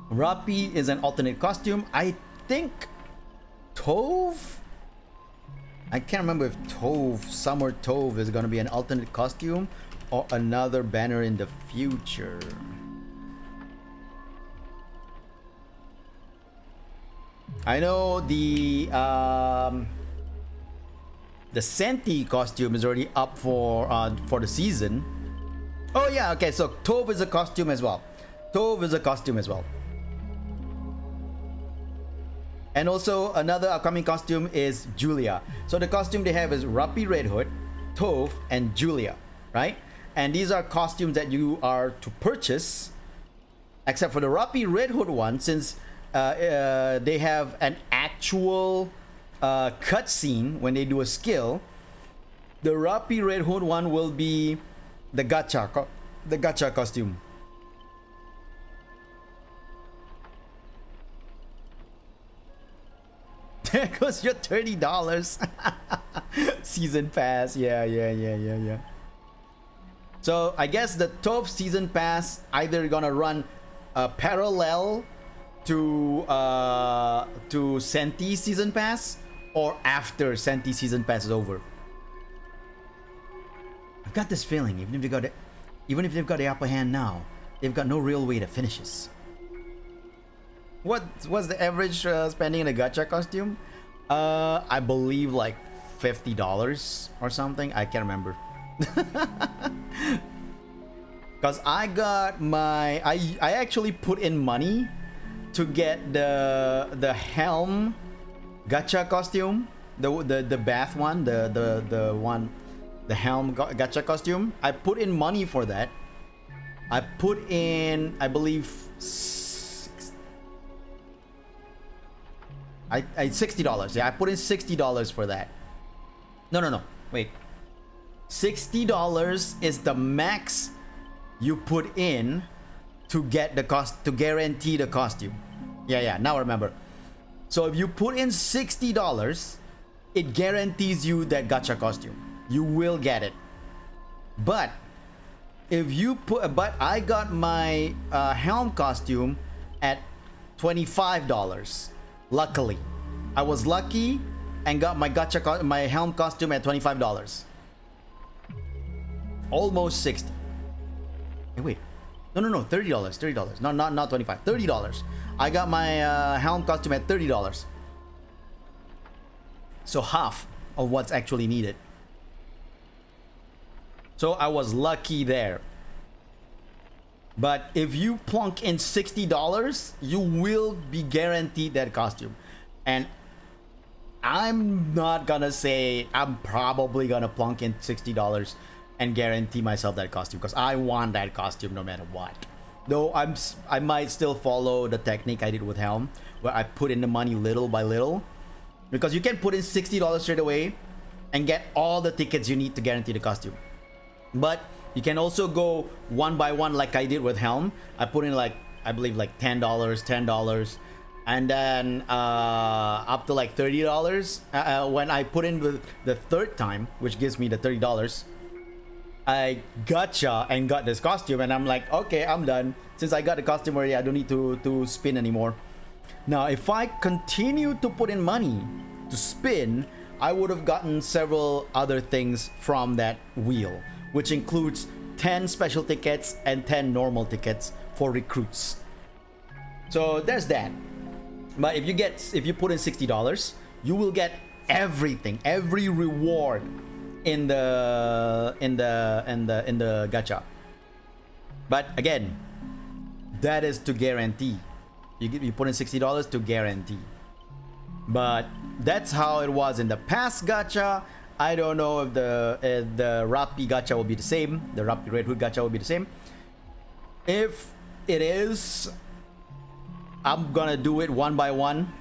Rappi is an alternate costume. I think Tove, I can't remember if Summer Tove is gonna be an alternate costume or another banner in the future. I know the Senti costume is already up for the season. Oh yeah, okay, so Tove is a costume as well. And also another upcoming costume is Julia. So the costume they have is Rappi Red Hood, Tove, and Julia, right? And these are costumes that you are to purchase, except for the Rappi Red Hood one, since they have an actual cutscene when they do a skill. The Rappi Red Hood one will be the gacha costume. There goes your $30 season pass. Yeah. So I guess the Tove season pass either gonna run parallel to Senti season pass or after Senti season pass is over. I've got this feeling even if they've got the upper hand now, they've got no real way to finish this. What's the average spending in a gacha costume? I believe like $50 or something. I can't remember. Cause I got my I actually put in money to get the helm gacha costume, the bath one, the helm gacha costume. I put in money for that. I put in, I believe, $60. Yeah, I put in $60 for that. No. Wait. $60 is the max you put in to get the cost, to guarantee the costume. Yeah. Now I remember. So if you put in $60, it guarantees you that gacha costume. You will get it. But if you but I got my helm costume at $25. Luckily, I was lucky and got my my helm costume at $25. Almost 60. Hey, wait. No, $30. No, not 25. $30. I got my helm costume at $30. So half of what's actually needed. So I was lucky there. But if you plunk in $60, you will be guaranteed that costume. And I'm not gonna say I'm probably gonna plunk in $60 and guarantee myself that costume, because I want that costume no matter what. Though I might still follow the technique I did with Helm, where I put in the money little by little, because you can put in $60 straight away and get all the tickets you need to guarantee the costume. But you can also go one by one like I did with Helm. I put in like I believe like $10, and then up to like $30 when I put in the third time, which gives me the $30. I gotcha and got this costume, and I'm like, okay, I'm done. Since I got the costume already, I don't need to spin anymore. Now, if I continue to put in money to spin, I would have gotten several other things from that wheel, which includes 10 special tickets and 10 normal tickets for recruits. So there's that. But if you put in $60, you will get everything, every reward in the gacha. But again, that is to guarantee. You put in $60 to guarantee. But that's how it was in the past gacha. I don't know if the Rappi gacha will be the same. The Rappi Red Hood gacha will be the same. If it is, I'm gonna do it one by one.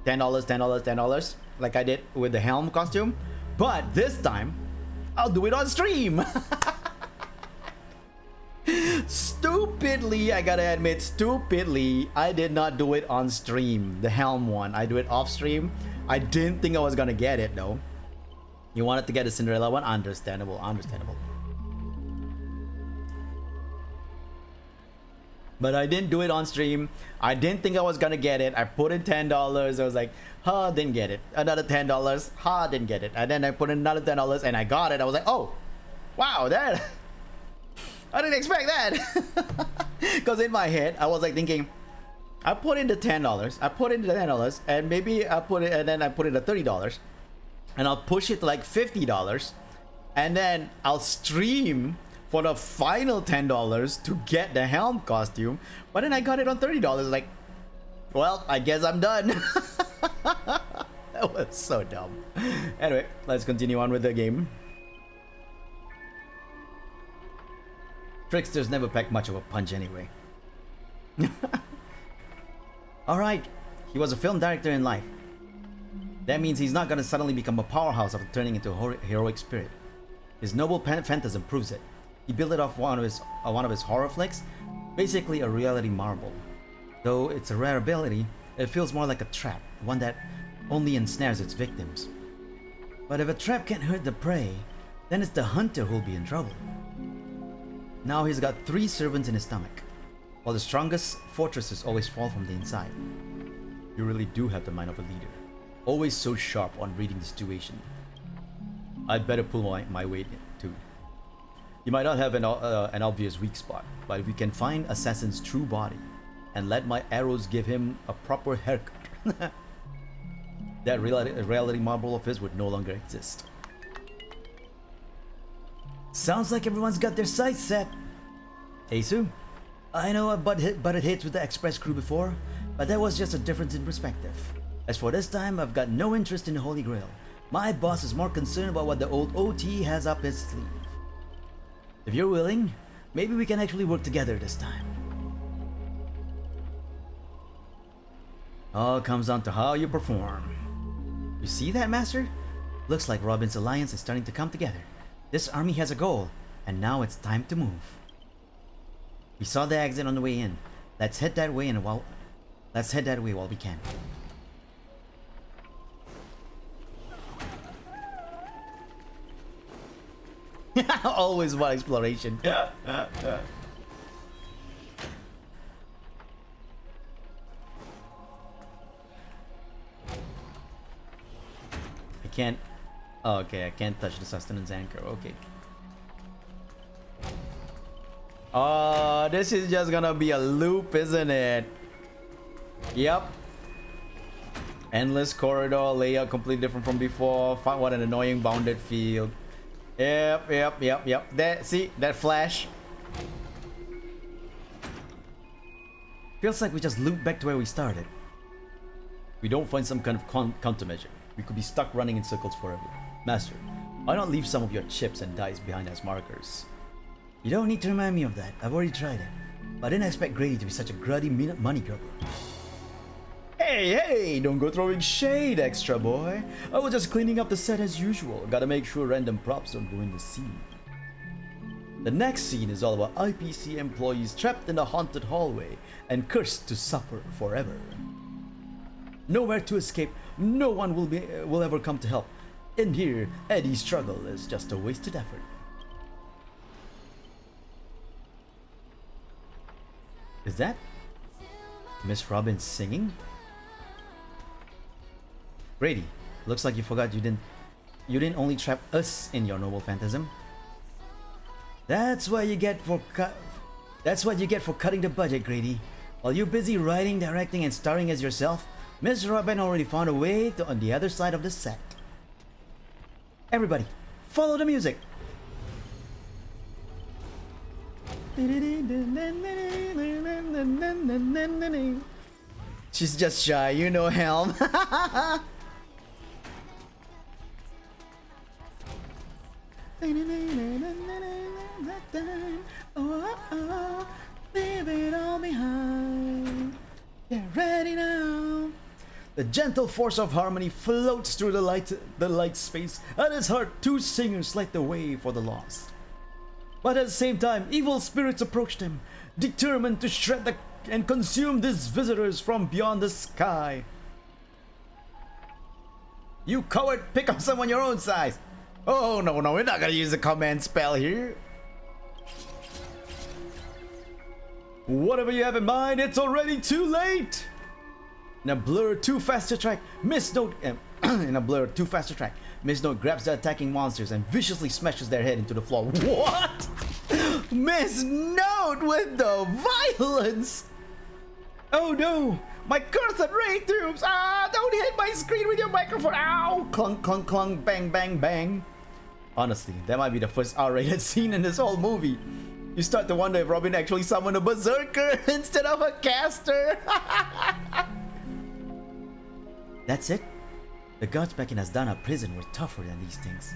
$10, $10, $10, like I did with the helm costume. But this time, I'll do it on stream. Stupidly, I gotta admit, stupidly, I did not do it on stream. The helm one, I do it off stream. I didn't think I was gonna get it though. You wanted to get a Cinderella one? Understandable, understandable. But I didn't do it on stream. I didn't think I was gonna get it. I put in $10. I was like, huh, didn't get it. Another $10. Ha, didn't get it. And then I put in another $10 and I got it. I was like, oh, wow, that. I didn't expect that. Because in my head, I was like thinking, I put in the $10. I put in the $10 and maybe I put it, and then I put in the $30. And I'll push it to like $50. And then I'll stream for the final $10 to get the helm costume. But then I got it on $30. Like, well, I guess I'm done. That was so dumb. Anyway, let's continue on with the game. Tricksters never pack much of a punch anyway. Alright, he was a film director in life. That means he's not gonna suddenly become a powerhouse after turning into a heroic spirit. His noble phantasm proves it. He built it off one of his horror flicks, basically a reality marble. Though it's a rare ability, it feels more like a trap, one that only ensnares its victims. But if a trap can't hurt the prey, then it's the hunter who'll be in trouble. Now he's got 3 servants in his stomach, while the strongest fortresses always fall from the inside. You really do have the mind of a leader, always so sharp on reading the situation. I'd better pull my weight too. You might not have an obvious weak spot, but if we can find Assassin's true body and let my arrows give him a proper haircut, that reality marble of his would no longer exist. Sounds like everyone's got their sights set. Hey Sue, I know I've butted heads with the Express crew before, but that was just a difference in perspective. As for this time, I've got no interest in the Holy Grail. My boss is more concerned about what the old OT has up his sleeve. If you're willing, maybe we can actually work together this time. All comes down to how you perform. You see that, Master? Looks like Robin's alliance is starting to come together. This army has a goal, and now it's time to move. We saw the exit on the way in. Let's head that way while we can. Always about exploration. I can't. Oh, okay, I can't touch the sustenance anchor. Okay. Oh, this is just gonna be a loop, isn't it? Yep. Endless corridor layout, completely different from before. What an annoying bounded field. Yep. There, see that flash? Feels like we just looped back to where we started. We don't find some kind of countermeasure, we could be stuck running in circles forever. Master, why not leave some of your chips and dice behind as markers? You don't need to remind me of that. I've already tried it. But I didn't expect Grady to be such a gruddy money grubber. Hey, don't go throwing shade, extra boy. I was just cleaning up the set as usual. Gotta make sure random props don't ruin the scene. The next scene is all about IPC employees trapped in a haunted hallway and cursed to suffer forever. Nowhere to escape, no one will ever come to help. In here, Eddie's struggle is just a wasted effort. Is that Miss Robin singing? Grady, looks like you forgot you didn't only trap us in your noble phantasm. That's what you get for cutting the budget, Grady. While you're busy writing, directing, and starring as yourself, Miss Robin already found a way to on the other side of the set. Everybody, follow the music. She's just shy, you know, Helm. Leave it all behind. Get ready now. The gentle force of harmony floats through the light space. At its heart, two singers light the way for the lost. But at the same time, evil spirits approach them, determined to shred and consume these visitors from beyond the sky. You coward, pick up someone your own size. Oh no, we're not gonna use the command spell here. Whatever you have in mind, it's already too late. In a blur too faster track, Miss Note grabs the attacking monsters and viciously smashes their head into the floor. What? Miss Note with the violence! Oh no! My cursed ray tubes! Ah! Don't hit my screen with your microphone! Ow! Clunk, clunk, clunk, bang, bang, bang. Honestly, that might be the first R-rated scene in this whole movie. You start to wonder if Robin actually summoned a berserker instead of a caster. That's it? The gods back in Asdana prison were tougher than these things.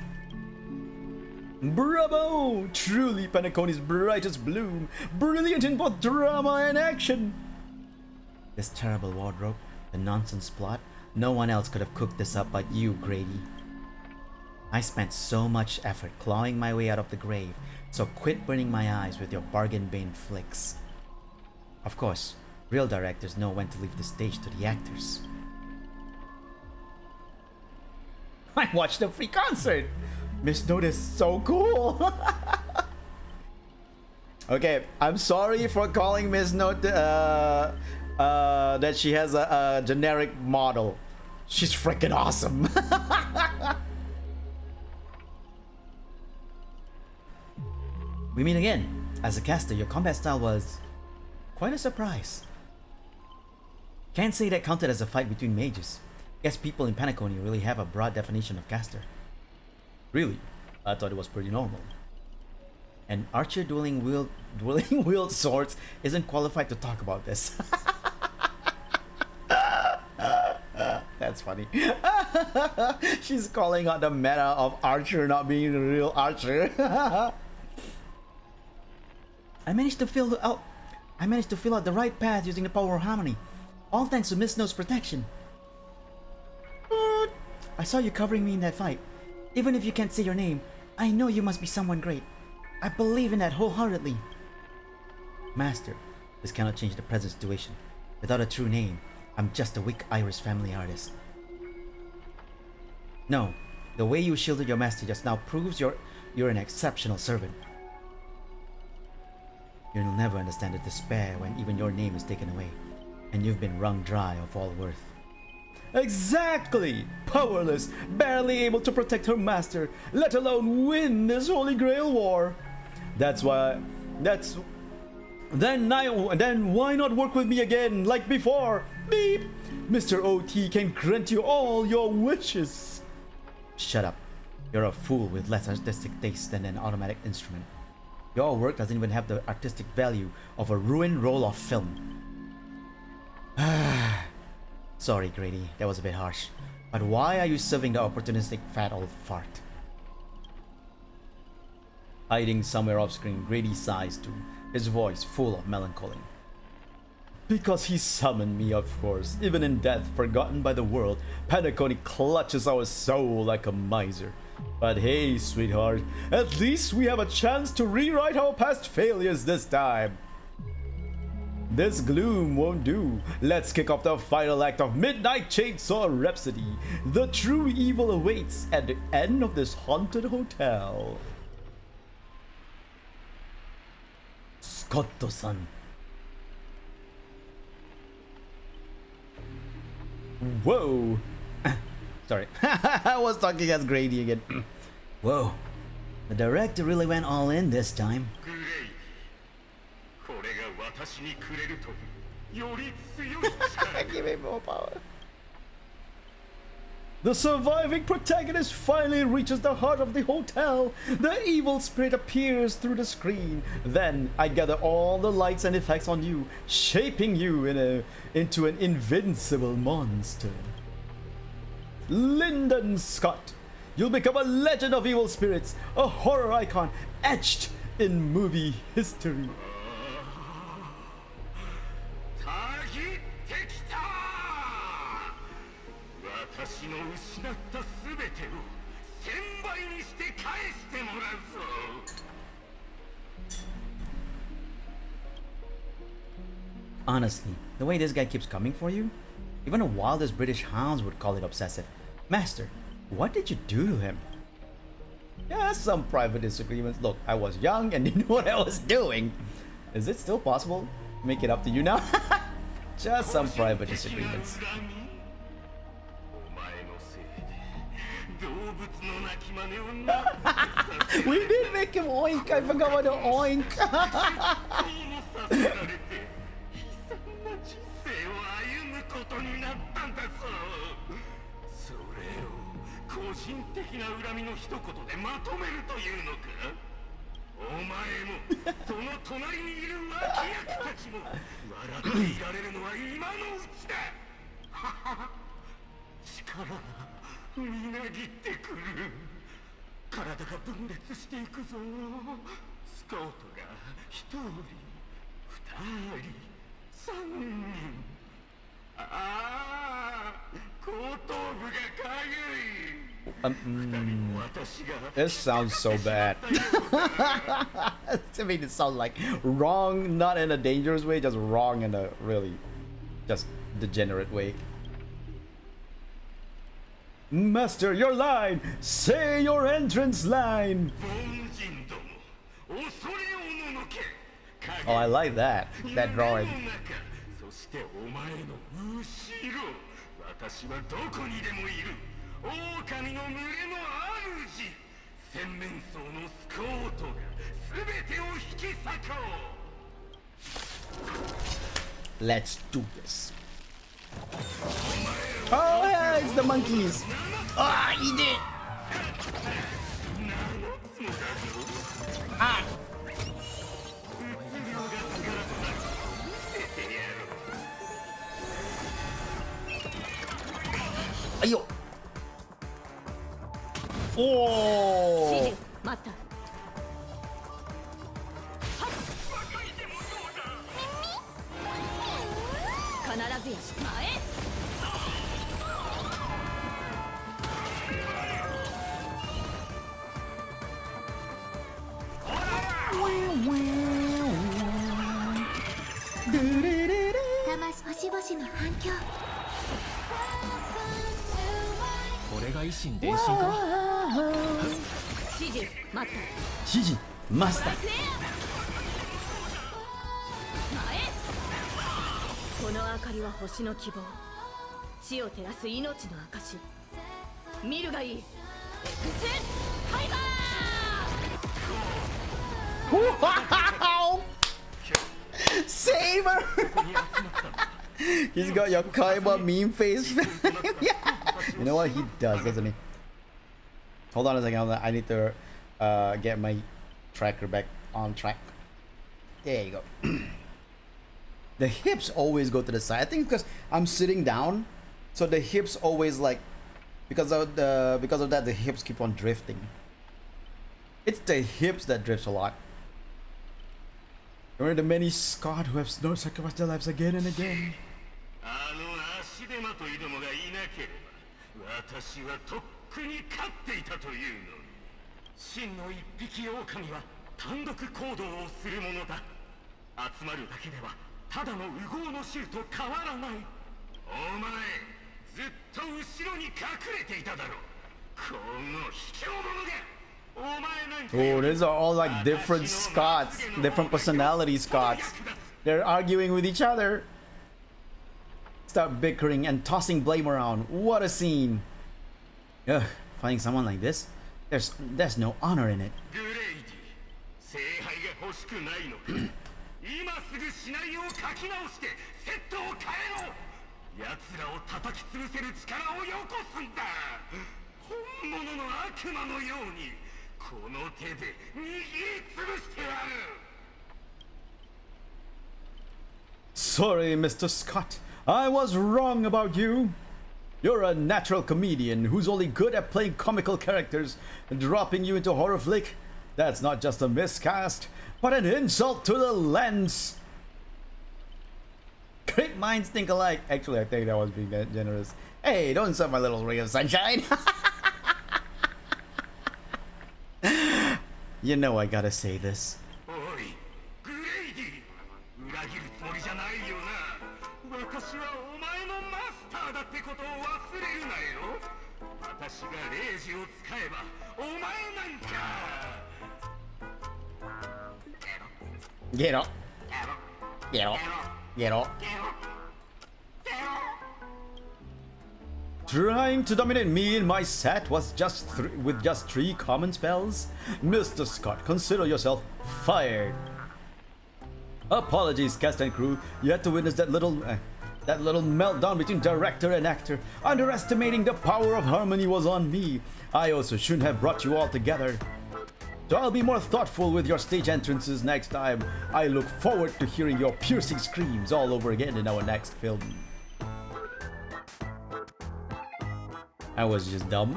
Bravo! Truly Penacony's brightest bloom, brilliant in both drama and action. This terrible wardrobe, the nonsense plot, no one else could have cooked this up but you, Grady. I spent so much effort clawing my way out of the grave, so quit burning my eyes with your bargain bin flicks. Of course, real directors know when to leave the stage to the actors. I watched a free concert! Miss Note is so cool! Okay, I'm sorry for calling Miss Note that she has a generic model. She's freaking awesome! We meet again. As a caster, your combat style was quite a surprise. Can't say that counted as a fight between mages. Guess people in Penacony really have a broad definition of caster. Really? I thought it was pretty normal. An archer dueling wield swords isn't qualified to talk about this. That's funny. She's calling out the meta of archer not being a real archer. I managed to fill out the right path using the power of harmony. All thanks to Miss Note's protection. I saw you covering me in that fight. Even if you can't say your name, I know you must be someone great. I believe in that wholeheartedly. Master, this cannot change the present situation. Without a true name, I'm just a weak Irish family artist. No, the way you shielded your master just now proves you're an exceptional servant. You'll never understand the despair when even your name is taken away, and you've been wrung dry of all worth. Exactly! Powerless, barely able to protect her master, let alone win this Holy Grail war. Then why not work with me again like before? Beep! Mr. OT can grant you all your wishes. Shut up. You're a fool with less artistic taste than an automatic instrument. Your work doesn't even have the artistic value of a ruined roll of film. Sorry, Grady, that was a bit harsh. But why are you serving the opportunistic fat old fart? Hiding somewhere off screen, Grady sighs too, his voice full of melancholy. Because he summoned me, of course. Even in death, forgotten by the world, Penacony clutches our soul like a miser. But hey, sweetheart, at least we have a chance to rewrite our past failures this time. This gloom won't do. Let's kick off the final act of Midnight Chainsaw Rhapsody. The true evil awaits at the end of this haunted hotel. Scott-san. Whoa. Sorry. I was talking as Grady again. Whoa. The director really went all in this time. Give me more power. The surviving protagonist finally reaches the heart of the hotel. The evil spirit appears through the screen. Then I gather all the lights and effects on you, shaping you into an invincible monster. Lyndon Scott, you'll become a legend of evil spirits, a horror icon etched in movie history. Honestly, the way this guy keeps coming for you, even the wildest British hounds would call it obsessive. Master, what did you do to him? Yeah, some private disagreements. Look, I was young and didn't know what I was doing. Is it still possible to make it up to you now? Just some private disagreements. We did make him oink. I forgot about the oink. This sounds so bad. To make it sound like wrong, not in a dangerous way, just wrong in a really just degenerate way. Master, your line! Say your entrance line! Oh, I like that drawing. Let's do this. Oh yeah, it's the monkeys. Ah, he did. Ah. Ayo. Oh. Master. この明かりは星の希望。地を照らす命の証。見るがいい。エクスハイバー。Saber! He's got your Kaiba meme face. You know what he does, doesn't he? Hold on a second. I need to get my tracker back on track. There you go. The hips always go to the side. I think because I'm sitting down, so the hips always like because of that the hips keep on drifting. It's the hips that drifts a lot. There are the many Scott who have sacrificed their lives again and again. くに勝っていたというの。真の一匹狼は単独行動をするものだ。集まるだけではただの烏合の衆と変わらない。お前ずっと後ろに隠れていただろう。この卑怯者が。Oh, these are all like different Scots, different personality Scots. They're arguing with each other. Start bickering and tossing blame around. What a scene. Ugh, fighting someone like this, there's no honor in it. 今すぐシナリオを書き直してセットを変えろ。奴らを叩き潰せる力をよこすんだ。本物の悪魔のようにこの手で握り潰してやる。Sorry, Mr. Scott. I was wrong about you. You're a natural comedian who's only good at playing comical characters and dropping you into horror flick. That's not just a miscast, but an insult to the lens. Great minds think alike. Actually, I think that was being generous. Hey, don't insult my little ray of sunshine. You know I gotta say this. 私はお前のマスターだってことを忘れるなよ。私がレイジを使えばお前なんか。Get up. Get up. Get up. Trying to dominate me in my set was with just 3 common spells? Mr. Scott, consider yourself fired. Apologies, cast and crew. You had to witness that little meltdown between director and actor. Underestimating the power of harmony was on me. I also shouldn't have brought you all together. So I'll be more thoughtful with your stage entrances next time. I look forward to hearing your piercing screams all over again in our next film. That was just dumb.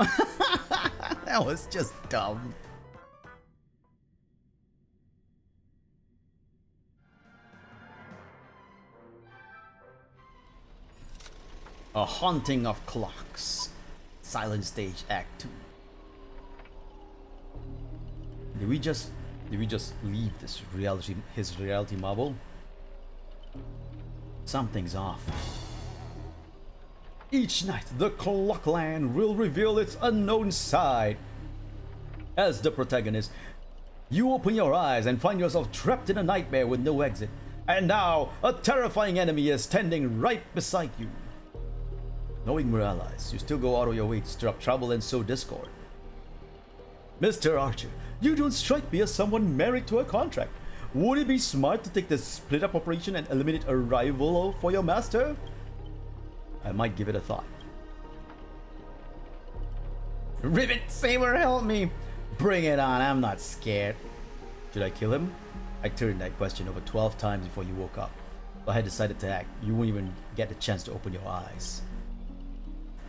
That was just dumb. A Haunting of Clocks. Silent Stage Act 2. Did we just leave this his reality marble? Something's off. Each night, the Clockland will reveal its unknown side. As the protagonist, you open your eyes and find yourself trapped in a nightmare with no exit. And now, a terrifying enemy is standing right beside you. Knowing we're allies, you still go out of your way to stir up trouble and sow discord. Mr. Archer, you don't strike me as someone married to a contract. Would it be smart to take this split-up operation and eliminate a rival for your master? I might give it a thought. Rivet Saber, help me! Bring it on, I'm not scared. Should I kill him? I turned that question over 12 times before you woke up. If I had decided to act, you wouldn't even get the chance to open your eyes.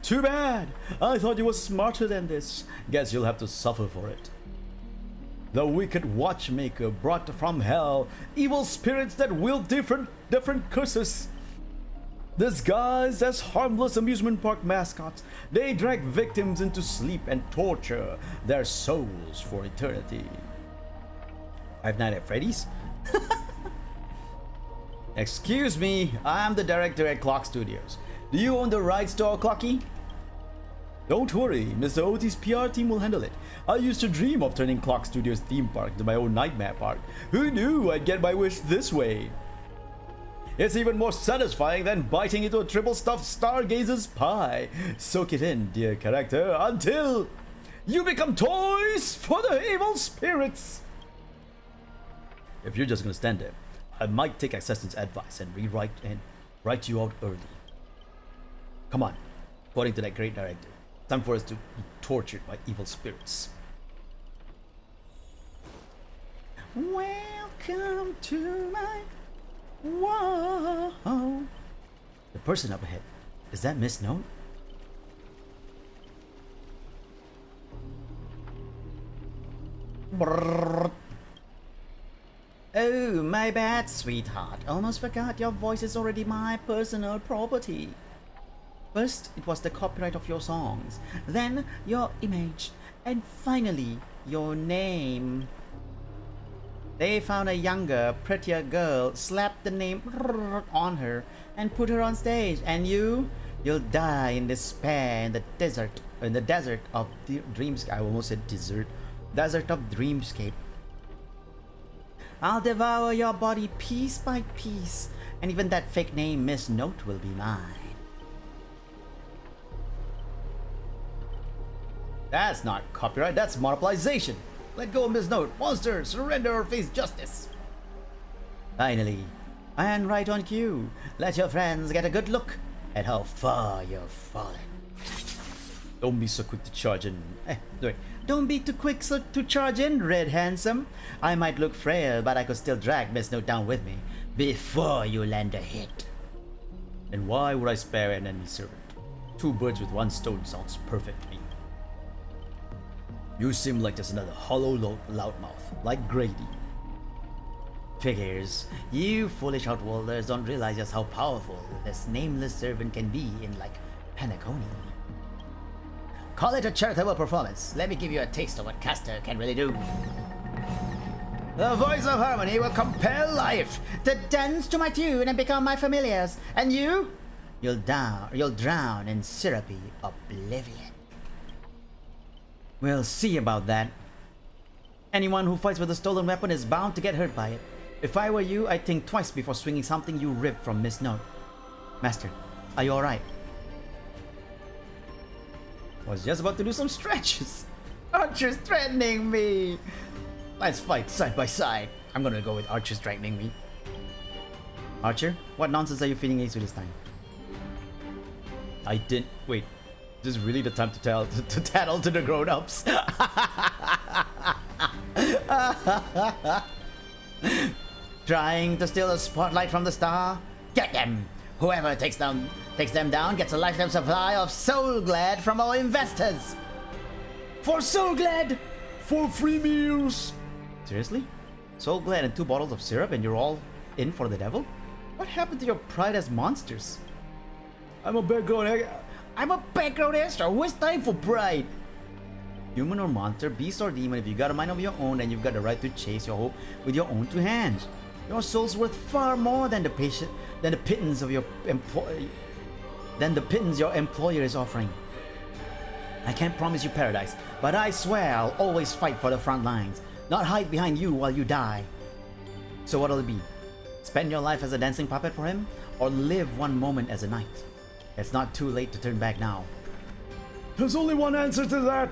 Too bad! I thought you were smarter than this. Guess you'll have to suffer for it. The wicked watchmaker brought from hell evil spirits that wield different curses. Disguised as harmless amusement park mascots, they drag victims into sleep and torture their souls for eternity. Five Nights at Freddy's? Excuse me, I'm the director at Clock Studios. Do you own the rights to our Clocky? Don't worry, Mr. OT's PR team will handle it. I used to dream of turning Clock Studios theme park into my own nightmare park. Who knew I'd get my wish this way? It's even more satisfying than biting into a triple stuffed stargazer's pie. Soak it in, dear character, until you become toys for the evil spirits. If you're just gonna stand there, I might take Assassin's advice and write you out early. Come on, according to that great director, time for us to be tortured by evil spirits. Welcome to my Whoa! The person up ahead, is that Miss Note? Brrr. Oh, my bad, sweetheart. Almost forgot your voice is already my personal property. First, it was the copyright of your songs, then your image, and finally, your name. They found a younger, prettier girl, slapped the name on her, and put her on stage. And you'll die in despair in the desert of Dreamscape. I almost said desert. Desert of Dreamscape. I'll devour your body piece by piece, and even that fake name, Miss Note, will be mine. That's not copyright, that's multiplication. Let go of Miss Note. Monster, surrender or face justice. Finally, and right on cue, let your friends get a good look at how far you've fallen. Don't be so quick to charge in. Don't be too quick to charge in, Red Handsome. I might look frail, but I could still drag Miss Note down with me before you land a hit. And why would I spare an enemy servant? 2 birds with 1 stone sounds perfect to me. You seem like just another hollow loudmouth, like Grady. Figures. You foolish outworlders don't realize just how powerful this nameless servant can be in, like, Penacony. Call it a charitable performance. Let me give you a taste of what Caster can really do. The voice of harmony will compel life to dance to my tune and become my familiars. And you'll drown in syrupy oblivion. We'll see about that. Anyone who fights with a stolen weapon is bound to get hurt by it. If I were you, I'd think twice before swinging something you ripped from Miss Note. Master, are you alright? Was just about to do some stretches. Archer's threatening me. Let's fight side by side. I'm gonna go with Archer's threatening me. Archer, what nonsense are you feeding Ace with this time? I didn't. Wait. This is really the time to tattle to the grown-ups. Trying to steal the spotlight from the star? Get them! Whoever takes them down gets a lifetime supply of Soul Glad from our investors. For Soul Glad! For free meals! Seriously? Soul Glad and 2 bottles of syrup and you're all in for the devil? What happened to your pride as monsters? I'm a background extra. Who has time for pride? Human or monster, beast or demon, if you got a mind of your own, then you've got the right to chase your hope with your own 2 hands. Your soul's worth far more than the pittance your employer is offering. I can't promise you paradise, but I swear I'll always fight for the front lines, not hide behind you while you die. So what'll it be? Spend your life as a dancing puppet for him, or live one moment as a knight? It's not too late to turn back now. There's only one answer to that.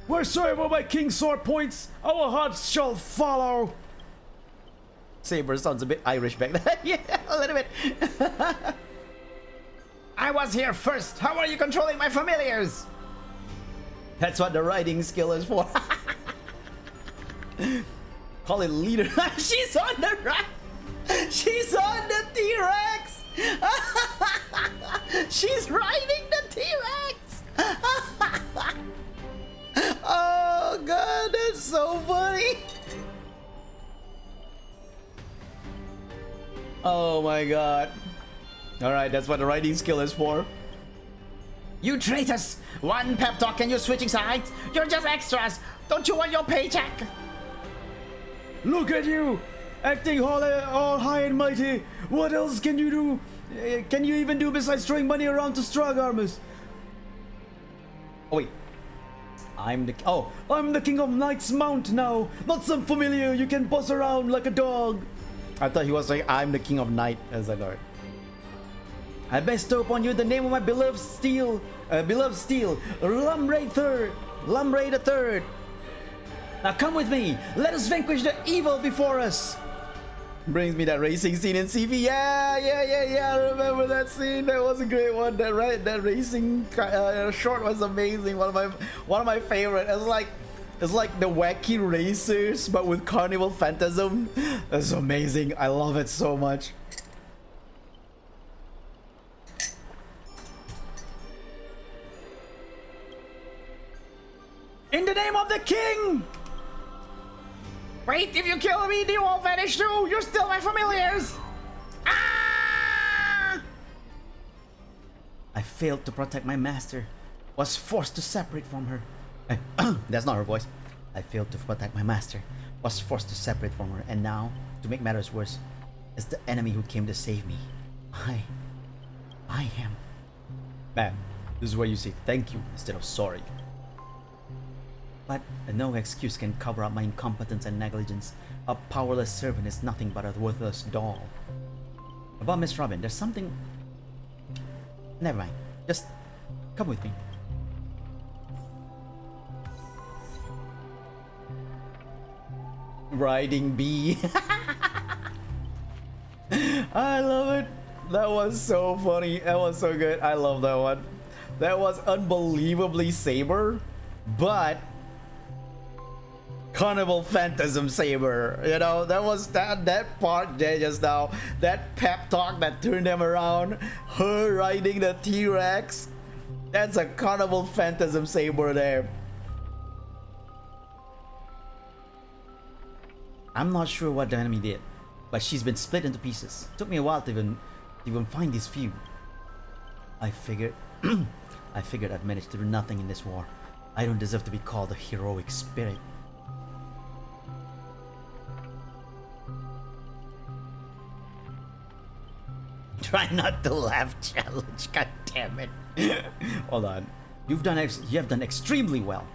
Wheresoever my king's sword points, our hearts shall follow. Saber sounds a bit Irish back then. Yeah, a little bit. I was here first. How are you controlling my familiars? That's what the writing skill is for. Call it leader. She's on the right. She's on the T-Rex. She's riding the T-Rex. Oh god, that's so funny. Oh my god. Alright, that's what the writing skill is for. You traitors! One pep talk and you're switching sides? You're just extras! Don't you want your paycheck? Look at you! Acting all high and mighty! What else can you do? Can you even do besides throwing money around to strong armors? Oh wait. I'm the king of Knight's Mount now! Not some familiar you can boss around like a dog! I thought he was like, I'm the king of night as I know. I bestow upon you the name of my beloved steel, Lumray the Third. Now come with me, let us vanquish the evil before us. Brings me that racing scene in CV. Yeah, I remember that scene. That was a great one. That racing short was amazing. One of my favorite. It's like the wacky racers, but with carnival phantasm. That's amazing. I love it so much. In the name of the king! Wait, if you kill me, they won't vanish too! You're still my familiars! Ah! failed to protect my master. Was forced to separate from her. That's not her voice. I failed to protect my master. Was forced to separate from her. And now, to make matters worse, it's the enemy who came to save me. I am. Man, this is where you say thank you instead of sorry. But no excuse can cover up my incompetence and negligence. A powerless servant is nothing but a worthless doll. About Miss Robin, there's something... Never mind. Just come with me. Riding bee. I love it. That was so funny. That was so good. I love that one. That was unbelievably Saber, but Carnival Phantasm Saber. You know, that was that part there just now. That pep talk that turned them around. Her riding the T-Rex. That's a Carnival Phantasm Saber there. I'm not sure what the enemy did, but she's been split into pieces. Took me a while to even find this few. I figured I've managed to do nothing in this war. I don't deserve to be called a heroic spirit. Try not to laugh challenge. God damn it. Hold on. You have done extremely well.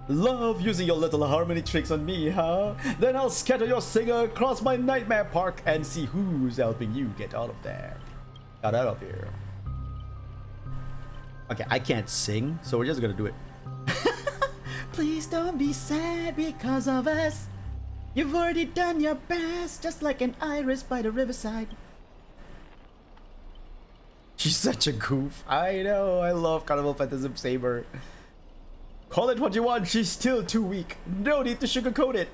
Love using your little harmony tricks on me, huh? Then I'll scatter your singer across my nightmare park and see who's helping you get out of there. Get out of here. Okay, I can't sing, so we're just gonna do it. Please don't be sad because of us. You've already done your best, just like an iris by the riverside. She's such a goof. I know, I love Carnival Phantasm Saber. Call it what you want, she's still too weak. No need to sugarcoat it.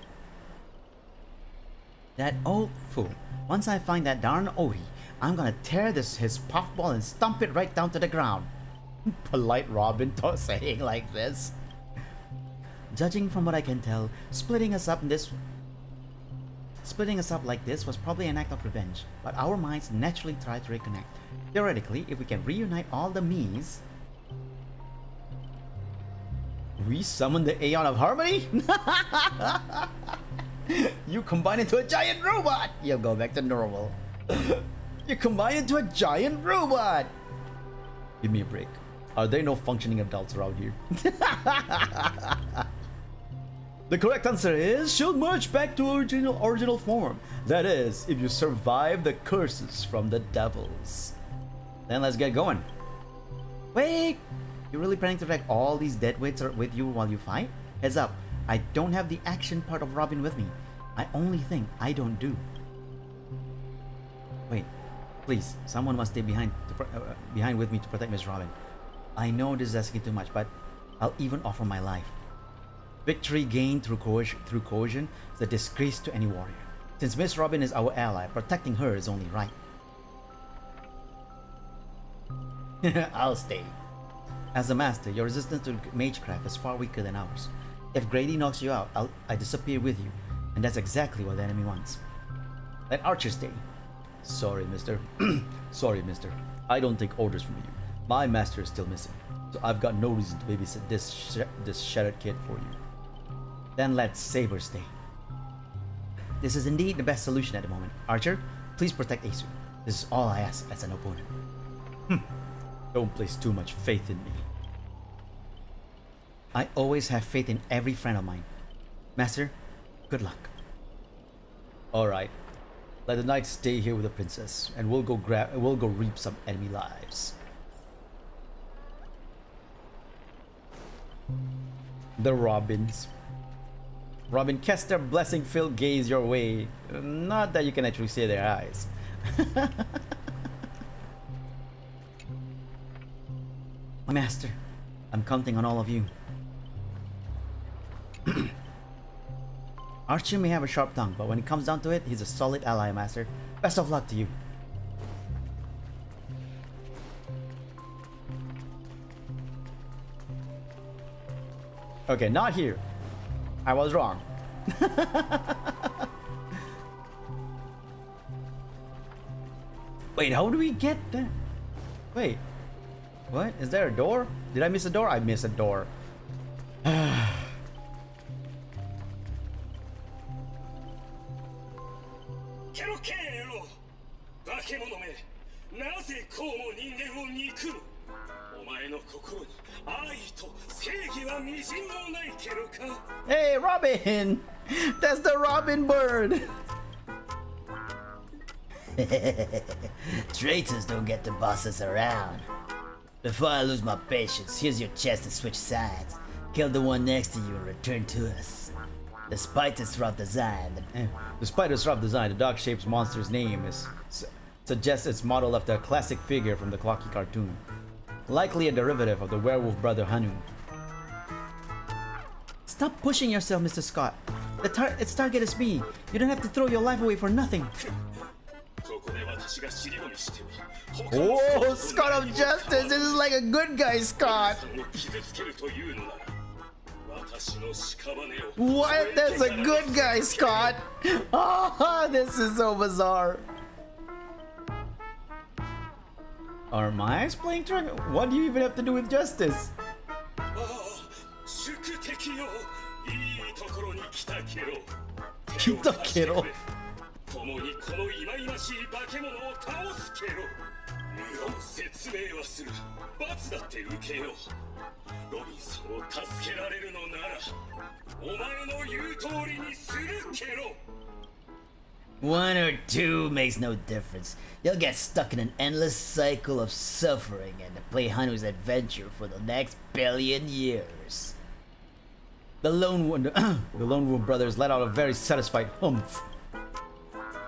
That old fool. Once I find that darn Odie, I'm gonna tear his puffball and stomp it right down to the ground. Polite Robin saying like this. Judging from what I can tell, splitting us up like this was probably an act of revenge, but our minds naturally try to reconnect. Theoretically, if we can reunite all the me's, we summon the Aeon of Harmony? You combine into a giant robot! You'll go back to normal. You combine into a giant robot! Give me a break. Are there no functioning adults around here? The correct answer is she'll merge back to original form. That is, if you survive the curses from the devils. Then let's get going. Wait! You're really planning to drag all these deadweights with you while you fight? Heads up, I don't have the action part of Robin with me. I only think I don't do. Wait, please, someone must stay behind with me to protect Miss Robin. I know this is asking too much, but I'll even offer my life. Victory gained through coercion is a disgrace to any warrior. Since Miss Robin is our ally, protecting her is only right. I'll stay. As a master, your resistance to magecraft is far weaker than ours. If Grady knocks you out, I disappear with you, and that's exactly what the enemy wants. Let Archer stay. Sorry, mister. Sorry, mister. I don't take orders from you. My master is still missing, so I've got no reason to babysit this shattered kid for you. Then let Saber stay. This is indeed the best solution at the moment. Archer, please protect Asu. This is all I ask as an opponent. Don't place too much faith in me. I always have faith in every friend of mine. Master, good luck. Alright. Let the knight stay here with the princess, and we'll go reap some enemy lives. The Robins. Robin cast their blessing-filled gaze your way. Not that you can actually see their eyes. My master, I'm counting on all of you. Archer may have a sharp tongue, but when it comes down to it, he's a solid ally, master. Best of luck to you. Okay, not here. I was wrong. Wait, how do we get there? Wait. What? Is there a door? Did I miss a door? I missed a door. ケロケロ化け物めなぜこうも人間を憎むお前の心に愛と正義はみじんもないケロか Hey, Robin! That's the Robin bird! Traitors don't get to boss us around. Before I lose my patience, here's your chance to switch sides. Kill the one next to you and return to us. Despite its rough design, the dog-shaped monster's name suggests it's modeled after a classic figure from the Clocky cartoon. Likely a derivative of the werewolf brother Hanu. Stop pushing yourself, Mr. Scott. Its target is me. You don't have to throw your life away for nothing. Oh, Scott of Justice! This is like a good guy, Scott! What? That's a good guy, Scott! Oh, this is so bizarre. Are my eyes playing trick? What do you even have to do with justice? Kita Kero. 共にこの忌々しい化け物を倒すケロ無論説明はする罰だって受けようロビンさんを助けられるのならお前の言う通りにするケロ one or two makes no difference. You'll get stuck in an endless cycle of suffering and to play Hanu's adventure for the next billion years. The Lone Wolf brothers let out a very satisfied humph.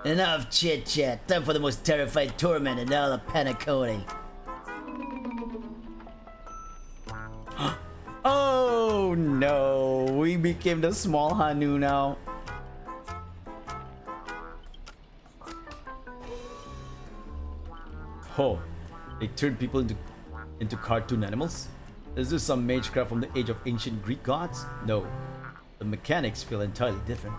Enough chit-chat. Time for the most terrified torment in all of Panaconi. Oh no, we became the small Hanu now. Oh, they turned people into cartoon animals? Is this some magecraft from the age of ancient Greek gods? No, the mechanics feel entirely different.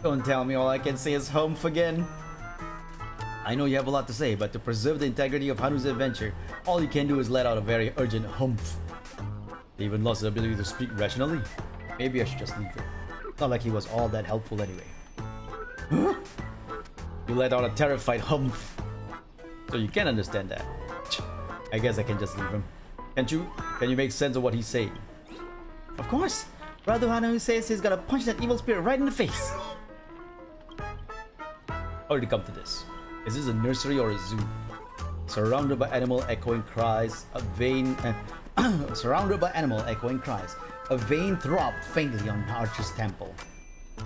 Don't tell me all I can say is humph again. I know you have a lot to say, but to preserve the integrity of Hanu's adventure, all you can do is let out a very urgent humph. They even lost the ability to speak rationally. Maybe I should just leave it. Not like he was all that helpful anyway. Huh? You let out a terrified humph. So you can understand that. I guess I can just leave him. Can't you? Can you make sense of what he's saying? Of course! Brother Hanu says he's gonna punch that evil spirit right in the face. How did it come to this? Is this a nursery or a zoo? Surrounded by animal echoing cries, a vein throbbed faintly on Archer's temple.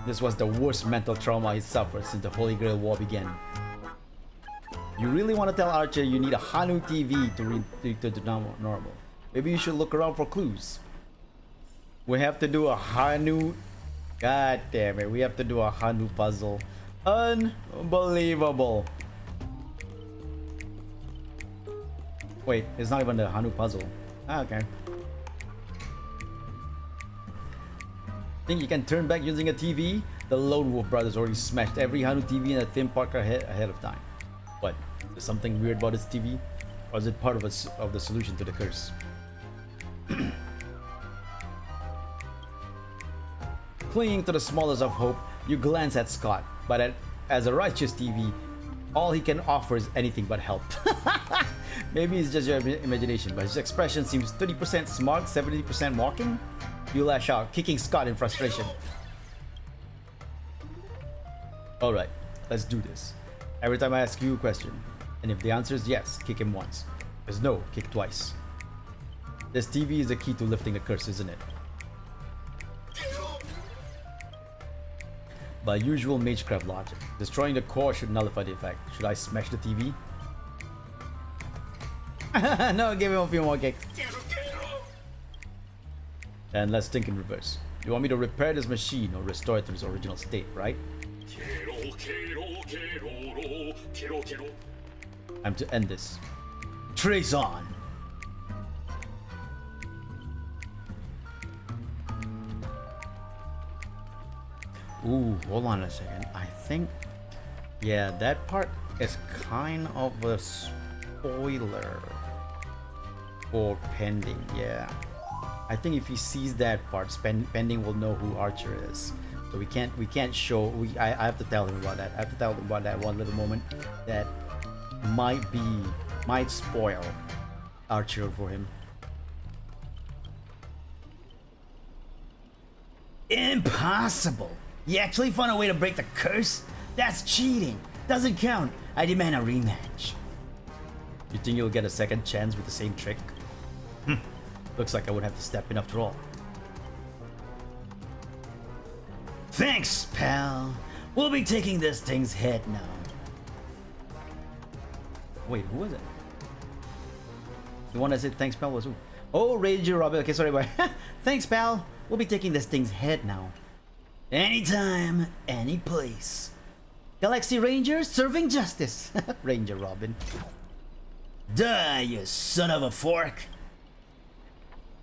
This was the worst mental trauma he suffered since the Holy Grail War began. You really want to tell Archer you need a Hanu TV to return to normal? Maybe you should look around for clues. We have to do a Hanu. God damn it, we have to do a Hanu puzzle. Unbelievable. Wait, it's not even the Hanu puzzle. Ah, okay. Think you can turn back using a TV? The Lone Wolf brothers already smashed every Hanu TV in a theme park ahead of time. What? Is there something weird about this TV? Or is it part of the solution to the curse? Clinging to the smallest of hope, you glance at Scott, but as a righteous TV, all he can offer is anything but help. Maybe it's just your imagination, but his expression seems 30% smart, 70% mocking. You lash out, kicking Scott in frustration. Alright, let's do this. Every time I ask you a question, and if the answer is yes, kick him once. If it's no, kick twice. This TV is the key to lifting the curse, isn't it? By usual magecraft logic, destroying the core should nullify the effect. Should I smash the TV? No, give him a few more kicks. And let's think in reverse. You want me to repair this machine or restore it to its original state, right? I'm to end this. Trace on! Ooh, hold on a second. I think... yeah, that part is kind of a spoiler for pending. Yeah, I think if he sees that part, pending will know who Archer is. So we can't show. I have to tell him about that. I have to tell him about that one little moment that might spoil Archer for him. Impossible! You actually found a way to break the curse? That's cheating! Doesn't count! I demand a rematch. You think you'll get a second chance with the same trick? Looks like I would have to step in after all. Thanks, pal. We'll be taking this thing's head now. Wait, who was it? The one that said thanks, pal was who? Oh, Ranger Robin. Okay, sorry, boy. Thanks, pal. We'll be taking this thing's head now. Anytime, any place. Galaxy Ranger serving justice. Ranger Robin. Die, you son of a fork.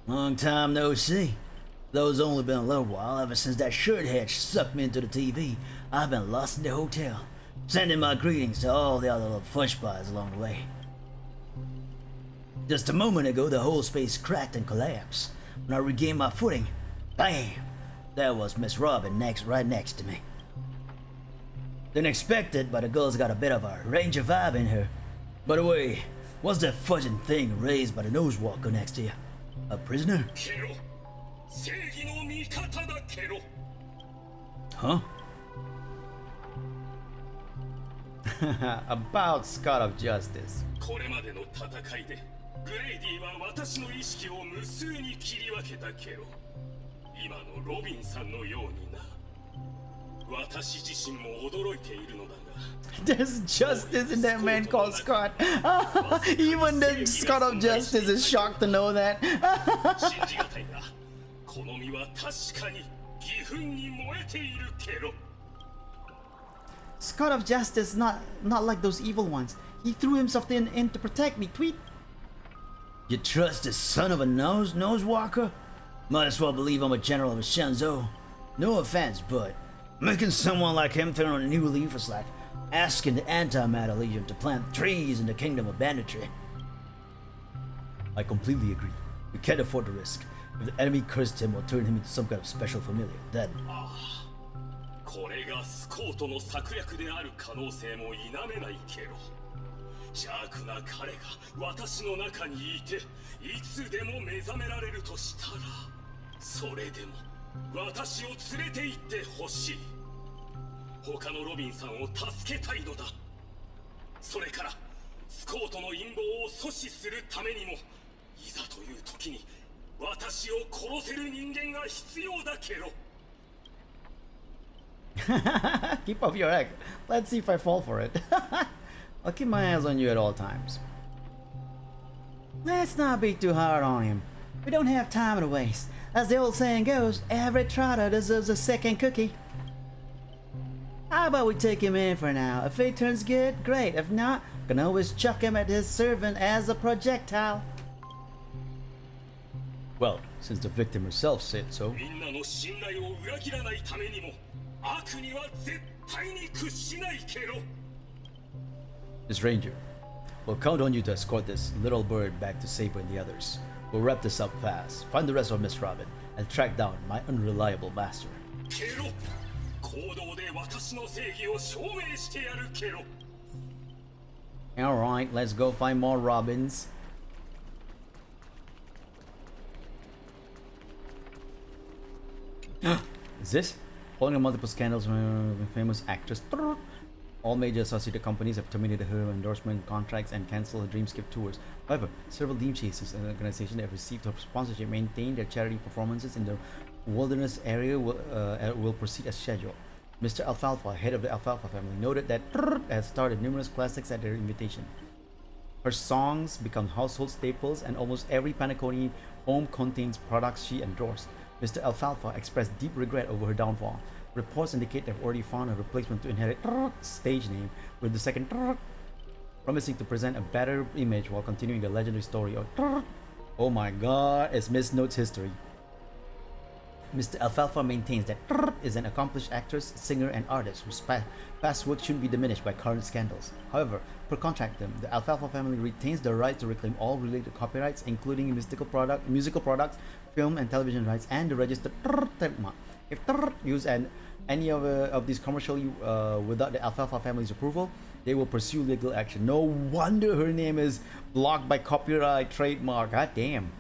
Long time no see. Though it's only been a little while ever since that shirt head sucked me into the TV. I've been lost in the hotel, sending my greetings to all the other little fush pies along the way. Just a moment ago, the whole space cracked and collapsed. When I regained my footing, bam! There was Miss Robin right next to me. Didn't expect it, but the girl's got a bit of a Ranger vibe in her. By the way, what's that fudging thing raised by the nosewalker next to you? A prisoner? Huh? About Scott of Justice. これまでの戦いでグレイディは私の意識を無数に切り分けたけど、今のロビンさんのようにな。私自身も驚いているのだが。There's justice in that man called Scott. Even the Scott of Justice is shocked to know that. 信じがたいが、この身は確かに義憤に燃えているけど。 Scott of Justice, not like those evil ones. He threw himself in to protect me. Tweet. You trust the son of a nosewalker? Might as well believe I'm a general of Shenzhou. No offense, but making someone like him turn on a new leaf is like asking the Anti-Matter Legion to plant trees in the kingdom of banditry. I completely agree. We can't afford the risk. If the enemy cursed him or turned him into some kind of special familiar, then... これがスコートの策略である可能性も否めないけど、邪悪な彼が私の中にいて、いつでも目覚められるとしたら、それでも私を連れて行ってほしい。他のロビンさんを助けたいのだ。それからスコートの陰謀を阻止するためにも、いざという時に私を殺せる人間が必要だけど。 Keep up your act. Let's see if I fall for it. I'll keep my eyes on you at all times. Let's not be too hard on him. We don't have time to waste. As the old saying goes, every trotter deserves a second cookie. How about we take him in for now? If fate turns good, great. If not, we can always chuck him at his servant as a projectile. Well, since the victim herself said so. Miss Ranger, we'll count on you to escort this little bird back to Saber and the others. We'll wrap this up fast, find the rest of Miss Robin, and track down my unreliable master. Alright, let's go find more Robins. Is this? Following multiple scandals with famous actress, all major associated companies have terminated her endorsement contracts and canceled her Dreamskip tours. However, several Dream Chasers and organizations that have received her sponsorship maintain their charity performances in the wilderness area will proceed as scheduled. Mr. Alfalfa, head of the Alfalfa family, noted that has started numerous classics at their invitation. Her songs become household staples, and almost every Panaconi home contains products she endorsed. Mr. Alfalfa expressed deep regret over her downfall. Reports indicate they've already found a replacement to inherit stage name, with the second promising to present a better image while continuing the legendary story of oh my god, it's Miss Note's history. Mr. Alfalfa maintains that is an accomplished actress, singer, and artist whose past work shouldn't be diminished by current scandals. However, per contract, the Alfalfa family retains the right to reclaim all related copyrights, including musical products, film and television rights, and the registered trademark. If used any of these commercially without the Alfalfa family's approval, they will pursue legal action. No wonder her name is blocked by copyright trademark. God damn.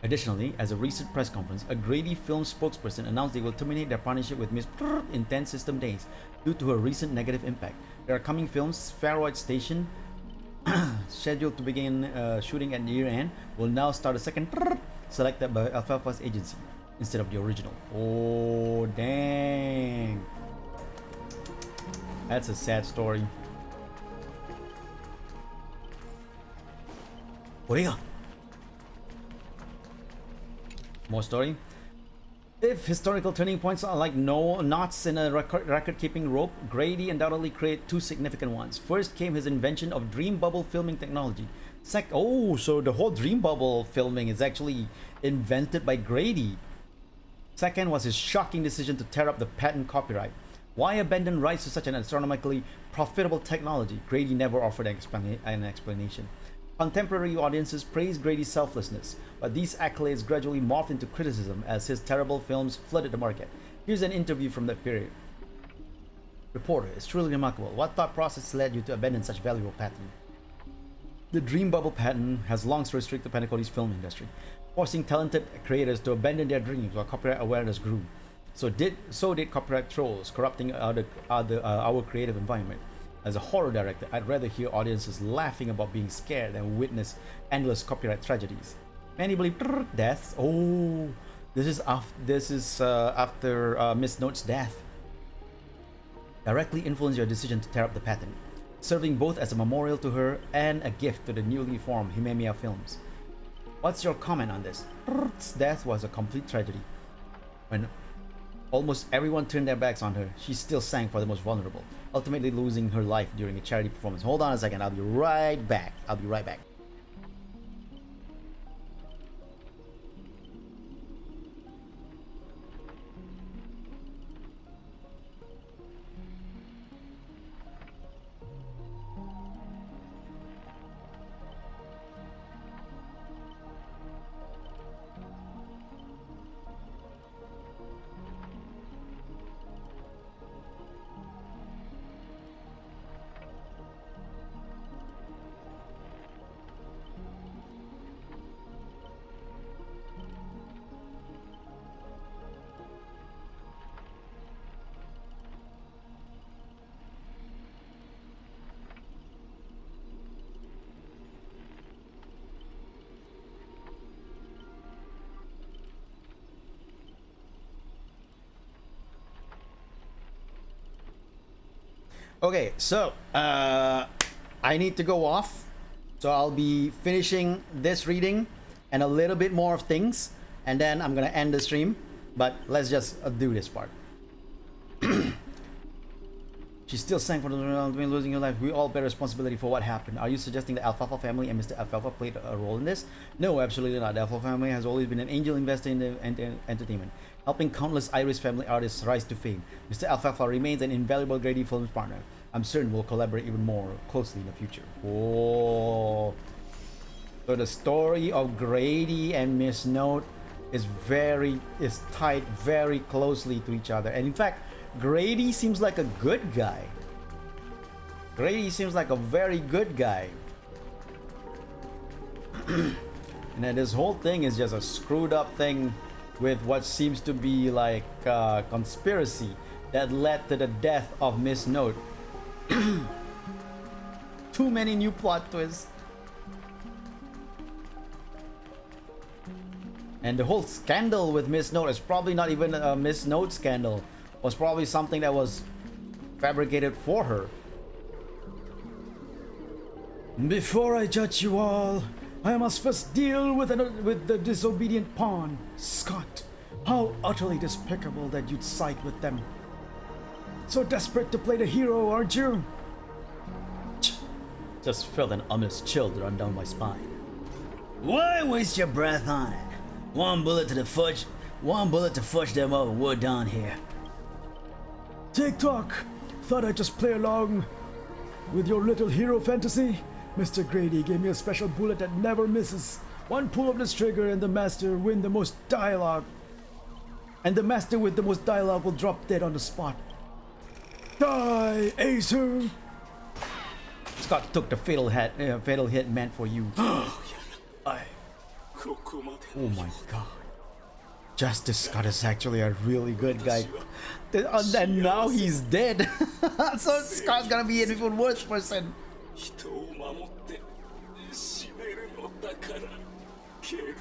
Additionally, as a recent press conference, a Grady Films spokesperson announced they will terminate their partnership with Miss in 10 system days due to her recent negative impact. Their upcoming films, Spheroid Station, scheduled to begin shooting at year end, will now start a second selected by Alfalfa's agency instead of the original. Oh, dang. That's a sad story. What More story. If historical turning points are like knots in a record-keeping rope, Grady undoubtedly created two significant ones. First came his invention of dream bubble filming technology. So the whole dream bubble filming is actually invented by Grady. Second was his shocking decision to tear up the patent copyright. Why abandon rights to such an astronomically profitable technology? Grady never offered an explanation. Contemporary audiences praised Grady's selflessness, but these accolades gradually morphed into criticism as his terrible films flooded the market. Here's an interview from that period. Reporter, it's truly remarkable. What thought process led you to abandon such valuable patent? The dream bubble patent has long restricted Panacoti's film industry, forcing talented creators to abandon their dreams while copyright awareness grew. So did copyright trolls, corrupting our creative environment. As a horror director, I'd rather hear audiences laughing about being scared than witness endless copyright tragedies. Many believe deaths. Oh, this is after Miss Note's death. Directly influenced your decision to tear up the patent, serving both as a memorial to her and a gift to the newly formed Himemia Films. What's your comment on this? Death was a complete tragedy. When almost everyone turned their backs on her, she still sang for the most vulnerable, ultimately losing her life during a charity performance. Hold on a second, I'll be right back. Okay, so I need to go off, so I'll be finishing this reading and a little bit more of things, and then I'm gonna end the stream. But let's just do this part. She still sang for the losing her life. We all bear responsibility for what happened. Are you suggesting the Alfalfa family and Mr. Alfalfa played a role in this? No, absolutely not. The Alfalfa family has always been an angel investor in the entertainment, helping countless Irish family artists rise to fame. Mr. Alfalfa remains an invaluable Grady Films partner. I'm certain we'll collaborate even more closely in the future. Oh, so the story of Grady and Miss Note is tied very closely to each other. And in fact, Grady seems like a good guy. Grady seems like a very good guy. And then this whole thing is just a screwed up thing with what seems to be like a conspiracy that led to the death of Miss Note. Too many new plot twists. And the whole scandal with Miss Note is probably not even a Miss Note scandal. It was probably something that was fabricated for her. Before I judge you all, I must first deal with the disobedient pawn, Scott. How utterly despicable that you'd side with them. So desperate to play the hero, aren't you? Just felt an ominous chill run down my spine. Why waste your breath on it? One bullet to the foot One bullet to flush them up and we're done here. TikTok! Thought I'd just play along with your little hero fantasy? Mr. Grady gave me a special bullet that never misses. One pull of this trigger and the master win the most dialogue. And the master with the most dialogue will drop dead on the spot. Die, Acer! Scott took the fatal hit meant for you. Oh my god. Justice Scott is actually a really good guy. And now he's dead. So Scott's gonna be an even worse person.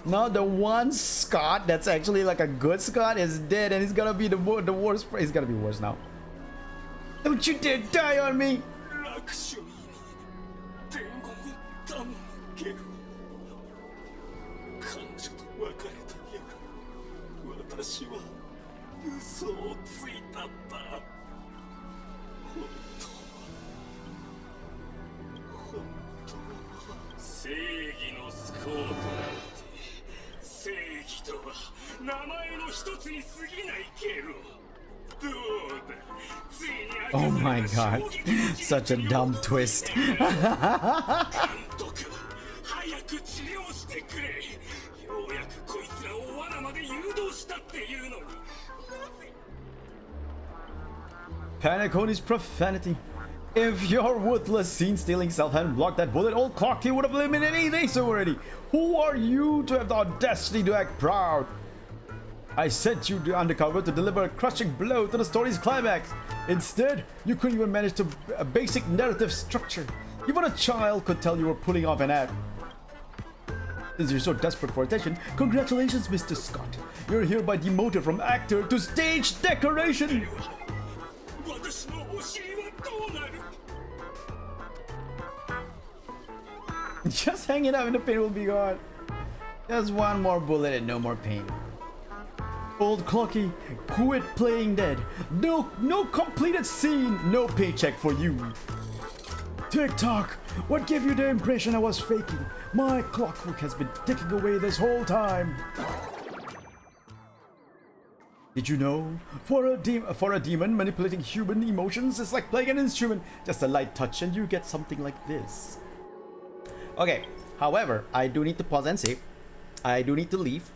Now the one Scott that's actually like a good Scott is dead, and he's gonna be the worst. He's gonna be worse now. Don't you dare die on me! Oh my god, such a dumb twist. Panic on his profanity. If your worthless scene stealing self hadn't blocked that bullet, old Clocky would have eliminated Ace already. Who are you to have the audacity to act proud? I sent you to undercover to deliver a crushing blow to the story's climax. Instead, you couldn't even manage a basic narrative structure. Even a child could tell you were pulling off an act. Since you're so desperate for attention, congratulations, Mr. Scott. You're hereby demoted from actor to stage decoration. Just hanging out and the pain will be gone. Just one more bullet and no more pain. Old Clocky, quit playing dead. No completed scene, no paycheck for you. TikTok, what gave you the impression I was faking? My clockwork has been ticking away this whole time. Did you know? For a demon, manipulating human emotions is like playing an instrument. Just a light touch and you get something like this. Okay, however, I do need to pause and save. I do need to leave.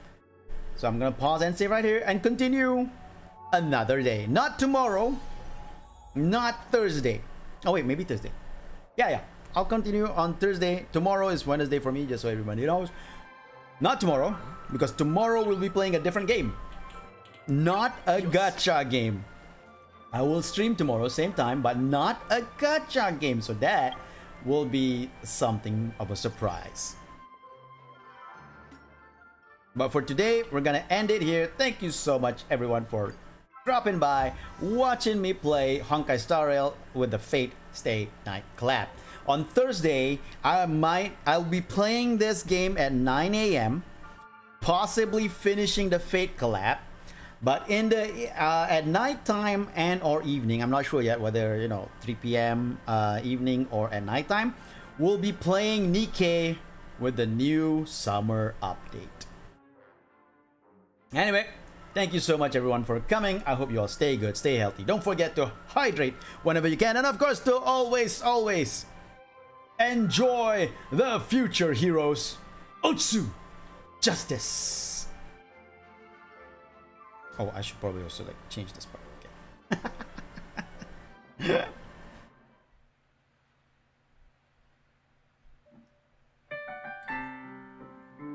So I'm gonna pause and save right here and continue another day. Not tomorrow. Not Thursday. Oh wait, maybe Thursday. Yeah. I'll continue on Thursday. Tomorrow is Wednesday for me, just so everybody knows. Not tomorrow, because tomorrow we'll be playing a different game. Not a gacha game. I will stream tomorrow, same time, but not a gacha game. So that will be something of a surprise. But for today, we're gonna end it here. Thank you so much, everyone, for dropping by, watching me play Honkai Star Rail with the Fate Stay Night collab. On Thursday, I'll be playing this game at 9 a.m., possibly finishing the Fate collab. But in the at nighttime and or evening, I'm not sure yet whether 3 p.m. Evening or at nighttime, we'll be playing Nikkei with the new summer update. Anyway, thank you so much everyone for coming. I hope you all stay good, stay healthy. Don't forget to hydrate whenever you can, and of course to always enjoy the future heroes. Otsu, justice. Oh, I should probably also change this part. Okay.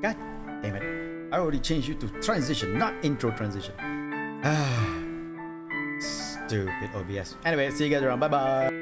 God damn it. I already changed you to transition, not intro transition. Stupid OBS. Anyway, see you guys around. Bye bye.